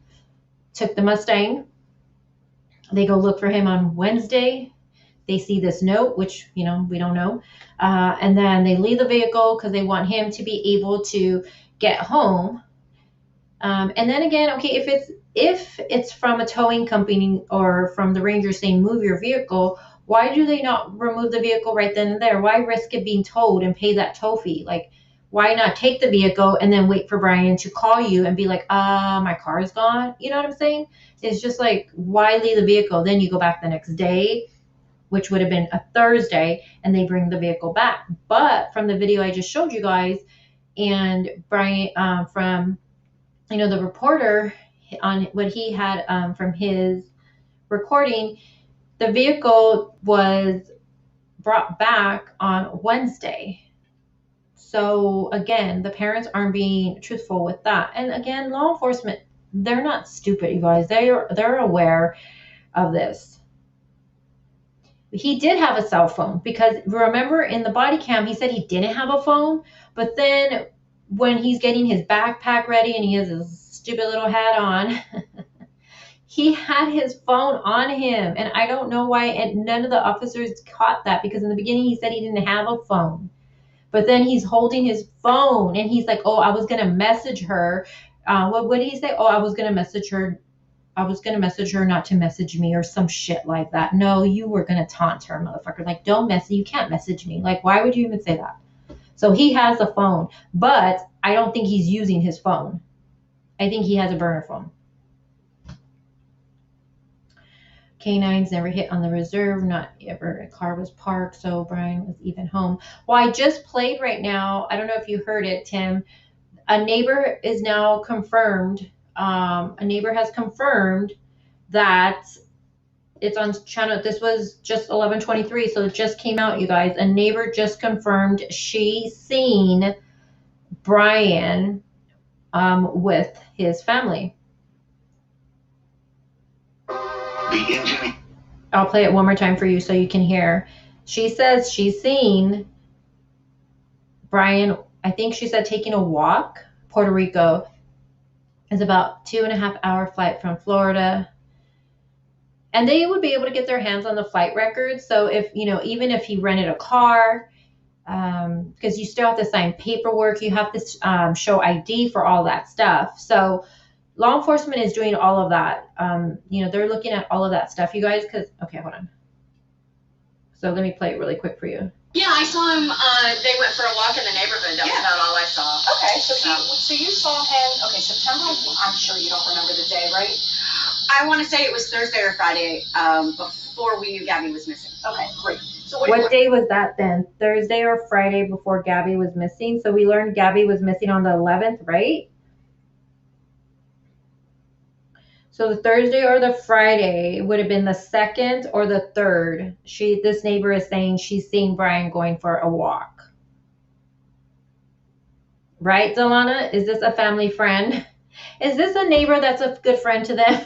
took the Mustang. They go look for him on Wednesday. They see this note, which, we don't know. And then they leave the vehicle because they want him to be able to get home. And then again, okay, if it's from a towing company or from the ranger saying move your vehicle, why do they not remove the vehicle right then and there? Why risk it being towed and pay that tow fee? Like, why not take the vehicle and then wait for Brian to call you and be like, my car is gone? You know what I'm saying? It's just like, why leave the vehicle? Then you go back the next day, which would have been a Thursday, and they bring the vehicle back. But from the video I just showed you guys, and Brian, from, the reporter on what he had from his recording, the vehicle was brought back on Wednesday. So again, the parents aren't being truthful with that. And again, law enforcement, they're not stupid, you guys. They're aware of this. He did have a cell phone, because remember in the body cam, he said he didn't have a phone. But then when he's getting his backpack ready and he has his stupid little hat on, he had his phone on him. And I don't know why, and none of the officers caught that, because in the beginning he said he didn't have a phone. But then he's holding his phone and he's like, oh, I was going to message her. What did he say? Oh, I was going to message her. I was going to message her not to message me, or some shit like that. No, you were going to taunt her, motherfucker. Like, you can't message me. Like, why would you even say that? So he has a phone, but I don't think he's using his phone. I think he has a burner phone. Canines never hit on the reserve, not ever. A car was parked, so Brian was even home. Well, I just played right now. I don't know if you heard it, Tim. A neighbor is now confirmed. A neighbor has confirmed that it's on channel. This was just 11:23, so it just came out, you guys. A neighbor just confirmed she seen Brian with his family. The engineer. I'll play it one more time for you so you can hear. She says she's seen Brian, I think she said taking a walk. Puerto Rico is about 2.5-hour flight from Florida. And they would be able to get their hands on the flight records. So if, even if he rented a car, because you still have to sign paperwork, you have to show ID for all that stuff. So law enforcement is doing all of that. They're looking at all of that stuff, you guys, okay, hold on. So let me play it really quick for you. Yeah, I saw him. They went for a walk in the neighborhood. That was about all I saw. Okay, so you saw him. Okay, September. I'm sure you don't remember the day, right? I want to say it was Thursday or Friday before we knew Gabby was missing. Okay, great. So what day was that then? Thursday or Friday before Gabby was missing? So we learned Gabby was missing on the 11th, right? So the Thursday or the Friday would have been the 2nd or the 3rd. This neighbor is saying she's seen Brian going for a walk. Right, Delana? Is this a family friend? Is this a neighbor that's a good friend to them?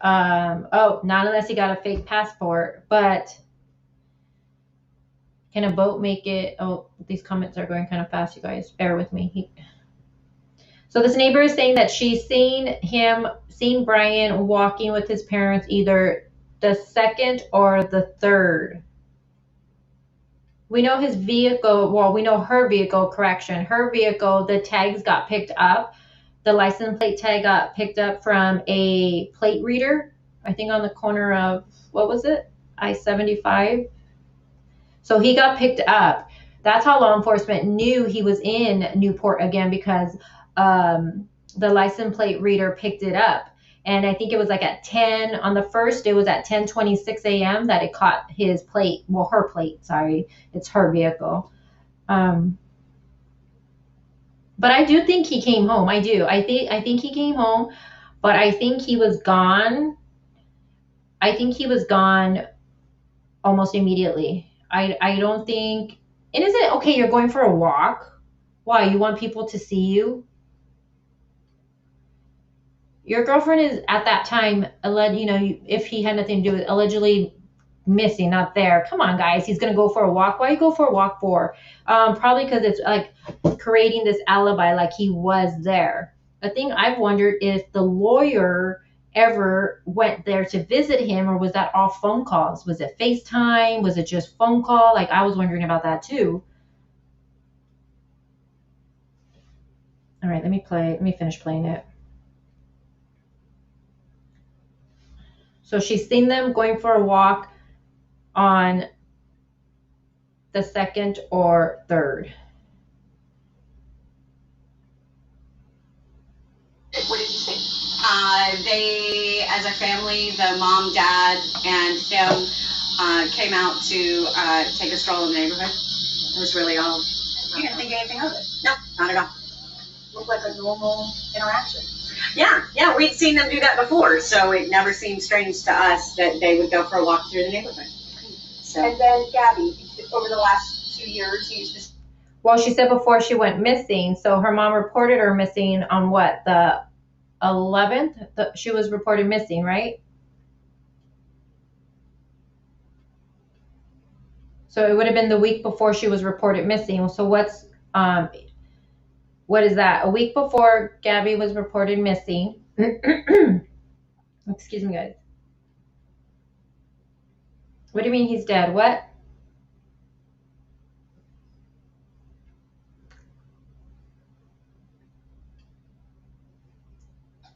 Oh, not unless he got a fake passport. But can a boat make it? Oh, these comments are going kind of fast, you guys. Bear with me. So this neighbor is saying that she's seen Brian walking with his parents either the 2nd or the 3rd. We know his vehicle, well, we know her vehicle, correction. Her vehicle, the tags got picked up. The license plate tag got picked up from a plate reader, I think on the corner of, what was it? I-75. So he got picked up. That's how law enforcement knew he was in Newport again, because the license plate reader picked it up. And I think it was like at 10 on the 1st, it was at 10:26 a.m. that it caught his plate. Well, her plate, sorry. It's her vehicle. But I do think he came home. I do. I think he came home, but I think he was gone. I think he was gone almost immediately. I don't think, and is it okay, you're going for a walk? Why? You want people to see you? Your girlfriend is at that time, if he had nothing to do with, allegedly missing, not there. Come on, guys. He's going to go for a walk. Why you go for a walk for? Probably because it's like creating this alibi like he was there. The thing I've wondered if the lawyer ever went there to visit him, or was that all phone calls? Was it FaceTime? Was it just phone call? Like, I was wondering about that too. All right, let me finish playing it. So she's seen them going for a walk on the 2nd or 3rd. What did you see? They, as a family, the mom, dad, and him came out to take a stroll in the neighborhood. It was really all. You didn't think anything of it? No, not at all. Looked like a normal interaction. Yeah, we'd seen them do that before, so it never seemed strange to us that they would go for a walk through the neighborhood. So. And then Gabby, over the last 2 years, he used to. Well, she said before she went missing, so her mom reported her missing on what, the 11th? She was reported missing, right? So it would have been the week before she was reported missing. So what is that? A week before Gabby was reported missing. Excuse me, guys. What do you mean he's dead? What?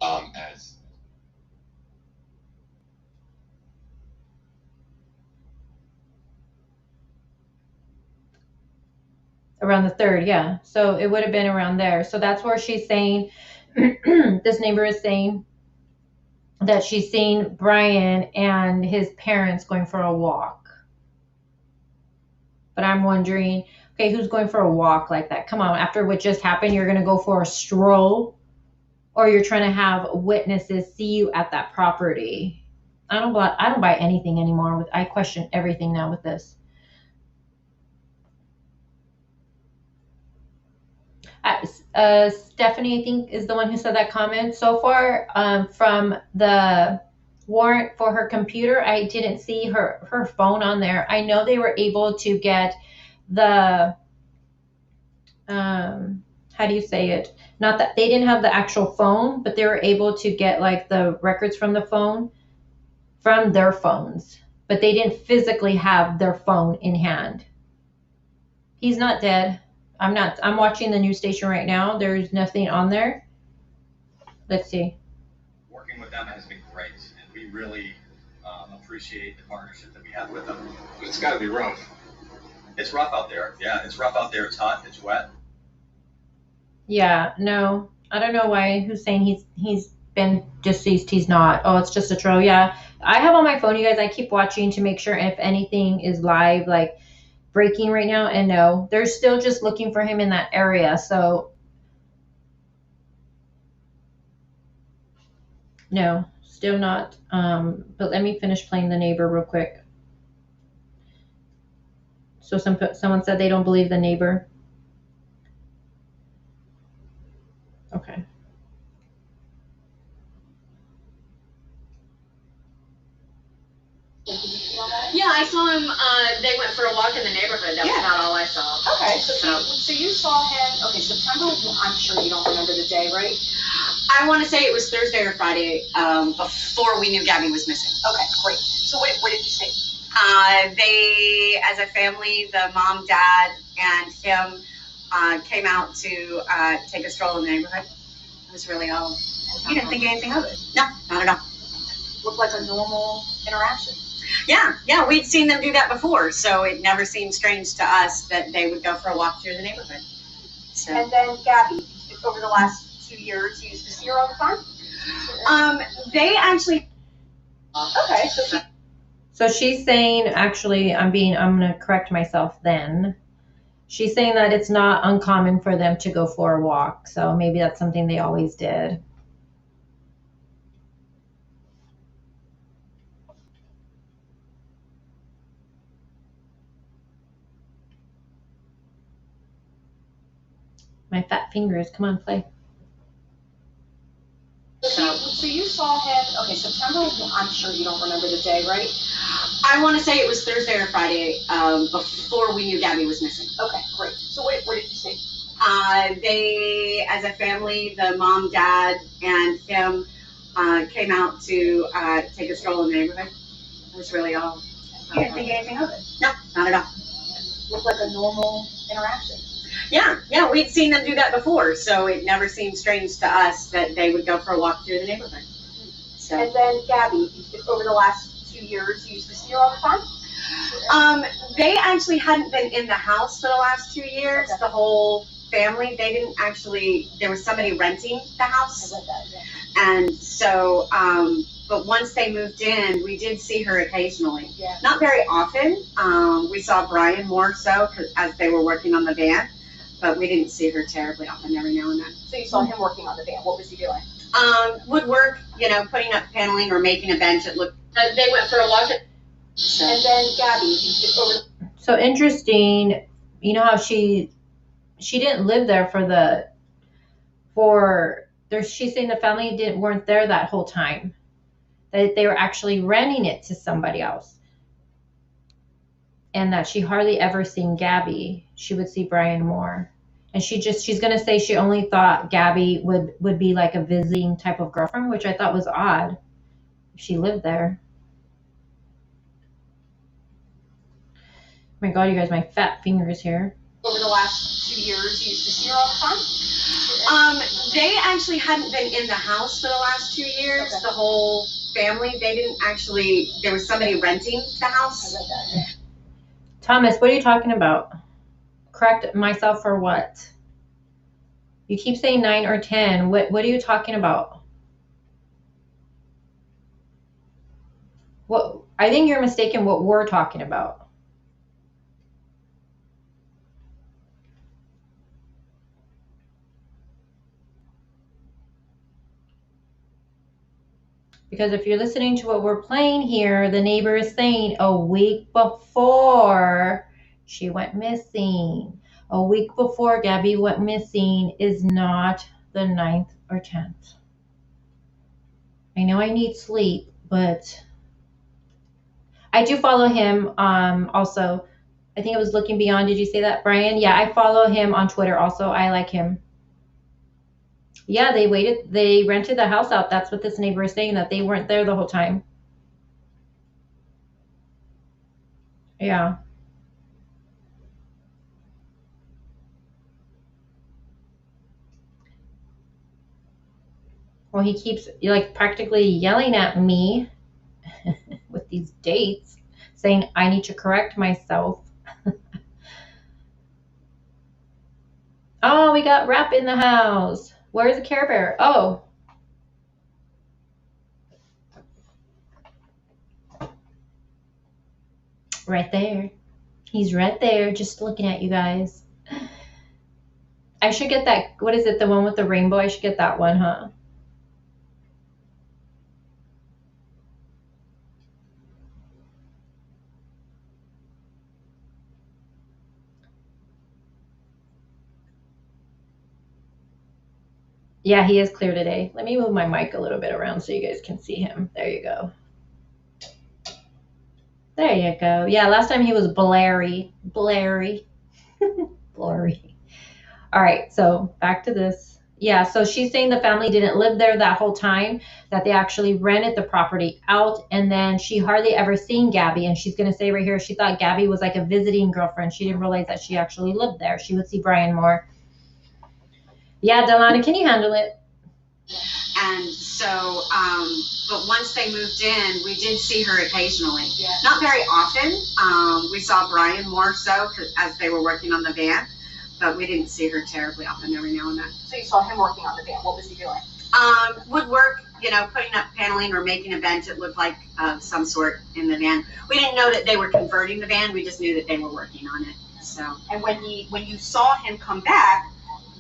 As around the 3rd, yeah. So it would have been around there. So that's where she's saying, this neighbor is saying that she's seen Brian and his parents going for a walk. But I'm wondering, okay, who's going for a walk like that? Come on, after what just happened, you're going to go for a stroll, or you're trying to have witnesses see you at that property. I don't buy anything anymore. I question everything now with this. Stephanie, I think, is the one who said that comment. So far, from the warrant for her computer. I didn't see her phone on there. I know they were able to get the how do you say it? Not that they didn't have the actual phone, but they were able to get like the records from the phone from their phones, but they didn't physically have their phone in hand. He's not dead. I'm watching the news station right now. There's nothing on there. Let's see. Working with them has been great, and we really appreciate the partnership that we have with them. But it's got to be rough. It's rough out there. Yeah, it's rough out there. It's hot. It's wet. Yeah, no, I don't know why. Who's saying he's been deceased? He's not. Oh, it's just a troll. Yeah, I have on my phone, you guys. I keep watching to make sure if anything is live, like breaking right now. And no, they're still just looking for him in that area. So no, still not. But let me finish playing The Neighbor real quick. So someone said they don't believe The Neighbor. Okay. Yeah, I saw him. They went for a walk in the neighborhood. That was about all I saw. Okay, so you saw him. Okay, September. I'm sure you don't remember the day, right? I want to say it was Thursday or Friday before we knew Gabby was missing. Okay, great. So what did you see? They, as a family, the mom, dad, and him came out to take a stroll in the neighborhood. It was really all. You didn't think anything of it? No, not at all. Looked like a normal interaction. Yeah, we'd seen them do that before, so it never seemed strange to us that they would go for a walk through the neighborhood. So. And then Gabby, over the last 2 years, you used to see her all the time? They actually. Okay, So she's saying, actually, I'm going to correct myself then. She's saying that it's not uncommon for them to go for a walk. So maybe that's something they always did. My fat fingers, come on, play. So you saw him, okay, September, I'm sure you don't remember the day, right? I want to say it was Thursday or Friday before we knew Gabby was missing. Okay, great. So what did you see? They, as a family, the mom, dad, and him came out to take a stroll in the neighborhood. It was really all. You didn't think anything of it? No, not at all. Looked like a normal interaction. Yeah, we'd seen them do that before, so it never seemed strange to us that they would go for a walk through the neighborhood. So. And then Gabby, over the last 2 years, you used to see her all the time? They actually hadn't been in the house for the last 2 years. Okay. The whole family, they didn't actually. There was somebody renting the house, and so. But once they moved in, we did see her occasionally. Yeah. Not very often. We saw Brian more so as they were working on the van. But we didn't see her terribly often, every now and then. So you saw him working on the van. What was he doing? Woodwork, putting up paneling or making a bench. It looked. They went for a walk. So. And then Gabby, So interesting. You know how she didn't live there she's saying the family weren't there that whole time. That they were actually renting it to somebody else. And that she hardly ever seen Gabby. She would see Brian more. And she's going to say she only thought Gabby would be like a visiting type of girlfriend, which I thought was odd if she lived there. Oh my God, you guys, my fat fingers here. Over the last 2 years, you used to see her all the time? They actually hadn't been in the house for the last 2 years. Okay. The whole family, they didn't actually. There was somebody renting the house. Thomas, what are you talking about? Correct myself for what? You keep saying 9 or 10. What are you talking about? What? I think you're mistaken what we're talking about. Because if you're listening to what we're playing here, the neighbor is saying a week before she went missing. A week before Gabby went missing is not the 9th or 10th. I know I need sleep, But I do follow him also. I think it was Looking Beyond. Did you say that, Brian? Yeah, I follow him on Twitter also. I like him. Yeah, they rented the house out. That's what this neighbor is saying, that they weren't there the whole time. Yeah. Well, he keeps like practically yelling at me with these dates, saying I need to correct myself. Oh, we got Rap in the house. Where's the Care Bear? Oh. Right there. He's right there, just looking at you guys. I should get that. What is it? The one with the rainbow? I should get that one, huh? Yeah, he is clear today. Let me move my mic a little bit around so you guys can see him. There you go. There you go. Yeah, last time he was blurry. Blurry. Blurry. All right, so back to this. Yeah, so she's saying the family didn't live there that whole time, that they actually rented the property out, and then she hardly ever seen Gabby. And she's going to say right here, she thought Gabby was like a visiting girlfriend. She didn't realize that she actually lived there. She would see Brian more. Yeah, Delana, can you handle it? And so, but once they moved in, we did see her occasionally. Yeah. Not very often. We saw Brian more so as they were working on the van, but we didn't see her terribly often, every now and then. So you saw him working on the van. What was he doing? Woodwork, you know, putting up paneling or making a bench, it looked like some sort in the van. We didn't know that they were converting the van. We just knew that they were working on it. So. And when you saw him come back,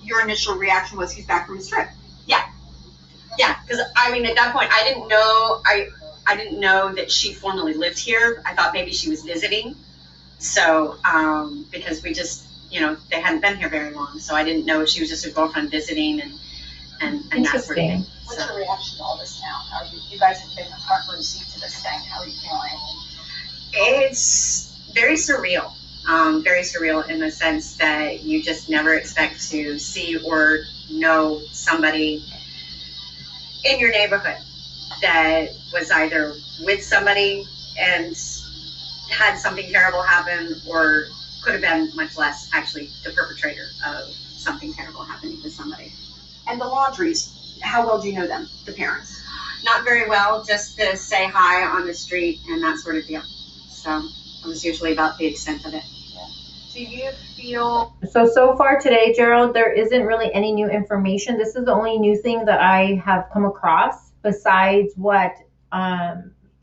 your initial reaction was he's back from his trip. Yeah. Yeah, because I mean, at that point, I didn't know. I didn't know that she formally lived here. I thought maybe she was visiting. So, because we just, you know, they hadn't been here very long, so I didn't know if she was just a girlfriend visiting and that sort of thing. What's your reaction to all this now? How are you guys have been in the front row seat to this thing. How are you feeling? It's very surreal. Very surreal in the sense that you just never expect to see or know somebody in your neighborhood that was either with somebody and had something terrible happen, or could have been, much less, actually the perpetrator of something terrible happening to somebody. And the Laundries, how well do you know them, the parents? Not very well, just to say hi on the street and that sort of deal. So it was usually about the extent of it. Do you feel... So far today, Gerald, there isn't really any new information. This is the only new thing that I have come across besides what,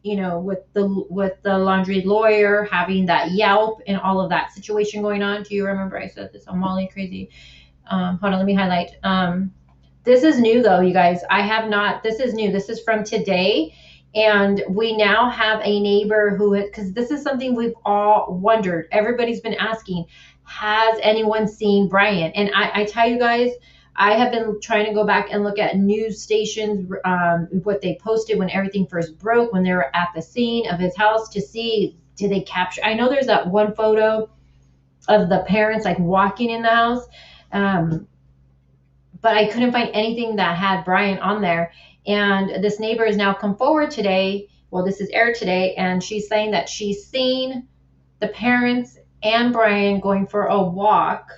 you know, with the laundry lawyer having that Yelp and all of that situation going on. Do you remember I said this on Molly Crazy? Hold on, let me highlight. This is new though, you guys. This is new. This is from today. And we now have a neighbor who, because this is something we've all wondered. Everybody's been asking, has anyone seen Brian? And I tell you guys, I have been trying to go back and look at news stations, what they posted when everything first broke, when they were at the scene of his house, to see, did they capture? I know there's that one photo of the parents like walking in the house, but I couldn't find anything that had Brian on there. And this neighbor has now come forward today. Well, this is aired today, and she's saying that she's seen the parents and Brian going for a walk,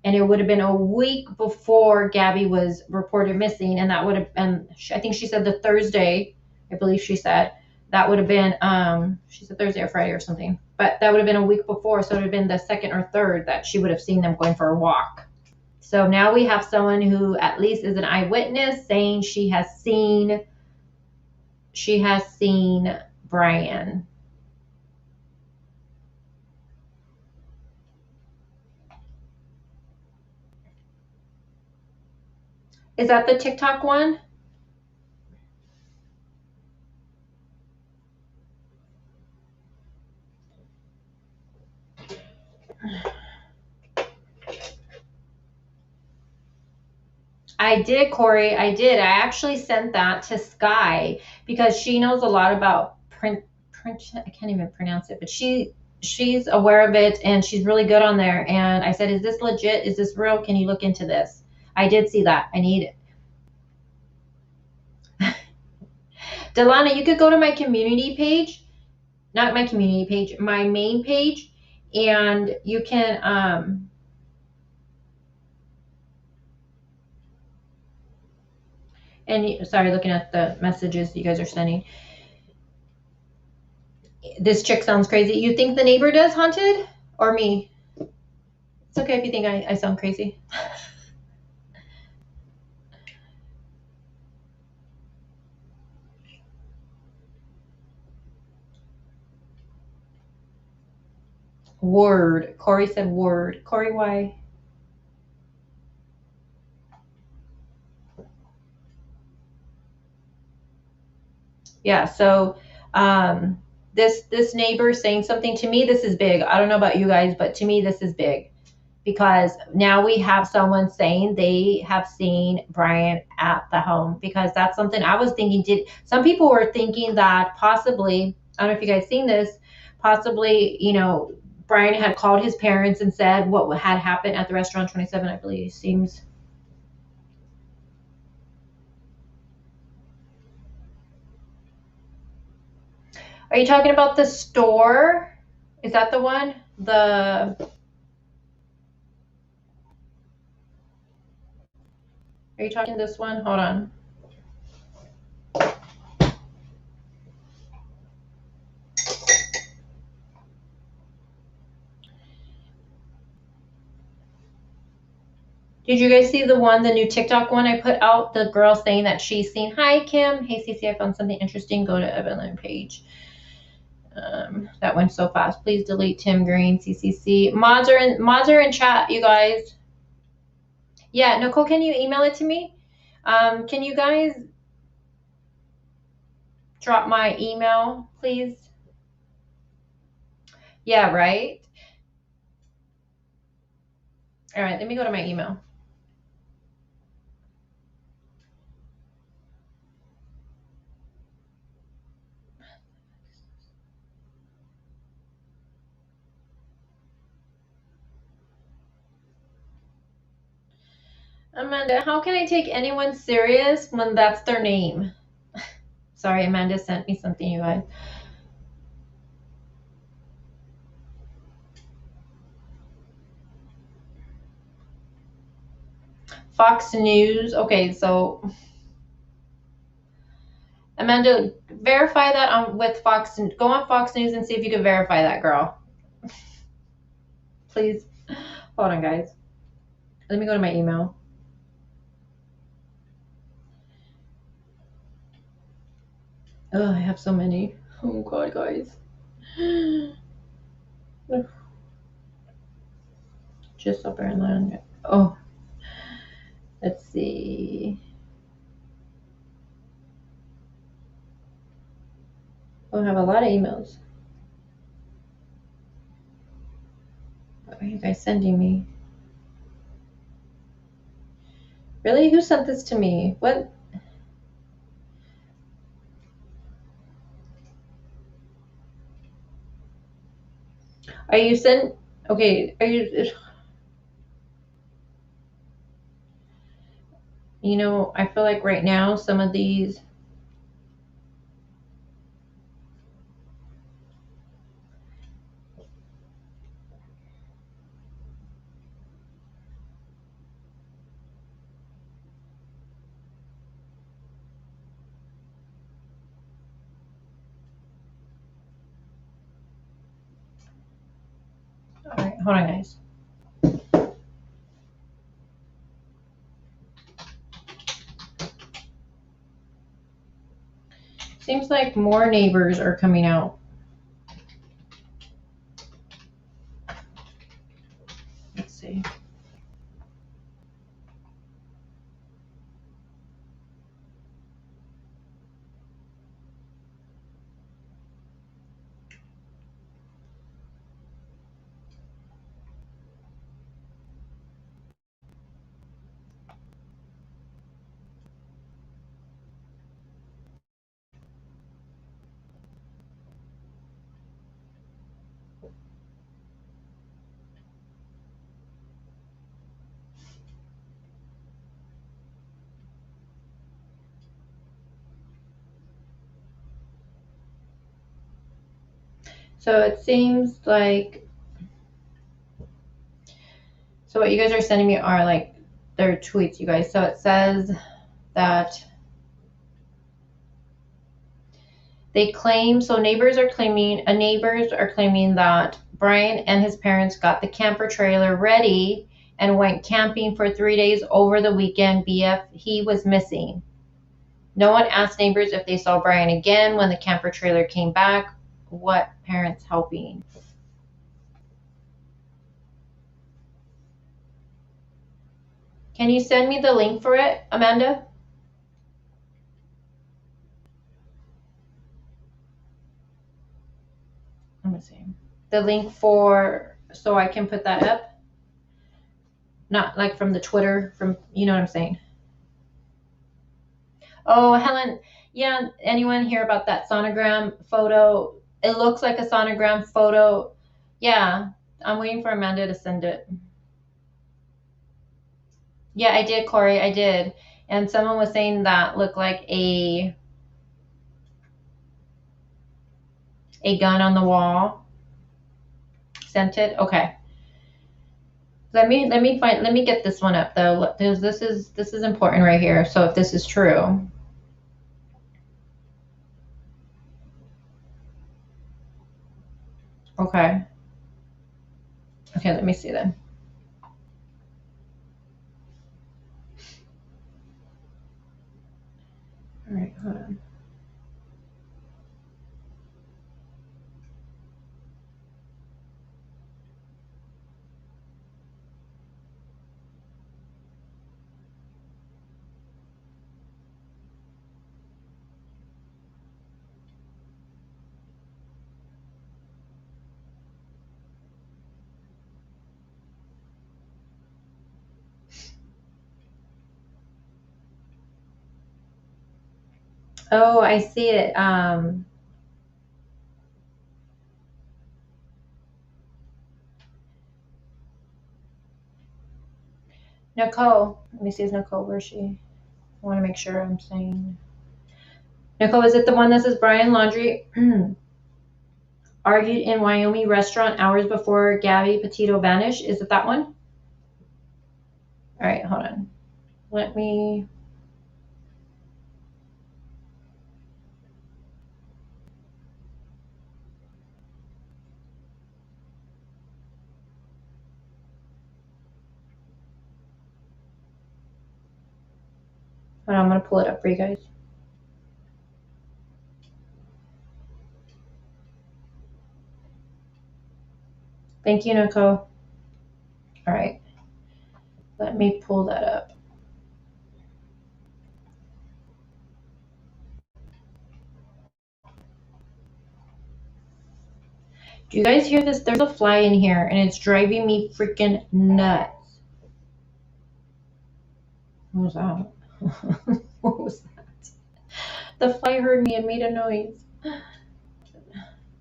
and it would have been a week before Gabby was reported missing, and that would have been, I think she said the Thursday, I believe she said, that would have been, she said Thursday or Friday or something, but that would have been a week before, so it would have been the second or third that she would have seen them going for a walk. So now we have someone who at least is an eyewitness saying she has seen Brian. Is that the TikTok one? I did, Corey. I did. I actually sent that to Sky because she knows a lot about print. I can't even pronounce it, but she's aware of it and she's really good on there. And I said, "Is this legit? Is this real? Can you look into this?" I did see that. I need it. Delana, you could go to my community page, not my community page, my main page, and you can sorry, looking at the messages you guys are sending. This chick sounds crazy. You think the neighbor does haunted or me? It's okay if you think I sound crazy. Word. Corey said word. Corey, why? Yeah, so this neighbor saying something to me, this is big. I don't know about you guys, but to me this is big because now we have someone saying they have seen Brian at the home, because that's something I was thinking. Some people were thinking that possibly, I don't know if you guys seen this, possibly, Brian had called his parents and said what had happened at the restaurant 27, I believe. Seems. Are you talking about the store? Is that the one? Are you talking this one? Hold on. Did you guys see the new TikTok one I put out? The girl saying that she's seen, hi, Kim. Hey, Cece, I found something interesting. Go to Evelyn page. That went so fast. Please delete Tim Green, CCC. Mods are in chat, you guys. Yeah, Nicole, can you email it to me? Can you guys drop my email, please? Yeah, right? All right, let me go to my email. Amanda, how can I take anyone serious when that's their name? Sorry, Amanda sent me something, you guys. Fox News. Okay, so Amanda, verify that with Fox. Go on Fox News and see if you can verify that, girl. Please. Hold on, guys. Let me go to my email. Oh, I have so many. Oh, God, guys. Just up and land. Oh. Let's see. Oh, I have a lot of emails. What are you guys sending me? Really? Who sent this to me? What? Are you sent? Okay, are you? I feel like right now some of these. All right, hold on, guys. Seems like more neighbors are coming out. Let's see. So it seems like, so what you guys are sending me are like their tweets, you guys. So it says that they claim, so neighbors are claiming that Brian and his parents got the camper trailer ready and went camping for 3 days over the weekend. BF, he was missing. No one asked neighbors if they saw Brian again when the camper trailer came back. What parents helping? Can you send me the link for it, Amanda? Let me see. The link for, so I can put that up? Not like from the Twitter, from, you know what I'm saying? Oh, Helen, yeah, anyone hear about that sonogram photo? It looks like a sonogram photo. Yeah, I'm waiting for Amanda to send it. Yeah, I did, Corey, I did. And someone was saying that looked like a gun on the wall. Sent it? Okay. Let me get this one up though. This is important right here. So if this is true. Okay. Okay, let me see then. All right, hold on. Oh, I see it. Nicole. Let me see, is Nicole, where is she? I want to make sure I'm saying. Nicole, is it the one that says Brian Laundrie argued in Wyoming restaurant hours before Gabby Petito vanished? Is it that one? All right, hold on. Let me. Hold on, I'm going to pull it up for you guys. Thank you, Nicole. All right. Let me pull that up. Do you guys hear this? There's a fly in here and it's driving me freaking nuts. What was that? What was that? The fly heard me and made a noise. All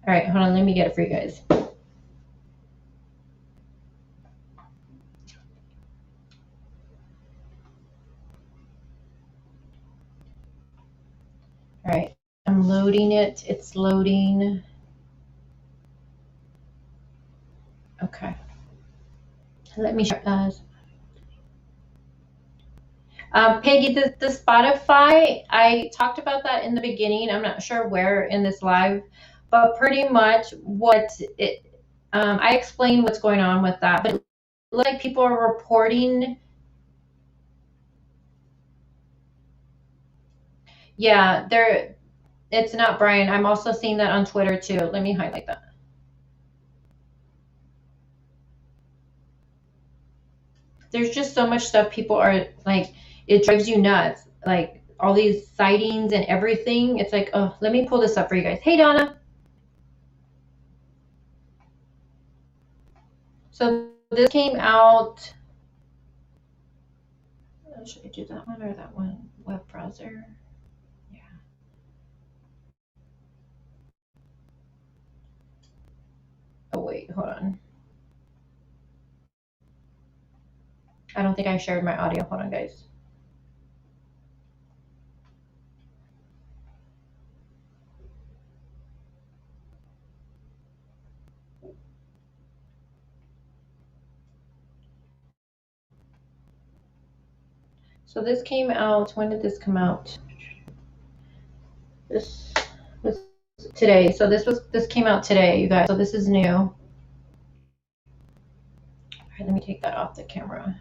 right, hold on. Let me get it for you guys. All right, I'm loading it. It's loading. Okay. Let me share. Peggy, the Spotify, I talked about that in the beginning. I'm not sure where in this live, but pretty much I explained what's going on with that. But it looks like people are reporting. Yeah, it's not Brian. I'm also seeing that on Twitter too. Let me highlight that. There's just so much stuff people are like, it drives you nuts. Like all these sightings and everything. It's like, oh, let me pull this up for you guys. Hey, Donna. So this came out. Should I do that one or that one? Web browser. Yeah. Oh, wait, hold on. I don't think I shared my audio. Hold on, guys. So this came out, when did this come out? This was today. So this came out today, you guys. So this is new. All right, let me take that off the camera.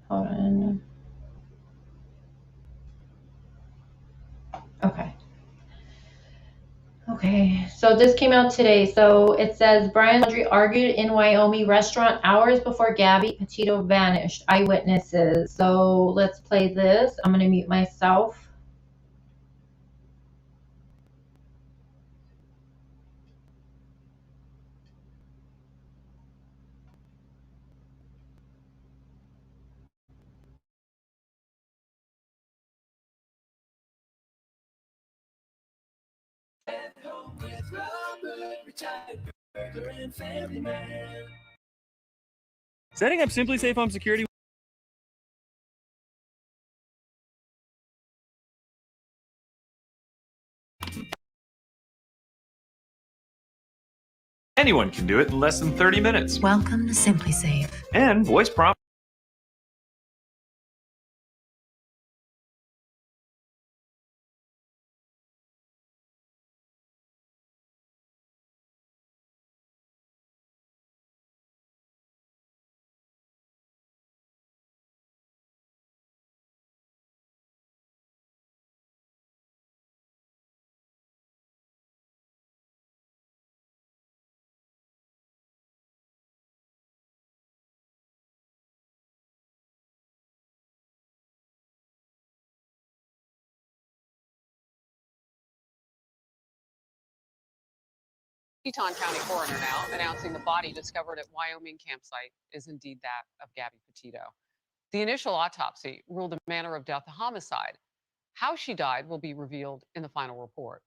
Hold on. Okay. Okay, so this came out today. So it says Brian Laundrie argued in Wyoming restaurant hours before Gabby Petito vanished. Eyewitnesses. So let's play this. I'm going to mute myself. Setting up Simply Safe Home Security. Anyone can do it in less than 30 minutes. Welcome to Simply Safe. And voice prompt. Teton County coroner now announcing the body discovered at Wyoming campsite is indeed that of Gabby Petito. The initial autopsy ruled the manner of death a homicide. How she died will be revealed in the final report.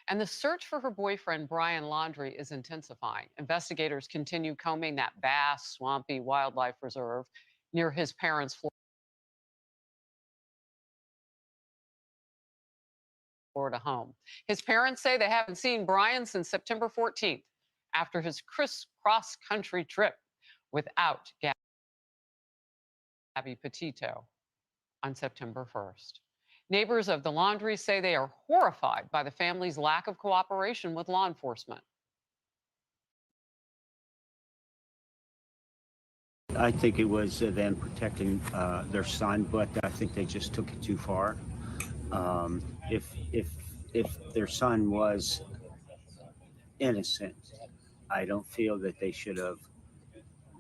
And the search for her boyfriend, Brian Laundrie, is intensifying. Investigators continue combing that vast, swampy wildlife reserve near his parents' Florida home. His parents say they haven't seen Brian since September 14th, after his cross-country trip without Gabby Petito on September 1st. Neighbors of the Laundries say they are horrified by the family's lack of cooperation with law enforcement. I think it was them protecting their son, but I think they just took it too far. If their son was innocent, I don't feel that they should have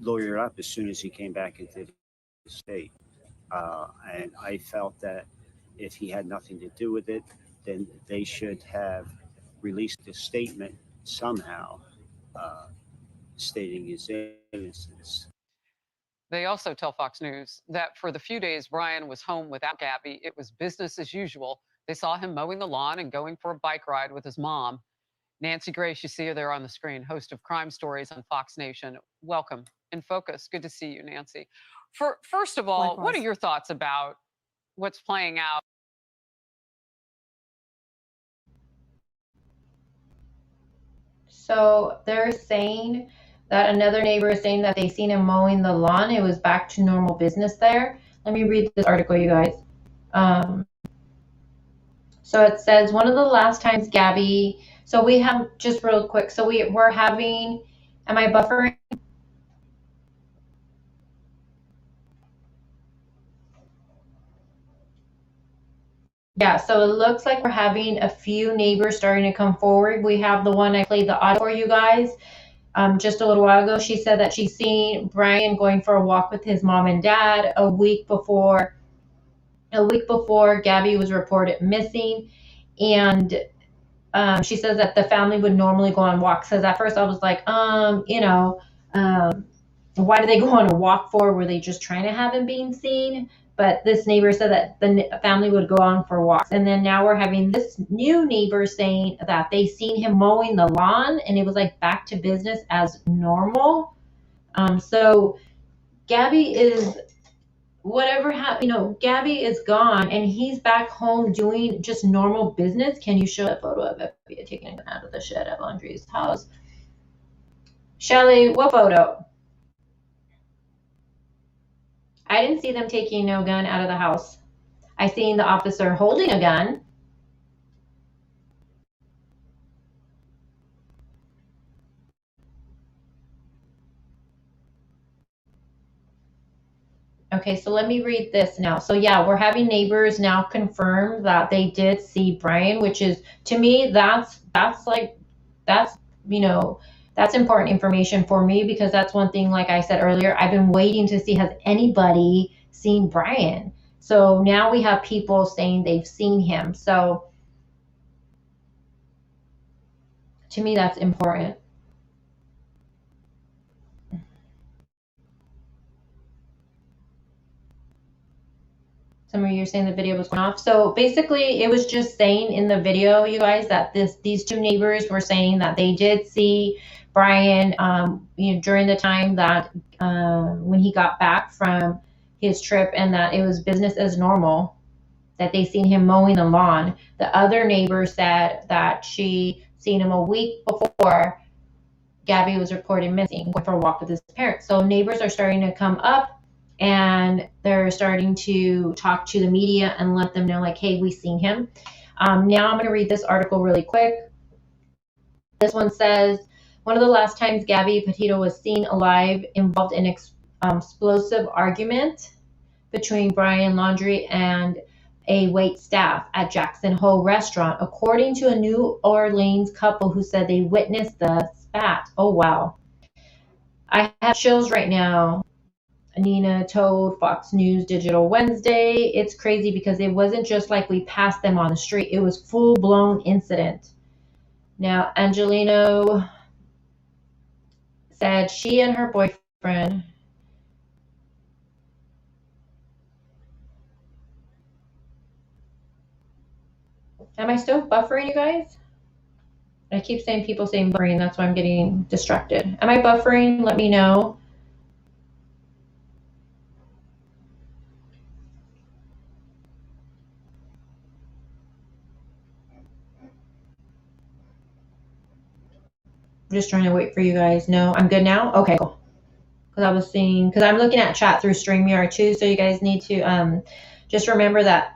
lawyered up as soon as he came back into the state. And I felt that if he had nothing to do with it, then they should have released a statement somehow stating his innocence. They also tell Fox News that for the few days Brian was home without Gabby, it was business as usual. They saw him mowing the lawn and going for a bike ride with his mom. Nancy Grace, you see her there on the screen, host of Crime Stories on Fox Nation. Welcome in focus. Good to see you, Nancy. First of all, what are your thoughts about what's playing out? So they're saying that another neighbor is saying that they seen him mowing the lawn. It was back to normal business there. Let me read this article, you guys. So it says one of the last times Gabby, so we have, just real quick, so we're having, am I buffering? Yeah, so it looks like we're having a few neighbors starting to come forward. We have the one I played the audio for you guys just a little while ago. She said that she's seen Brian going for a walk with his mom and dad a week before Gabby was reported missing. And she says that the family would normally go on walks. Because at first I was like, why do they go on a walk for? Were they just trying to have him being seen? But this neighbor said that the family would go on for walks. And then now we're having this new neighbor saying that they seen him mowing the lawn and it was like back to business as normal. So Gabby is, Gabby is gone and he's back home doing just normal business. Can you show a photo of Gabby taking him out of the shed at Laundrie's house? Shelly, what photo? I didn't see them taking no gun out of the house. I seen the officer holding a gun. Okay, so let me read this now. So yeah, we're having neighbors now confirm that they did see Brian, which is, to me, that's you know, that's important information for me, because that's one thing, like I said earlier, I've been waiting to see, has anybody seen Brian? So now we have people saying they've seen him. So to me, that's important. Some of you are saying the video was going off. So basically, it was just saying in the video, you guys, that these two neighbors were saying that they did see Brian, during the time that when he got back from his trip, and that it was business as normal, that they seen him mowing the lawn. The other neighbor said that she seen him a week before Gabby was reported missing, going for a walk with his parents. So neighbors are starting to come up, and they're starting to talk to the media and let them know, like, hey, we seen him. Now I'm going to read this article really quick. This one says, one of the last times Gabby Petito was seen alive involved an explosive argument between Brian Laundrie and a wait staff at Jackson Hole restaurant, according to a New Orleans couple who said they witnessed the spat. Oh, wow. I have chills right now. Nina told Fox News Digital Wednesday, it's crazy because it wasn't just like we passed them on the street. It was full-blown incident. Now, Angelino said she and her boyfriend Am I still buffering, you guys? I keep saying people saying buffering. That's why I'm getting distracted. Am I buffering? Let me know. I'm just trying to wait for you guys. No, I'm good now? Okay, cool. Because I'm looking at chat through StreamYard too, so you guys need to just remember that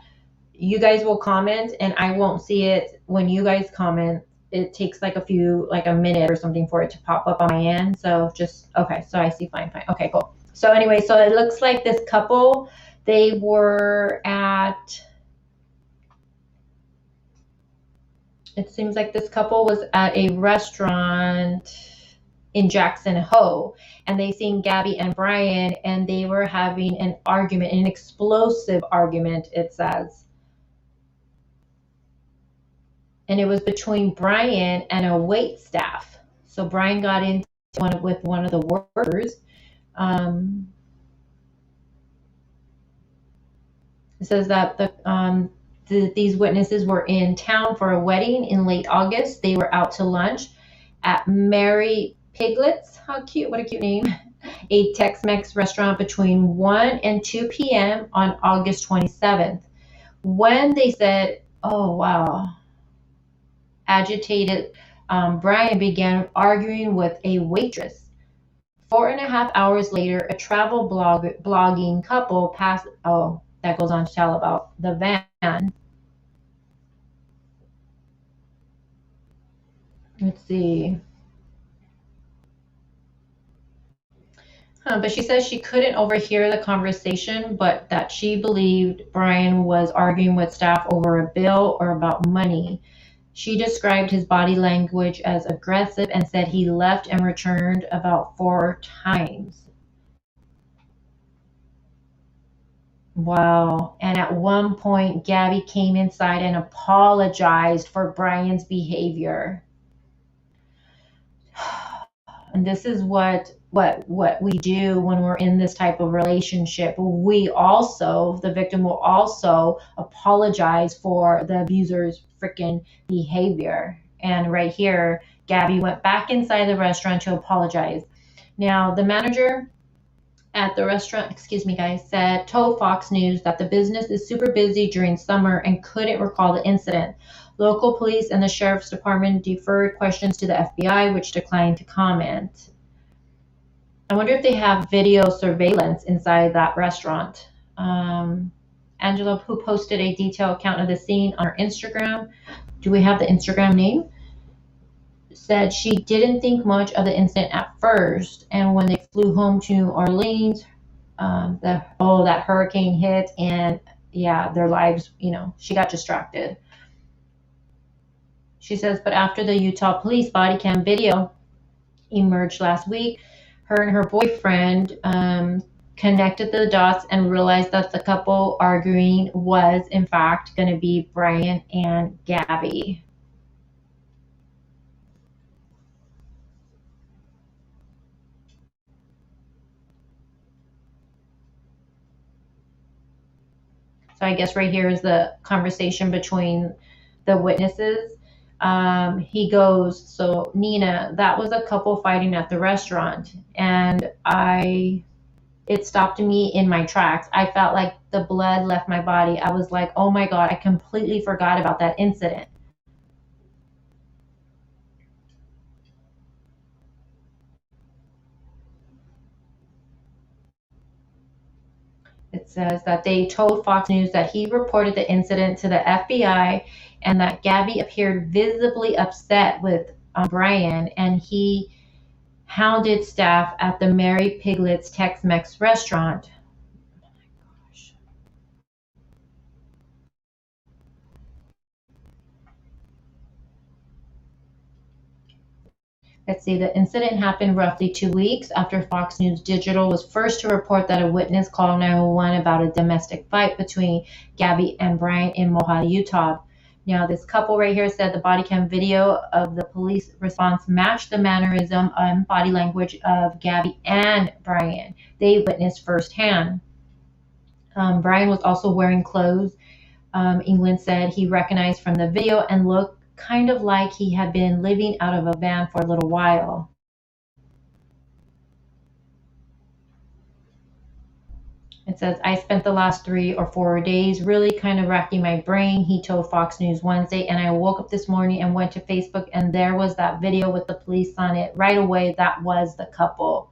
you guys will comment, and I won't see it when you guys comment. It takes like a minute or something for it to pop up on my end. So okay, so I see, fine. Okay, cool. So anyway, so it looks like this couple, they were it seems like this couple was at a restaurant in Jackson Hole, and they seen Gabby and Brian, and they were having an argument, an explosive argument, it says. And it was between Brian and a wait staff. So Brian got into with one of the workers. It says that these witnesses were in town for a wedding in late August. They were out to lunch at Mary Piglet's. How cute, what a cute name. A Tex-Mex restaurant between 1 and 2 p.m. on August 27th. When they said, oh, wow, agitated, Brian began arguing with a waitress. 4.5 hours later, a travel blogging couple passed. Oh, that goes on to tell about the van. Let's see. But she says she couldn't overhear the conversation, but that she believed Brian was arguing with staff over a bill or about money. She described his body language as aggressive and said he left and returned about 4 times. Wow. And at one point, Gabby came inside and apologized for Brian's behavior. And this is what we do when we're in this type of relationship. We also, the victim will also apologize for the abuser's freaking behavior. And right here, Gabby went back inside the restaurant to apologize. Now, the manager at the restaurant, told Fox News that the business is super busy during summer and couldn't recall the incident. Local police and the sheriff's department deferred questions to the FBI, which declined to comment. I wonder if they have video surveillance inside that restaurant. Angela, who posted a detailed account of the scene on her Instagram. Do we have the Instagram name? Said she didn't think much of the incident at first, and when they flew home to New Orleans, that hurricane hit, and yeah, their lives, she got distracted. She says, but after the Utah police body cam video emerged last week, her and her boyfriend connected the dots and realized that the couple arguing was in fact going to be Brian and Gabby. So I guess right here is the conversation between the witnesses. He goes, so Nina, that was a couple fighting at the restaurant, and it stopped me in my tracks. I felt like the blood left my body. I was like, oh my God, I completely forgot about that incident. It says that they told Fox News that he reported the incident to the FBI and that Gabby appeared visibly upset with Brian, and he hounded staff at the Mary Piglet's Tex-Mex restaurant. Oh my gosh. Let's see, the incident happened roughly 2 weeks after Fox News Digital was first to report that a witness called 911 about a domestic fight between Gabby and Brian in Moha, Utah. Now, this couple right here said the body cam video of the police response matched the mannerism and body language of Gabby and Brian. They witnessed firsthand. Brian was also wearing clothes, England said he recognized from the video and looked kind of like he had been living out of a van for a little while. It says, I spent the last 3 or 4 days really kind of racking my brain, he told Fox News Wednesday, and I woke up this morning and went to Facebook, and there was that video with the police on it. Right away, that was the couple.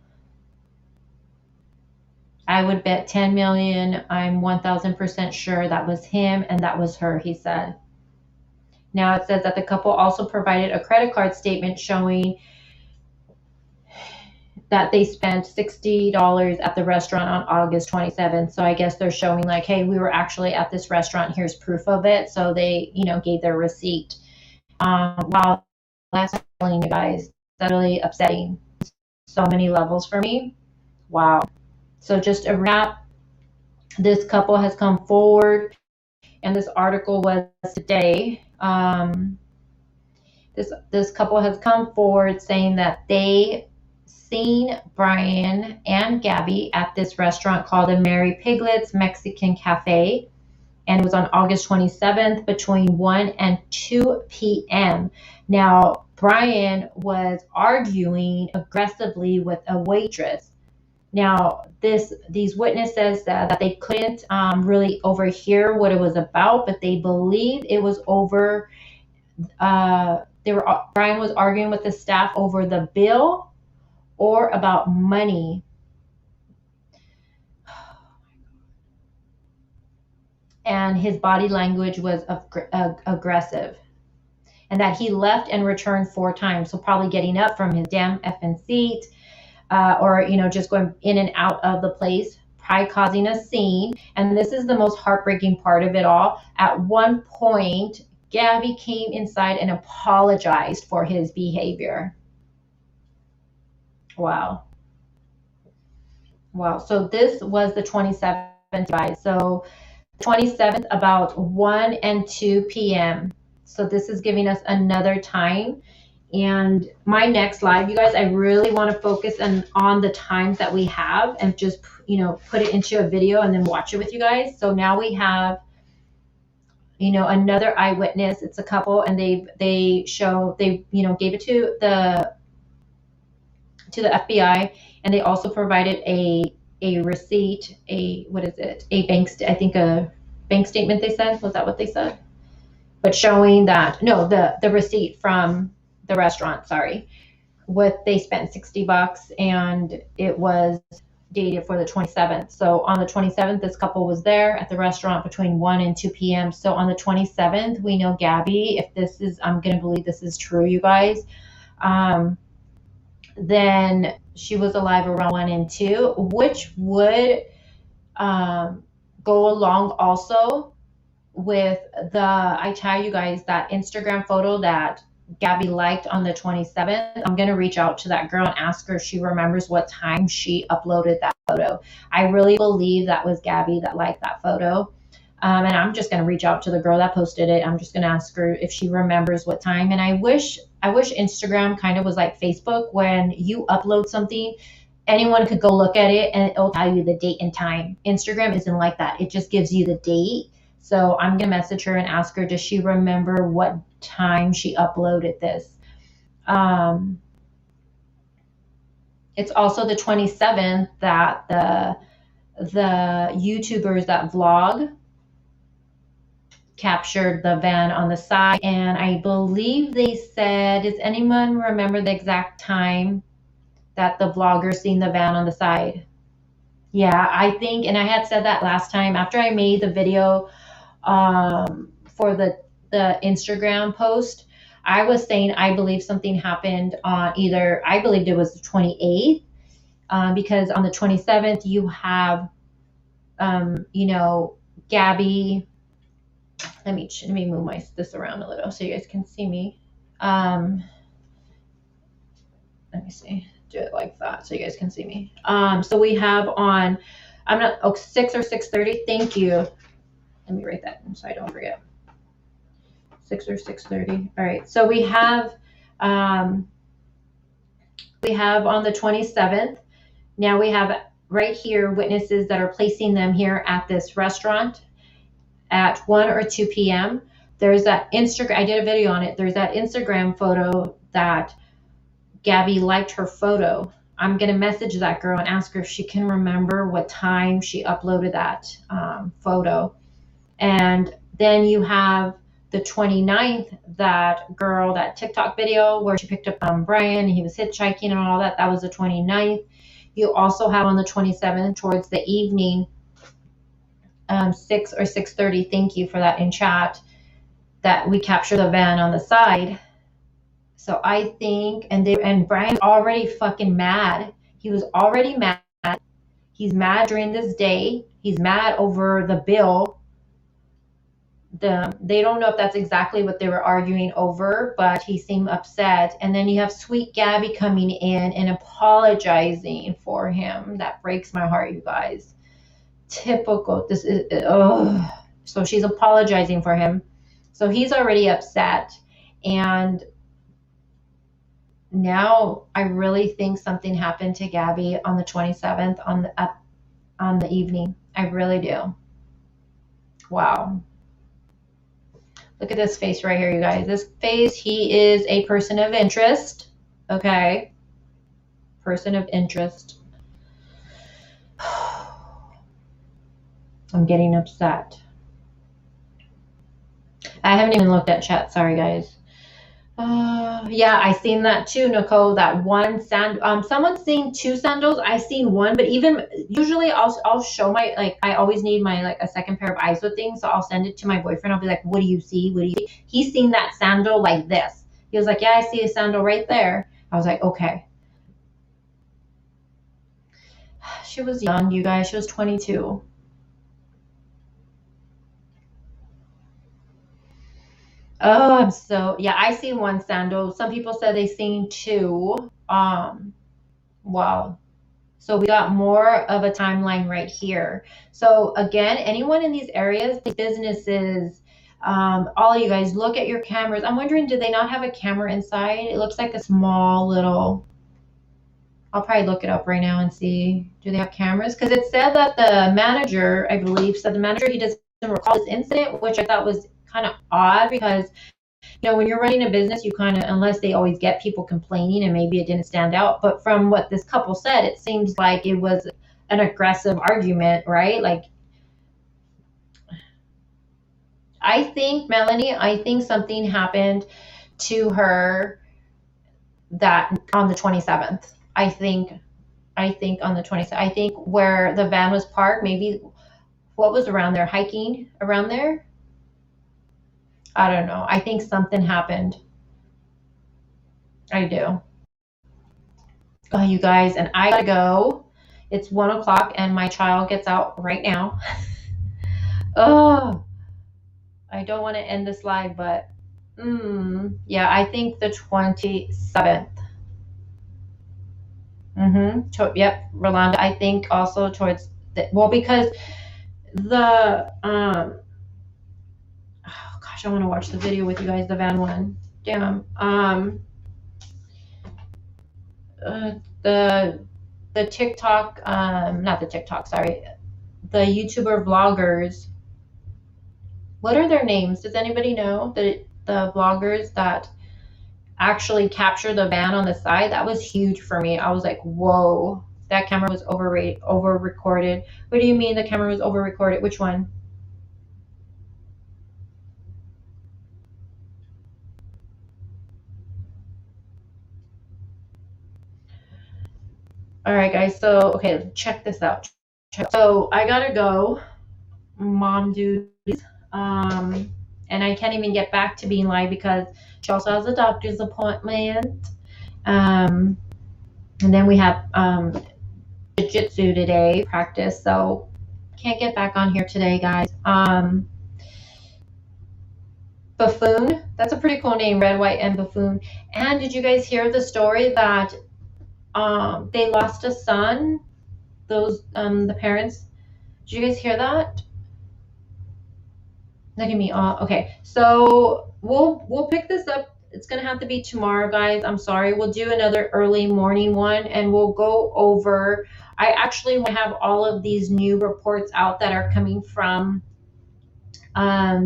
I would bet 10 million, I'm 1,000% sure that was him and that was her, he said. Now it says that the couple also provided a credit card statement showing that they spent $60 at the restaurant on August 27th. So I guess they're showing like, hey, we were actually at this restaurant. Here's proof of it. So they, gave their receipt. Wow, that's telling you guys, that's really upsetting. So many levels for me. Wow. So just a wrap. This couple has come forward, and this article was today. This couple has come forward saying that they seen Brian and Gabby at this restaurant called the Mary Piglet's Mexican Cafe, and it was on August 27th between 1 and 2 p.m. Now, Brian was arguing aggressively with a waitress. Now, these witnesses said that they couldn't really overhear what it was about, but they believed it was over. Brian was arguing with the staff over the bill or about money. And his body language was aggressive. And that he left and returned 4 times. So probably getting up from his damn effing seat, or just going in and out of the place, probably causing a scene. And this is the most heartbreaking part of it all. At one point, Gabby came inside and apologized for his behavior. Wow. So this was the 27th, guys. So 27th about 1 and 2 p.m. So this is giving us another time. And my next live, you guys, I really want to focus on the times that we have and just, put it into a video and then watch it with you guys. So now we have, another eyewitness. It's a couple, and they gave it to the FBI, and they also provided a receipt, a bank statement, they said. Was that what they said? But showing that, no, the receipt from the restaurant, sorry, they spent $60 and it was dated for the 27th. So on the 27th, this couple was there at the restaurant between 1 and 2 p.m. So on the 27th, we know Gabby, if this is, I'm going to believe this is true, you guys, then she was alive around 1 and 2, which would go along also with I tell you guys that Instagram photo that Gabby liked on the 27th. I'm going to reach out to that girl and ask her if she remembers what time she uploaded that photo. I really believe that was Gabby that liked that photo. And I'm just going to reach out to the girl that posted it. I'm just going to ask her if she remembers what time. And I wish Instagram kind of was like Facebook. When you upload something, anyone could go look at it and it'll tell you the date and time. Instagram isn't like that. It just gives you the date. So I'm going to message her and ask her, does she remember what time she uploaded this? It's also the 27th that the YouTubers that vlog captured the van on the side. And I believe they said, does anyone remember the exact time that the vlogger seen the van on the side? Yeah, I think, and I had said that last time after I made the video for the Instagram post, I was saying I believe something happened on either, I believed it was the 28th, because on the 27th you have, you know, Gabby. Let me move this around a little so you guys can see me. Let me see. Do it like that so you guys can see me. So we have on, 6 or 6:30. Thank you. Let me write that in so I don't forget. 6 or 6:30. All right. So we have on the 27th. Now we have right here witnesses that are placing them here at this restaurant at 1 or 2 p.m. There's that Instagram. I did a video on it. There's that Instagram photo that Gabby liked her photo. I'm going to message that girl and ask her if she can remember what time she uploaded that photo. And then you have the 29th, that girl, that TikTok video where she picked up Brian and he was hitchhiking and all that. That was the 29th. You also have on the 27th towards the evening, 6 or 6:30. Thank you for that in chat, that we capture the van on the side. So I think, and Brian's already fucking mad. He was already mad. He's mad during this day. He's mad over the bill. They don't know if that's exactly what they were arguing over, but he seemed upset. And then you have sweet Gabby coming in and apologizing for him. That breaks my heart, you guys. Typical. This is, so she's apologizing for him. So he's already upset. And now I really think something happened to Gabby on the 27th on the evening. I really do. Wow. Look at this face right here, you guys. This face, he is a person of interest. Okay. Person of interest. I'm getting upset. I haven't even looked at chat. Sorry, guys. Yeah, I seen that too, Nicole. That one someone's seen 2 sandals. I seen 1, but even usually I'll show my, like, I always need my, like, a second pair of eyes with things, so I'll send it to my boyfriend. I'll be like, what do you see? What do you see? He's seen that sandal like this. He was like, yeah, I see a sandal right there. I was like, okay. She was young, you guys. She was 22. Oh, yeah, I seen 1 sandal. Some people said they seen 2. Wow. So we got more of a timeline right here. So again, anyone in these areas, businesses, all of you guys, look at your cameras. I'm wondering, do they not have a camera inside? It looks like a small little, I'll probably look it up right now and see, do they have cameras? Because it said that the manager, I believe, said the manager, he doesn't recall this incident, which I thought was kind of odd, because, you know, when you're running a business, you kind of, unless they always get people complaining and maybe it didn't stand out. But from what this couple said, it seems like it was an aggressive argument, right? Like, I think, Melanie, I think something happened to her that on the 27th. I think on the 27th. I think where the van was parked, maybe what was around there, hiking around there. I don't know. I think something happened. I do. Oh, you guys, and I gotta go. It's 1 o'clock and my child gets out right now. Oh, I don't want to end this live, but yeah, I think the 27th. Yep, Rolanda. I think also towards because the oh gosh, I want to watch the video with you guys, the van one. Damn. The TikTok, not the TikTok, sorry, the YouTuber vloggers. What are their names? Does anybody know the vloggers that actually capture the van on the side? That was huge for me. I was like, whoa, that camera was over recorded. What do you mean the camera was over recorded? Which one? All right, guys. So, okay, check this out. So I gotta go, mom duties. And I can't even get back to being live because she also has a doctor's appointment. And then we have jiu-jitsu today, practice. So can't get back on here today, guys. Buffoon. That's a pretty cool name, Red, White, and Buffoon. And did you guys hear the story that they lost a son? Those the parents. Did you guys hear that? Look at me. Okay. So we'll pick this up. It's gonna have to be tomorrow, guys. I'm sorry. We'll do another early morning one, and we'll go over. I actually want to have all of these new reports out that are coming from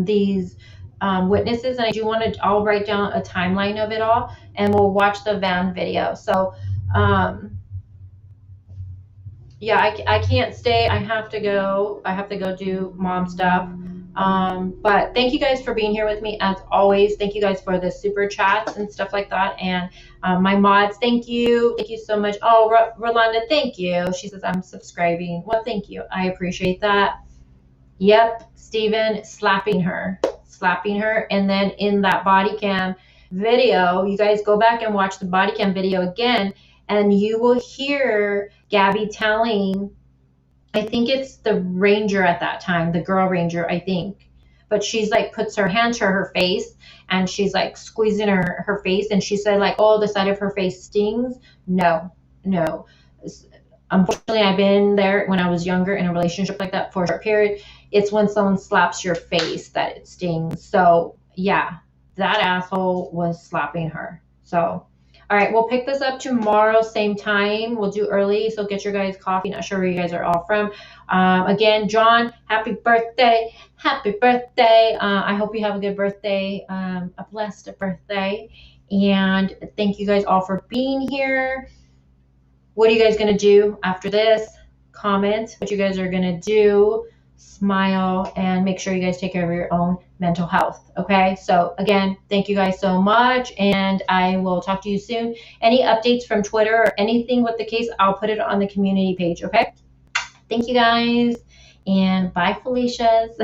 these witnesses, and I do want to. I'll write down a timeline of it all, and we'll watch the van video. So. Yeah, I can't stay. I have to go. I have to go do mom stuff. But thank you guys for being here with me as always. Thank you guys for the super chats and stuff like that. And my mods, thank you. Thank you so much. Oh, Rolanda, thank you. She says I'm subscribing. Well, thank you. I appreciate that. Yep, Steven, slapping her. And then in that body cam video, you guys go back and watch the body cam video again, and you will hear Gabby telling, I think it's the ranger at that time, the girl ranger, I think. But she's like, puts her hand to her face and she's like squeezing her face. And she said like, oh, the side of her face stings. No. Unfortunately, I've been there when I was younger in a relationship like that for a short period. It's when someone slaps your face that it stings. So yeah, that asshole was slapping her. So all right, we'll pick this up tomorrow, same time. We'll do early, so get your guys coffee. Not sure where you guys are all from. Again, John, happy birthday. Happy birthday. I hope you have a good birthday, a blessed birthday. And thank you guys all for being here. What are you guys going to do after this? Comment what you guys are going to do. Smile, and make sure you guys take care of your own mental health. Okay, so again, thank you guys so much, and I will talk to you soon. Any updates from Twitter or anything with the case, I'll put it on the community page. Okay, thank you guys, and bye, Felicia's.